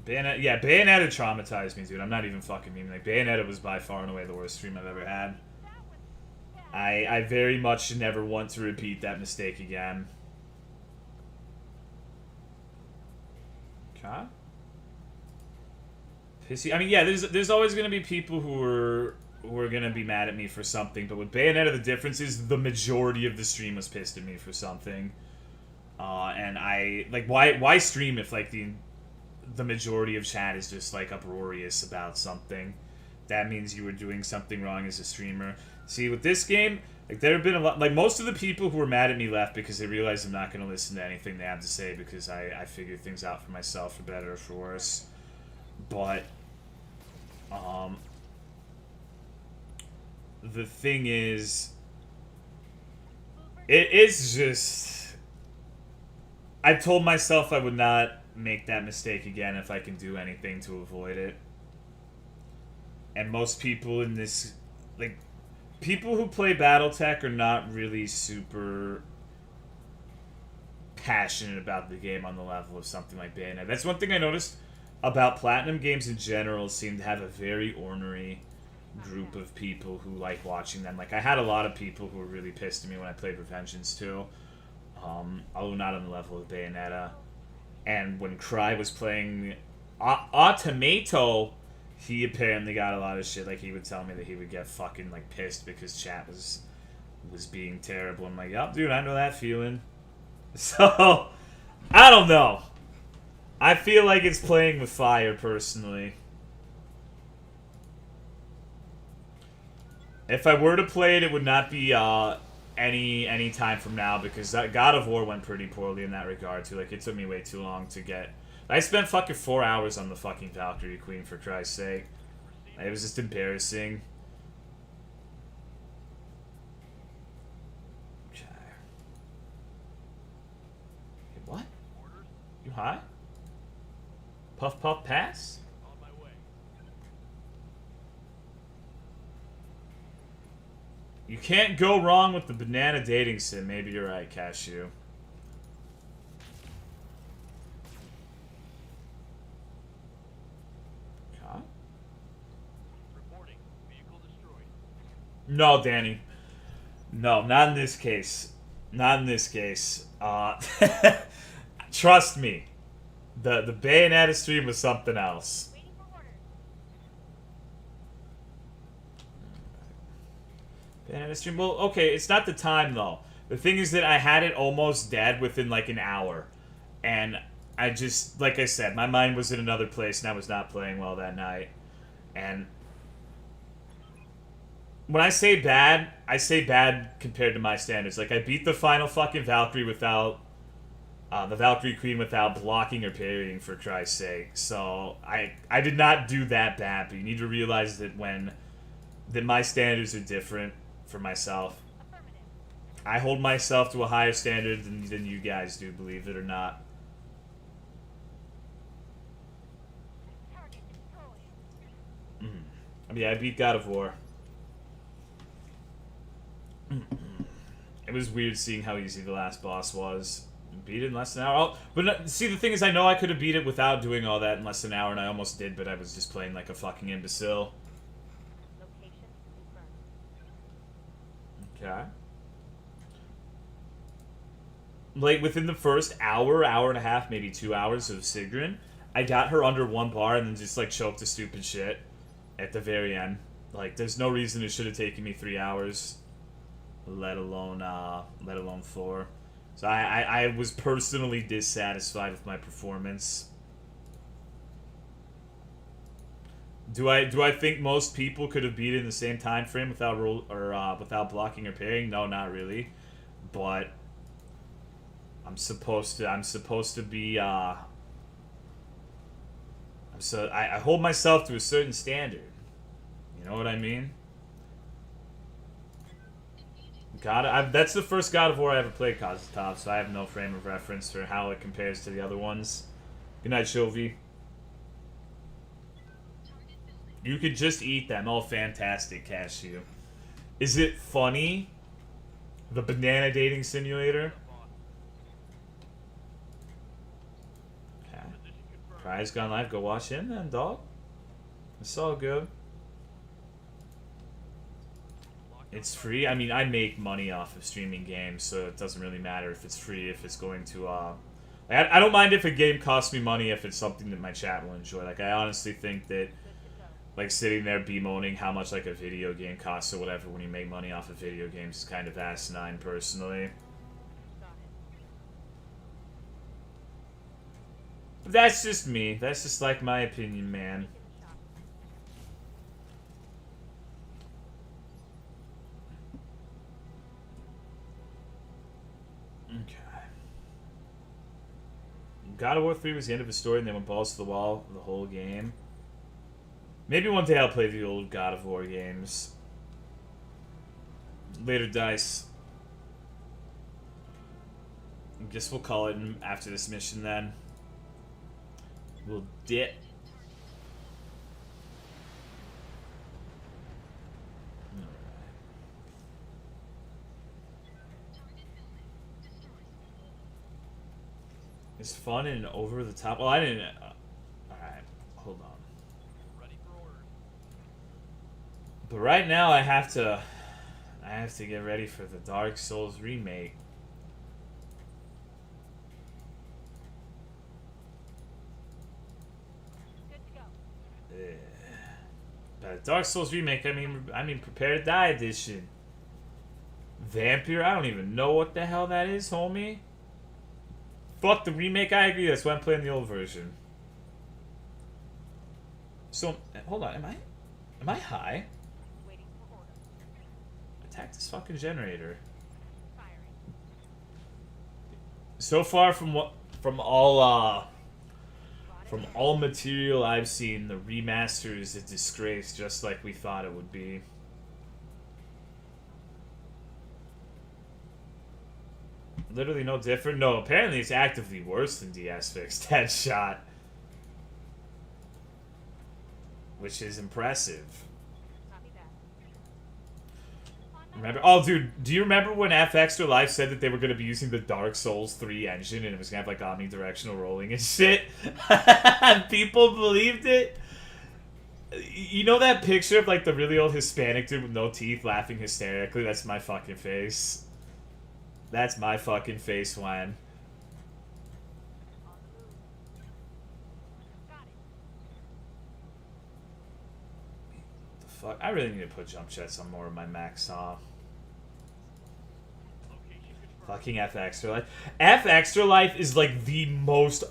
Bayonetta traumatized me, dude. I'm not even fucking memeing. Like, Bayonetta was by far and away the worst stream I've ever had. I very much never want to repeat that mistake again. Okay. Pissy. I mean, yeah, there's always gonna be people who are gonna be mad at me for something, but with Bayonetta, the difference is the majority of the stream was pissed at me for something. And I like, why stream if like the majority of chat is just like uproarious about something? That means you were doing something wrong as a streamer. See, with this game, like, there have been a lot, like, most of the people who were mad at me left because they realized I'm not going to listen to anything they have to say because I figured things out for myself, for better or for worse. But the thing is, it is just, I told myself I would not make that mistake again if I can do anything to avoid it. And most people in this, like, people who play BattleTech are not really super passionate about the game on the level of something like Bayonetta. That's one thing I noticed about Platinum games in general, seem to have a very ornery group of people who like watching them. Like, I had a lot of people who were really pissed at me when I played Revengeance 2, although not on the level of Bayonetta. And when Cry was playing Automato, he apparently got a lot of shit. Like, he would tell me that he would get fucking, like, pissed because chat was being terrible. I'm like, yup, dude, I know that feeling. So, I don't know. I feel like it's playing with fire, personally. If I were to play it, it would not be any time from now, because that God of War went pretty poorly in that regard too. Like, it took me way too long to get. I spent fucking 4 hours on the fucking Valkyrie Queen, for Christ's sake. It was just embarrassing. Okay. Hey, what? You high? Puff puff pass? On my way. You can't go wrong with the banana dating sim. Maybe you're right, Cashew. Okay. Reporting. Vehicle destroyed. No, Danny. No, not in this case. Not in this case. Trust me. The Bayonetta stream was something else. Waiting for orders. Bayonetta stream? Well, okay, it's not the time, though. The thing is that I had it almost dead within, like, an hour. And I just, like I said, my mind was in another place and I was not playing well that night. And when I say bad compared to my standards. Like, I beat the final fucking Valkyrie without... the Valkyrie Queen without blocking or parrying, for Christ's sake. So, I did not do that bad, but you need to realize that that my standards are different for myself. Affirmative. I hold myself to a higher standard than you guys do, believe it or not. Target destroyed. I mean, I beat God of War. It was weird seeing how easy the last boss was. Beat it in less than an hour. But see, the thing is, I know I could have beat it without doing all that in less than an hour, and I almost did, but I was just playing like a fucking imbecile. Location confirmed. Okay. Like, within the first hour and a half, maybe 2 hours of Sigrun, I got her under 1 bar and then just, like, choked to stupid shit at the very end. Like, there's no reason it should have taken me 3 hours, let alone 4. So I was personally dissatisfied with my performance. Do I think most people could have beat it in the same time frame without without blocking or parrying? No, not really. But I'm supposed to be I hold myself to a certain standard. You know what I mean? That's the first God of War I ever played, Kozatov, so I have no frame of reference for how it compares to the other ones. Good night, Shovy. You could just eat them. Oh, fantastic, Cashew. Is it funny? The banana dating simulator? Okay. Prize gone live. Go watch him then, dog. It's all good. It's free. I mean, I make money off of streaming games, so it doesn't really matter if it's free, if it's going to, I don't mind if a game costs me money if it's something that my chat will enjoy. Like, I honestly think that, like, sitting there bemoaning how much, like, a video game costs or whatever when you make money off of video games is kind of asinine, personally. Got it. But that's just me. That's just, like, my opinion, man. Okay. God of War 3 was the end of his story and they went balls to the wall the whole game. Maybe one day I'll play the old God of War games. Later, Dice. I guess we'll call it after this mission then. We'll dip. It's fun and over the top. Well, I didn't. Alright, hold on. Ready for orders. But right now, I have to get ready for the Dark Souls remake. Good to go. But Dark Souls remake, I mean, Prepare to Die edition. Vampire, I don't even know what the hell that is, homie. Fuck the remake, I agree. That's why I'm playing the old version. So, hold on, am I high? Waiting for order. Attack this fucking generator. Firing. So far from all Brought it. material I've seen, the remaster is a disgrace, just like we thought it would be. Literally no different. No, apparently it's actively worse than DS Fixed Headshot, which is impressive. Copy that. On my Remember? Oh, dude, do you remember when F Extra Life said that they were going to be using the Dark Souls 3 engine and it was going to have like omnidirectional rolling and shit? And people believed it. You know that picture of like the really old Hispanic dude with no teeth laughing hysterically? That's my fucking face. That's my fucking face, Juan. On the move. Got it. The fuck? I really need to put jump jets on more of my max saw. Location confirmed. Fucking F Extra Life. F Extra Life is like the most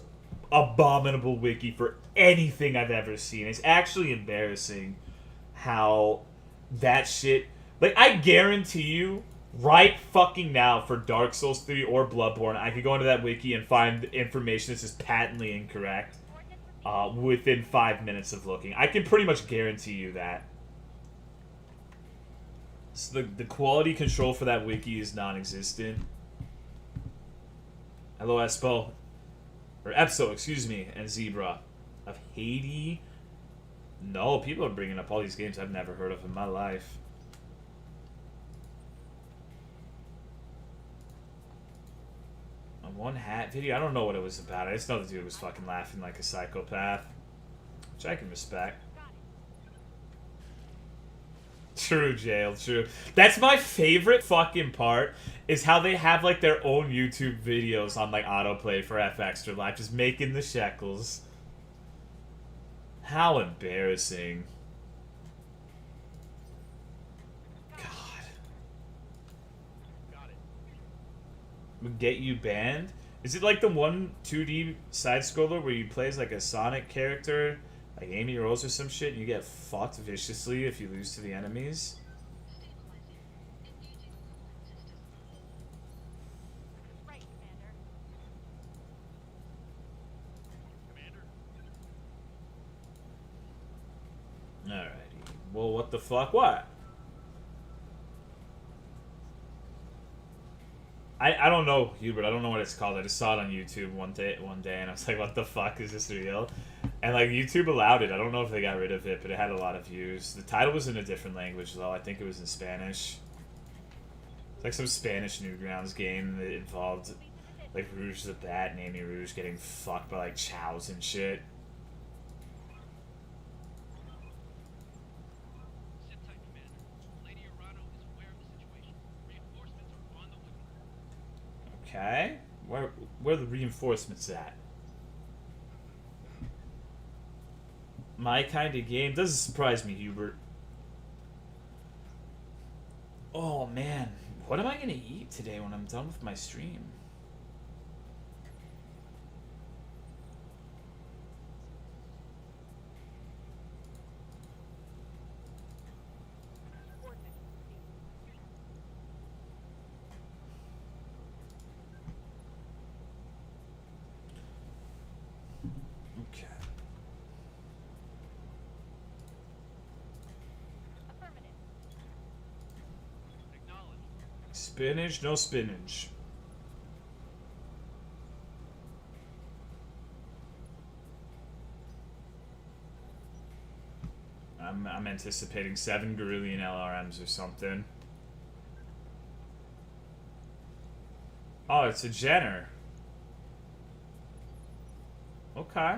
abominable wiki for anything I've ever seen. It's actually embarrassing how that shit. Like, I guarantee you, right fucking now, for Dark Souls 3 or Bloodborne, I could go into that wiki and find information that's just patently incorrect Coordinates received. within 5 minutes of looking. I can pretty much guarantee you that. So the quality control for that wiki is non-existent. Hello, Espo. Or Epso, excuse me, and Zebra. Of Haiti? No, people are bringing up all these games I've never heard of in my life. A one hat video? I don't know what it was about. I just know the dude was fucking laughing like a psychopath. Which I can respect. Got it. True, Jail, true. That's my favorite fucking part, is how they have, like, their own YouTube videos on, like, autoplay for F Extra Life, just making the shekels. How embarrassing. God. Got it. Would get you banned? Is it like the one 2D side-scroller where you play as, like, a Sonic character, like Amy Rose or some shit, and you get fucked viciously if you lose to the enemies? Right, Commander. Commander. Alrighty. Well, what the fuck? What? I don't know, Hubert. I don't know what it's called. I just saw it on YouTube one day, and I was like, "What the fuck is this real?" And like YouTube allowed it. I don't know if they got rid of it, but it had a lot of views. The title was in a different language though. I think it was in Spanish. It's like some Spanish Newgrounds game that involved like Rouge the Bat and Amy Rouge getting fucked by like chows and shit. Sit tight, Commander. Lady Arano is aware of the situation. Reinforcements are on the way. Okay, where are the reinforcements at? My kind of game doesn't surprise me, Hubert. Oh man, what am I gonna eat today when I'm done with my stream? Coordinates received. Okay. Affirmative. Acknowledged. Spinach, no spinach. I'm anticipating 7 Gorillion LRMs or something. Oh, it's a Jenner. Okay.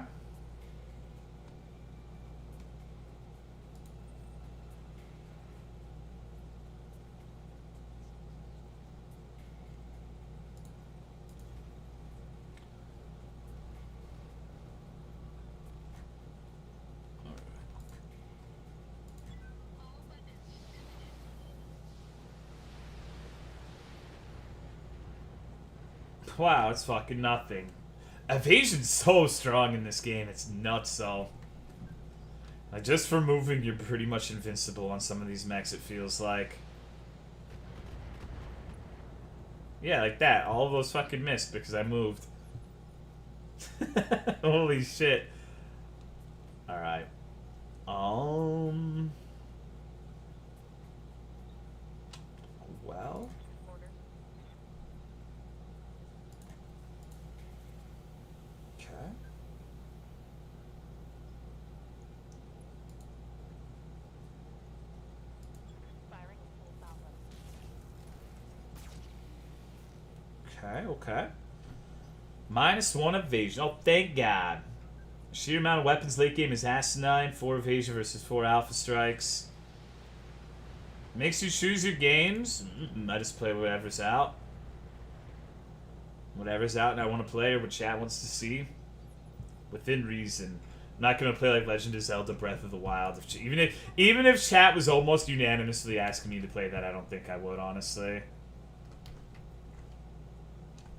Wow, it's fucking nothing. Evasion's so strong in this game. It's nuts, though. Like, just for moving, you're pretty much invincible on some of these mechs, it feels like. Yeah, like that. All of those fucking missed because I moved. Holy shit. Alright. Well. Order. Okay. Firing full Okay, salvo. okay. -1 evasion. Oh, thank God. Sheer amount of weapons late game is asinine. 4 evasion versus 4 alpha strikes. Makes you choose your games. I just play whatever's out. Whatever's out and I want to play or what chat wants to see. Within reason. I'm not going to play like Legend of Zelda Breath of the Wild. Even if chat was almost unanimously asking me to play that, I don't think I would, honestly.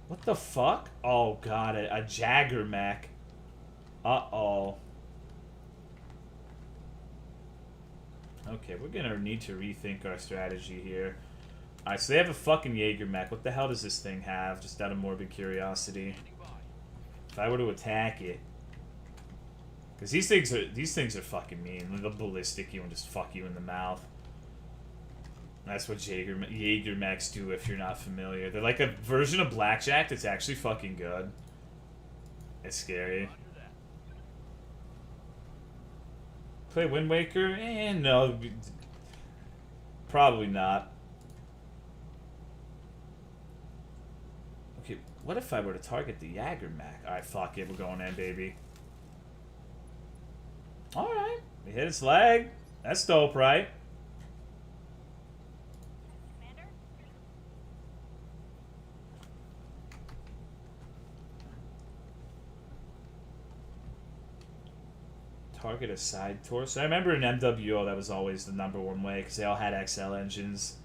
What the fuck? Oh, got it. A Jagger mech. Uh-oh. Okay, we're gonna need to rethink our strategy here. Alright, so they have a fucking Jaeger mech. What the hell does this thing have? Just out of morbid curiosity. If I were to attack it. Because these things are fucking mean. They'll ballistic you and just fuck you in the mouth. That's what Jaeger mechs do if you're not familiar. They're like a version of Blackjack that's actually fucking good. It's scary. Play Wind Waker? No. Probably not. Okay, what if I were to target the Jaeger mech? Alright, fuck it. We're going in, baby. Alright. We hit its leg. That's dope, right? Commander? Target a side torso. I remember in MWO that was always the #1 way because they all had XL engines.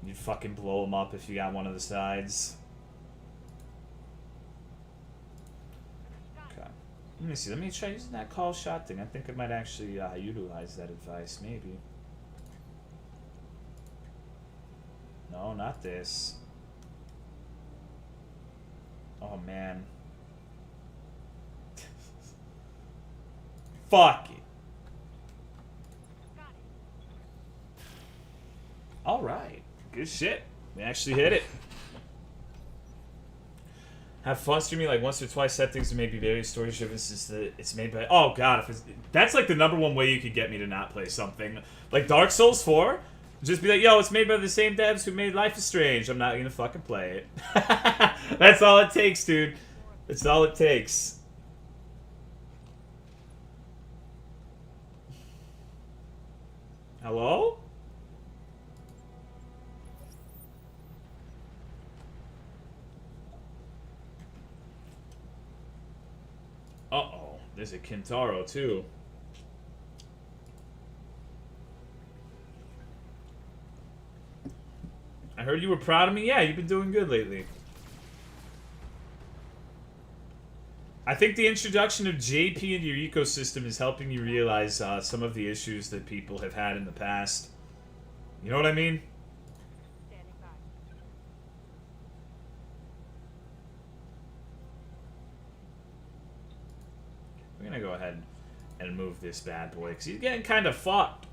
You'd fucking blow them up if you got one of the sides. Okay. Let me see. Let me try using that call shot thing. I think I might actually utilize that advice. Maybe. No, not this. Oh, man. Fuck it. Got it. Alright. Good shit. We actually hit it. Have fun streaming like once or twice. Settings to maybe various story driven since it's made by. Oh god, if it's, that's like the #1 way you could get me to not play something. Like Dark Souls 4. Just be like, yo, it's made by the same devs who made Life is Strange. I'm not gonna fucking play it. That's all it takes, dude. That's all it takes. Hello? Uh-oh. There's a Kintaro, too. I heard you were proud of me. Yeah, you've been doing good lately. I think the introduction of JP into your ecosystem is helping you realize some of the issues that people have had in the past. You know what I mean? Standing by. We're gonna go ahead and move this bad boy, because he's getting kind of fucked.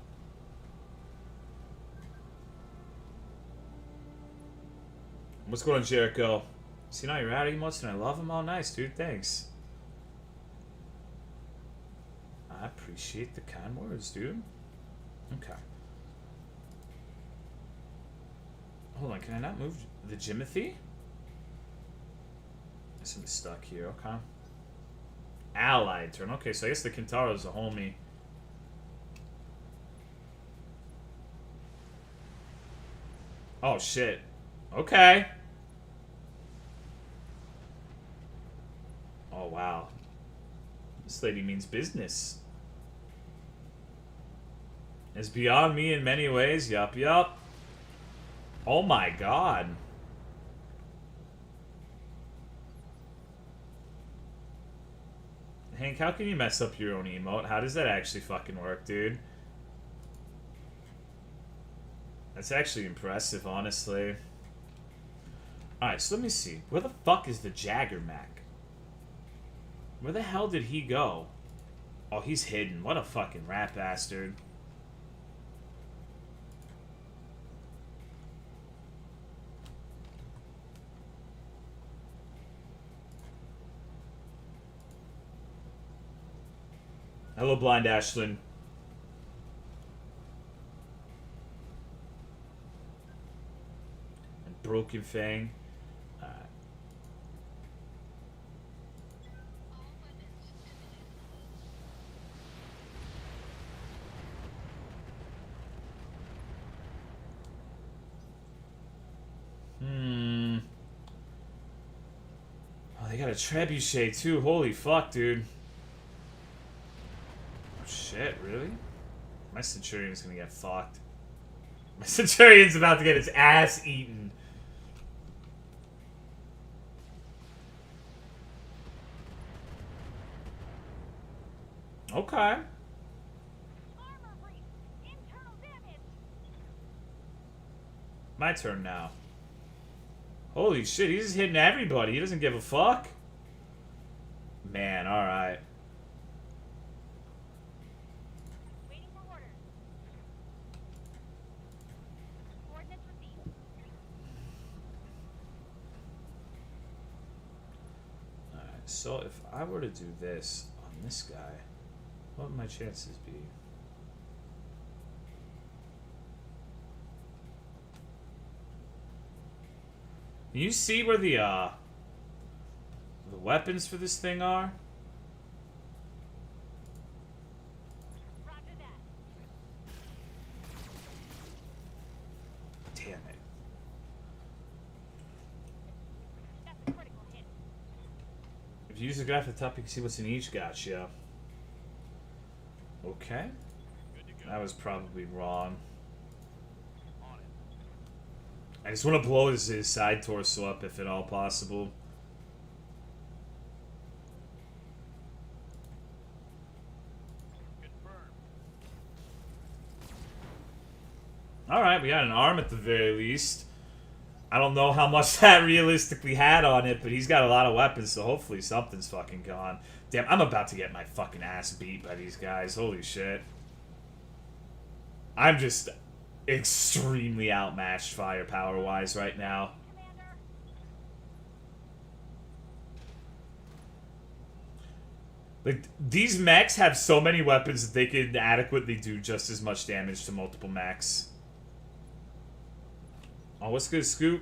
What's going on, Jericho? See, now you're out of emotes and I love him. Oh, nice, dude. Thanks. I appreciate the kind words, dude. Okay. Hold on, can I not move the Jimothy? I seem stuck here, okay. Allied turn. Okay, so I guess the Kintaro's a homie. Oh, shit. Okay. Oh, wow. This lady means business. It's beyond me in many ways. Yup, yup. Oh my god. Hank, how can you mess up your own emote? How does that actually fucking work, dude? That's actually impressive, honestly. Alright, so let me see. Where the fuck is the Jagger Mac? Where the hell did he go? Oh, he's hidden. What a fucking rat bastard. Hello, Blind Ashlyn. And Broken Fang. Oh, they got a trebuchet too. Holy fuck, dude. Oh, shit, really? My Centurion's gonna get fucked. My Centurion's about to get his ass eaten. Okay. Armor breach. Internal damage. My turn now. Holy shit, he's just hitting everybody. He doesn't give a fuck. Man, alright. Waiting for orders. Coordinates received. Alright, so if I were to do this on this guy, what would my chances be? Can you see where the weapons for this thing are? Roger that. Damn it. That's a critical hit. If you use the graph at the top, you can see what's in each. Gotcha. Okay. Good to go. That was probably wrong. On it. I just want to blow his side torso up if at all possible. Confirmed. Alright, we got an arm at the very least. I don't know how much that realistically had on it, but he's got a lot of weapons, so hopefully something's fucking gone. Damn, I'm about to get my fucking ass beat by these guys. Holy shit. I'm just extremely outmatched firepower-wise right now. Commander. Like, these mechs have so many weapons that they can adequately do just as much damage to multiple mechs. Oh, what's good, Scoop?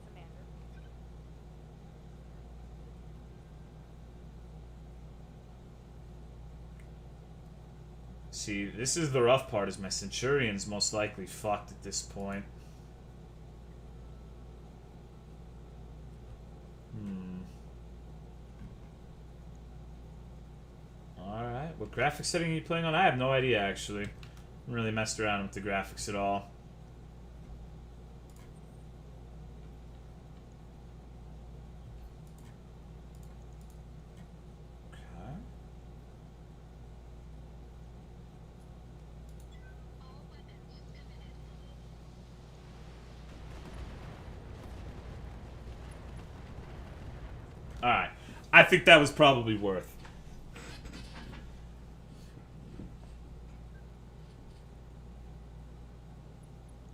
Commander. See, this is the rough part, is my Centurion's most likely fucked at this point. Alright, what graphics setting are you playing on? I have no idea, actually. I haven't really messed around with the graphics at all. Okay. Alright. I think that was probably worth.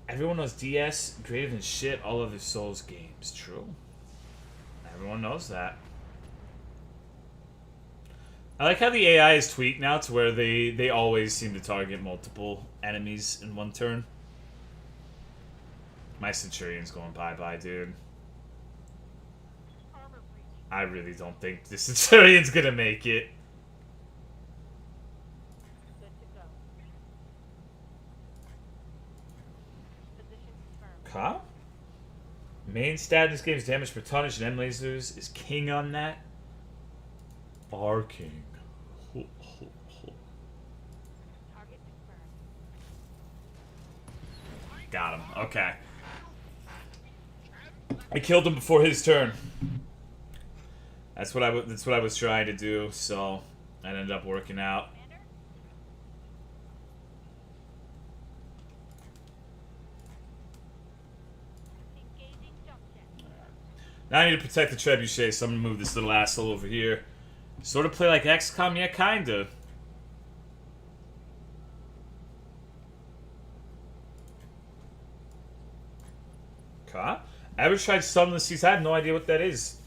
Everyone knows DS greater than shit all other Souls games. True. Everyone knows that. I like how the AI is tweaked now to where they always seem to target multiple enemies in one turn. My Centurion's going bye-bye, dude. Armor breach. I really don't think the Centurion's gonna make it. Good to go. Position confirmed. Huh? Main stat in this game is damage per tonnage and M lasers. Is king on that? Bar king. Target confirmed. Got him. Okay. I killed him before his turn. That's what I was trying to do, so that ended up working out. Commander? Engaging jump jet. Now I need to protect the trebuchet, so I'm gonna move this little asshole over here. Sort of play like XCOM, yeah, kinda. Okay. Ever tried Sunless Seas? I have no idea what that is.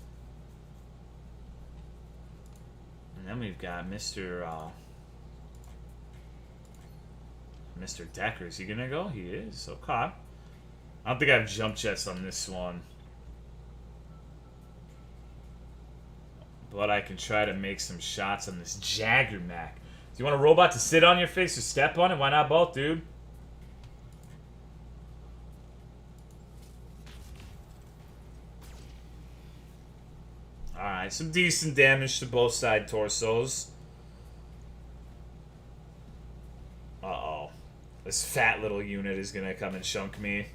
And then we've got Mr. Decker. Is he gonna go? He is. Okay. I don't think I have jump jets on this one. But I can try to make some shots on this Jagger Mac. Do you want a robot to sit on your face or step on it? Why not both, dude? Alright, some decent damage to both side torsos. Uh-oh. This fat little unit is gonna come and chunk me.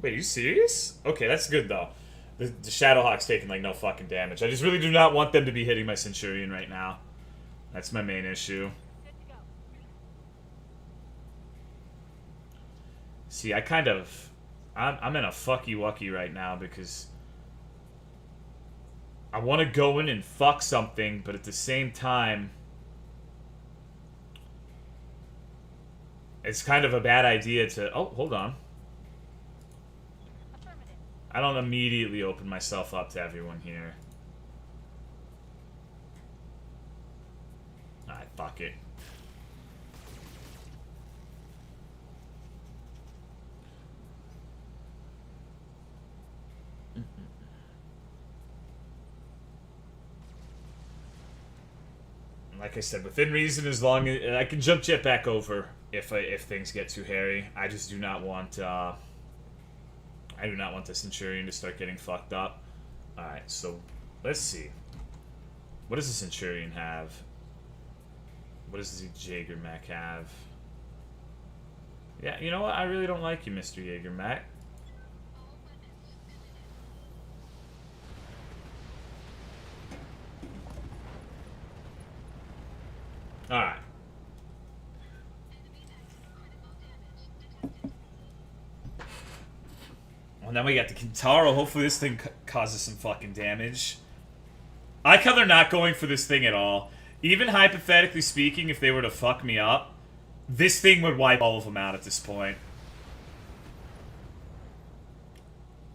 Wait, are you serious? Okay, that's good, though. The Shadowhawk's taking, like, no fucking damage. I just really do not want them to be hitting my Centurion right now. That's my main issue. Good to go. See, I kind of... I'm in a fucky-wucky right now because... I want to go in and fuck something, but at the same time... It's kind of a bad idea to... Oh, hold on. Affirmative. I don't immediately open myself up to everyone here. Alright, fuck it. Like I said, within reason, as long as I can jump jet back over if things get too hairy. I just do not want I do not want the Centurion to start getting fucked up. All right, so let's see. What does the Centurion have? What does the Jaeger Mech have? Yeah, you know what? I really don't like you, Mr. Jaeger Mech. Alright. Well, now we got the Kintaro. Hopefully this thing causes some fucking damage. I like how they're not going for this thing at all. Even hypothetically speaking, if they were to fuck me up, this thing would wipe all of them out at this point.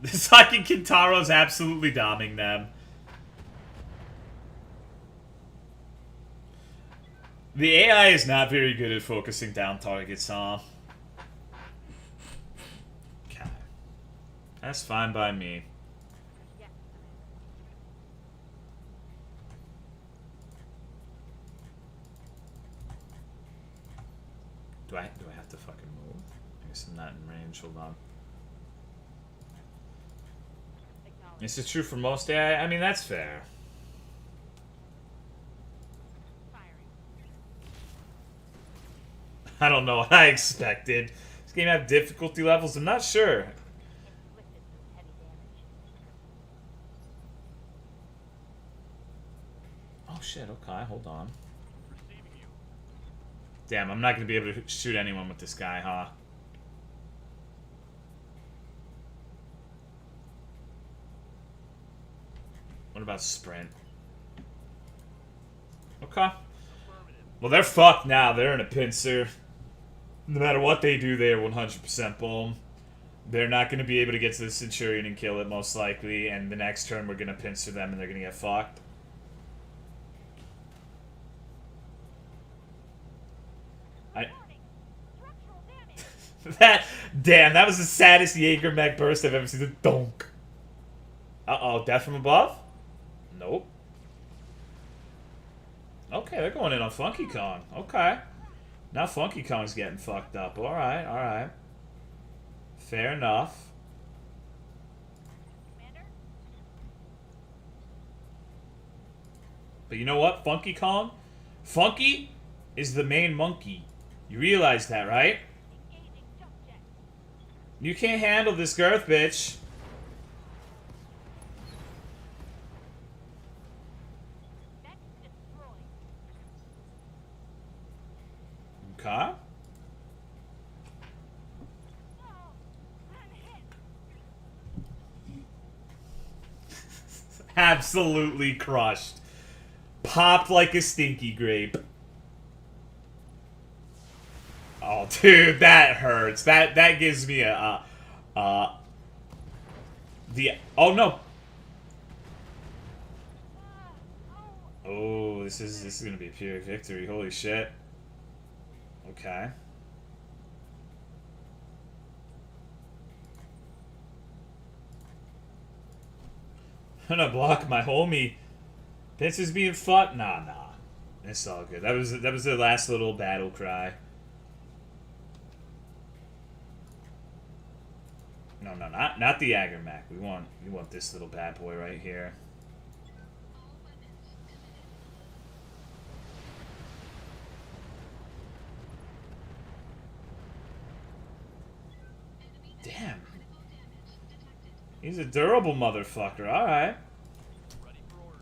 This fucking Kintaro's absolutely doming them. The AI is not very good at focusing down targets, huh? Okay. That's fine by me. Yes, Commander. Do I have to fucking move? I guess I'm not in range. Hold on. Acknowledge. This is true for most AI. I mean, that's fair. Firing. I don't know what I expected. This game have difficulty levels? I'm not sure. Inflicted some heavy damage. Oh shit, okay, hold on. Receiving you. Damn, I'm not gonna be able to shoot anyone with this guy, huh? What about sprint? Okay. Affirmative. Well, they're fucked now. They're in a pincer. No matter what they do, they are 100% boom. They're not going to be able to get to the Centurion and kill it, most likely. And the next turn, we're going to pincer them, and they're going to get fucked. Warning. Structural damage. Damn, that was the saddest Jaeger mech burst I've ever seen. The donk. Uh-oh, death from above? Nope. Okay, they're going in on Funky Kong. Okay. Now Funky Kong's getting fucked up. Alright, alright. Fair enough. Commander? But you know what, Funky Kong? Funky is the main monkey. You realize that, right? Engaging jump You can't handle this girth, bitch. That's destroyed. Okay. Oh, I'm hit. Absolutely crushed. Popped like a stinky grape. Oh, dude, that hurts. That gives me a the oh no. Oh, Oh, this is gonna be a pure victory. Holy shit. Okay. I'm gonna block my homie. This is being fucked. Nah. It's all good. That was the last little battle cry. No, not the Agarmac. We want this little bad boy right here. Damn. He's a durable motherfucker. All right. Ready for orders.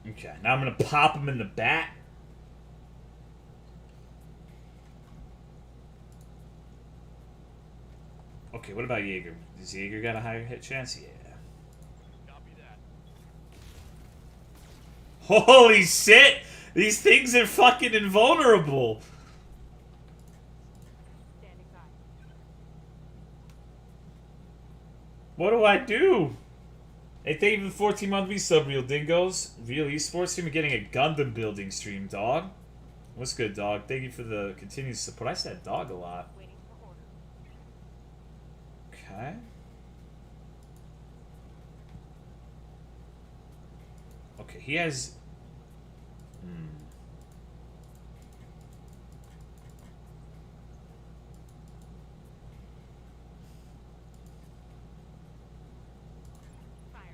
Okay. Now I'm gonna pop him in the back. Okay. What about Jaeger? Does Jaeger got a higher hit chance? Yeah. Copy that. Holy shit! These things are fucking invulnerable. standing by. What do I do? Hey, thank you for the 14-month resub, Real Dingoes. Real Esports stream and getting a Gundam building stream, dog. What's good, dog? Thank you for the continued support. I said dog a lot. Waiting for order. Okay. Okay, he has... Firing.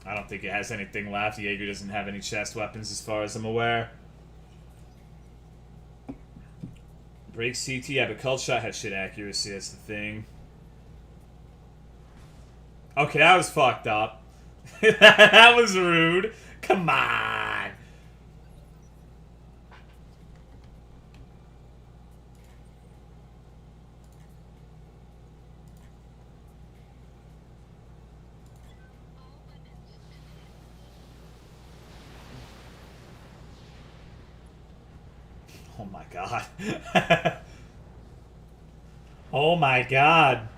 I don't think it has anything left. Jaeger doesn't have any chest weapons as far as I'm aware. Break CT, yeah, but Cult Shot has shit accuracy, that's the thing. Okay, that was fucked up. That was rude. Come on. Oh my god. Oh my god.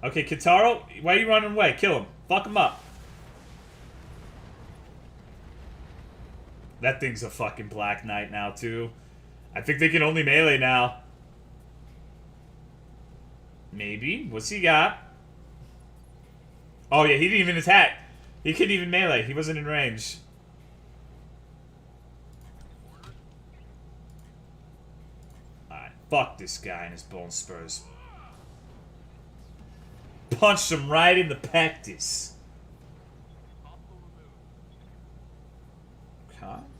Okay, Kitaro, why are you running away? Kill him. Fuck him up. That thing's a fucking Black Knight now, too. I think they can only melee now. Maybe. What's he got? Oh, yeah, he didn't even attack. He couldn't even melee. He wasn't in range. Alright, fuck this guy and his bone spurs. Punched him right in the pectus. Hostile removed. Okay. Alright.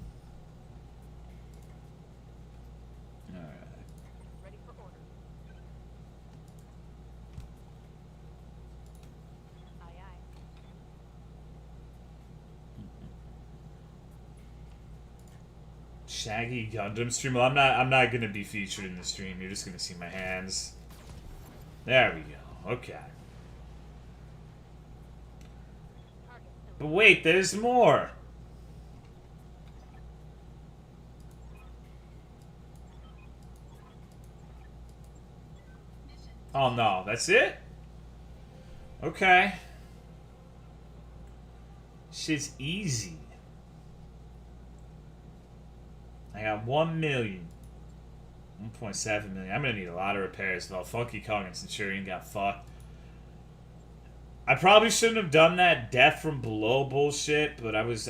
Ready for order. Aye, aye. Shaggy Gundam stream. Well, I'm not gonna be featured in the stream. You're just gonna see my hands. There we go. Okay. Target still. But wait, there's more. Oh no, that's it? Okay. Shit's easy. I got 1 million. 1.7 million. I'm gonna need a lot of repairs though. Funky Kong and Centurion got fucked. I probably shouldn't have done that death from below bullshit, but I was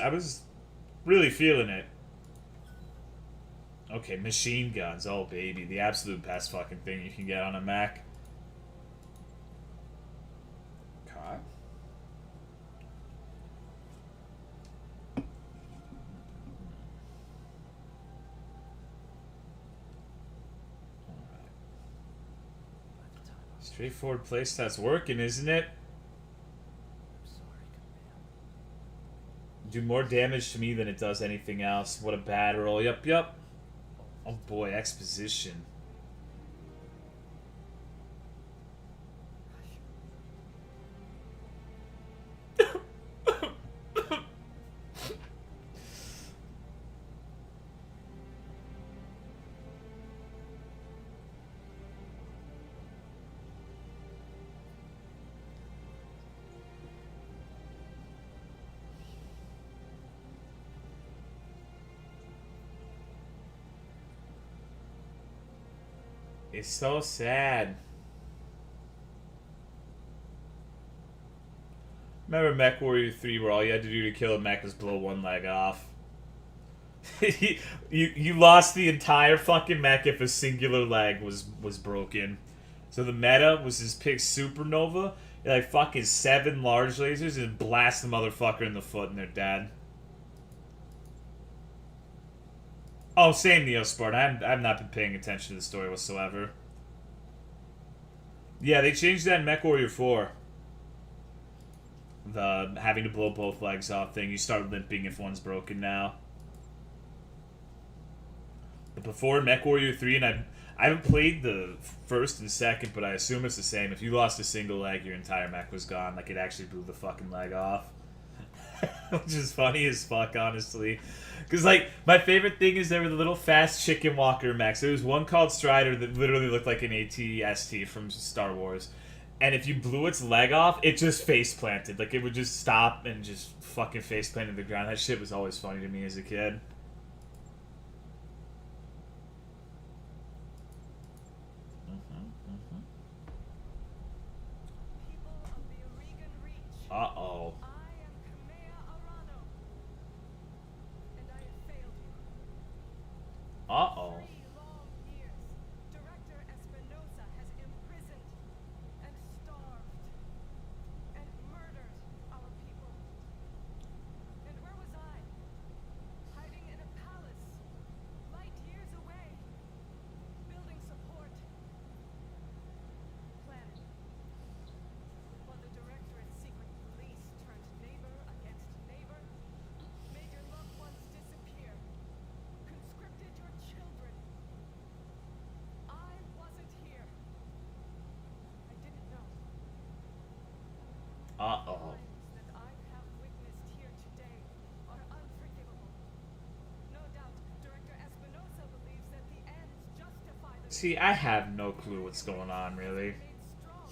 really feeling it. Okay, machine guns. Oh baby, the absolute best fucking thing you can get on a Mac. Okay. Straightforward playstyle's working, isn't it? I'm sorry, Command. Do more damage to me than it does anything else. What a bad roll. Yup, yup. Oh boy, exposition. It's so sad. Remember Mech Warrior 3 where all you had to do to kill a mech was blow one leg off? you lost the entire fucking mech if a singular leg was broken. So the meta was just pick Supernova, like fucking 7 large lasers and blast the motherfucker in the foot and they're dead. Oh, same Neosport. I've not been paying attention to the story whatsoever. Yeah, they changed that in Mech Warrior 4. The having to blow both legs off thing. You start limping if one's broken now. But before Mech Warrior 3, and I haven't played the first and second, but I assume it's the same. If you lost a single leg, your entire mech was gone. Like, it actually blew the fucking leg off. Which is funny as fuck, honestly. Because, like, my favorite thing is there were the little fast chicken walker mechs. There was one called Strider that literally looked like an AT-ST from Star Wars. And if you blew its leg off, it just face planted. Like, it would just stop and just fucking face plant to the ground. That shit was always funny to me as a kid. People of the Oregon Reach. Uh-oh. I am Kamea Arano, and I have failed you. Uh-oh. 3 long years, Director Espinosa has imprisoned and starved and murdered our people. And where was I? Hiding in a palace, light years away, building support. Planning. While the Directorate's secret police turned neighbor against neighbor, made your loved ones disappear, conscripted your children. I wasn't here. I didn't know. Uh-oh. Crimes that I have witnessed here today are unforgivable. No doubt, Director Espinosa believes that the ends justify the See, I have no clue what's going on, really. made strong.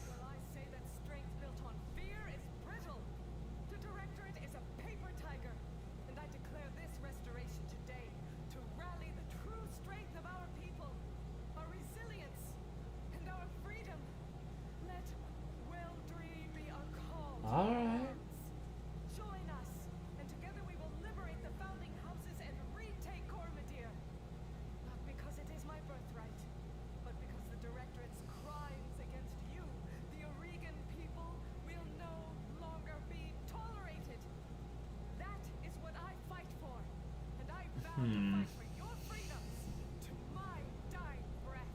Well, I say that strength built on fear is brittle. The Directorate is a paper tiger, and I declare this restoration today to rally the true strength of our people, our resilience, and our freedom. Let Wildree be a call to All right. arms. Join us, and together we will liberate the founding houses and retake Cormadir. Not because it is my birthright, but because the Directorate's crimes against you, the Oregon people, will no longer be tolerated. That is what I fight for, and I vow to fight for your freedoms to my dying breath.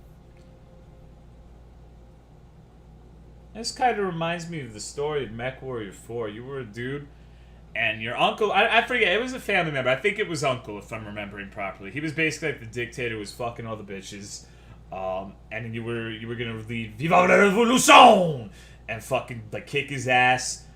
This kind of reminds me of the story of Mech Warrior 4. You were a dude, and your uncle, I forget, it was a family member. I think it was uncle, if I'm remembering properly. He was basically like the dictator who was fucking all the bitches. And then you were gonna lead Viva la Revolution! And fucking, like, kick his ass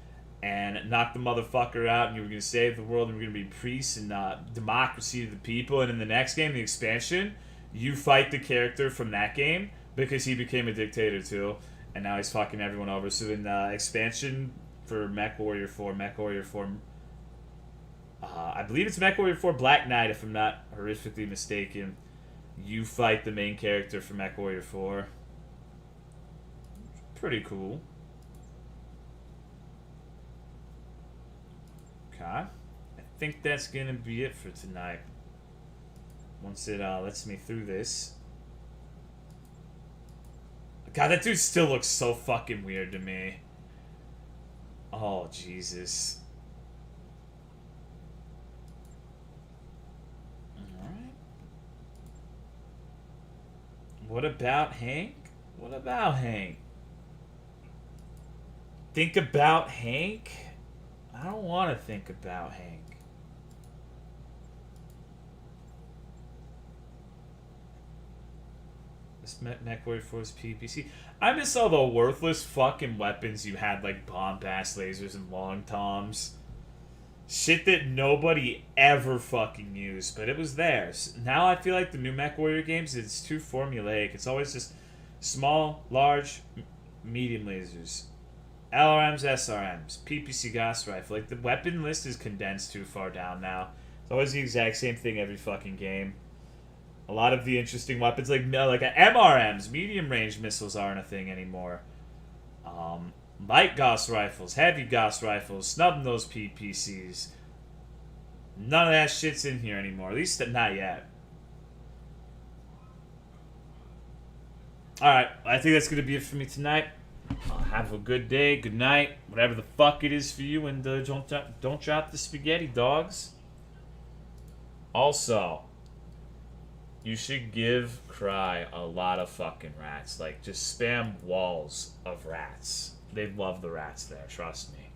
and knock the motherfucker out, and you were gonna save the world, and you were gonna be priests and democracy to the people. And in the next game, the expansion, you fight the character from that game because he became a dictator too. And now he's fucking everyone over. So in expansion for Mech Warrior 4, I believe it's Mech Warrior 4 Black Knight, if I'm not horrifically mistaken. You fight the main character for Mech Warrior 4. Pretty cool. Okay. I think that's gonna be it for tonight. Once it lets me through this. God, that dude still looks so fucking weird to me. Oh, Jesus. Alright. What about Hank? What about Hank? Think about Hank? I don't want to think about Hank. This MechWarrior 4's PPC. I miss all the worthless fucking weapons you had, like bombast lasers and long toms. Shit that nobody ever fucking used, but it was theirs. Now I feel like the new MechWarrior games, it's too formulaic. It's always just small, large, medium lasers. LRMs, SRMs, PPC gas rifle. Like, the weapon list is condensed too far down now. It's always the exact same thing every fucking game. A lot of the interesting weapons, like MRMs, medium range missiles, aren't a thing anymore. Light Gauss rifles, heavy Gauss rifles, snubbing those PPCs. None of that shit's in here anymore. At least not yet. Alright, I think that's going to be it for me tonight. Have a good day, good night, whatever the fuck it is for you, and don't drop the spaghetti, dogs. Also, you should give Cry a lot of fucking rats. Like, just spam walls of rats. They'd love the rats there, trust me.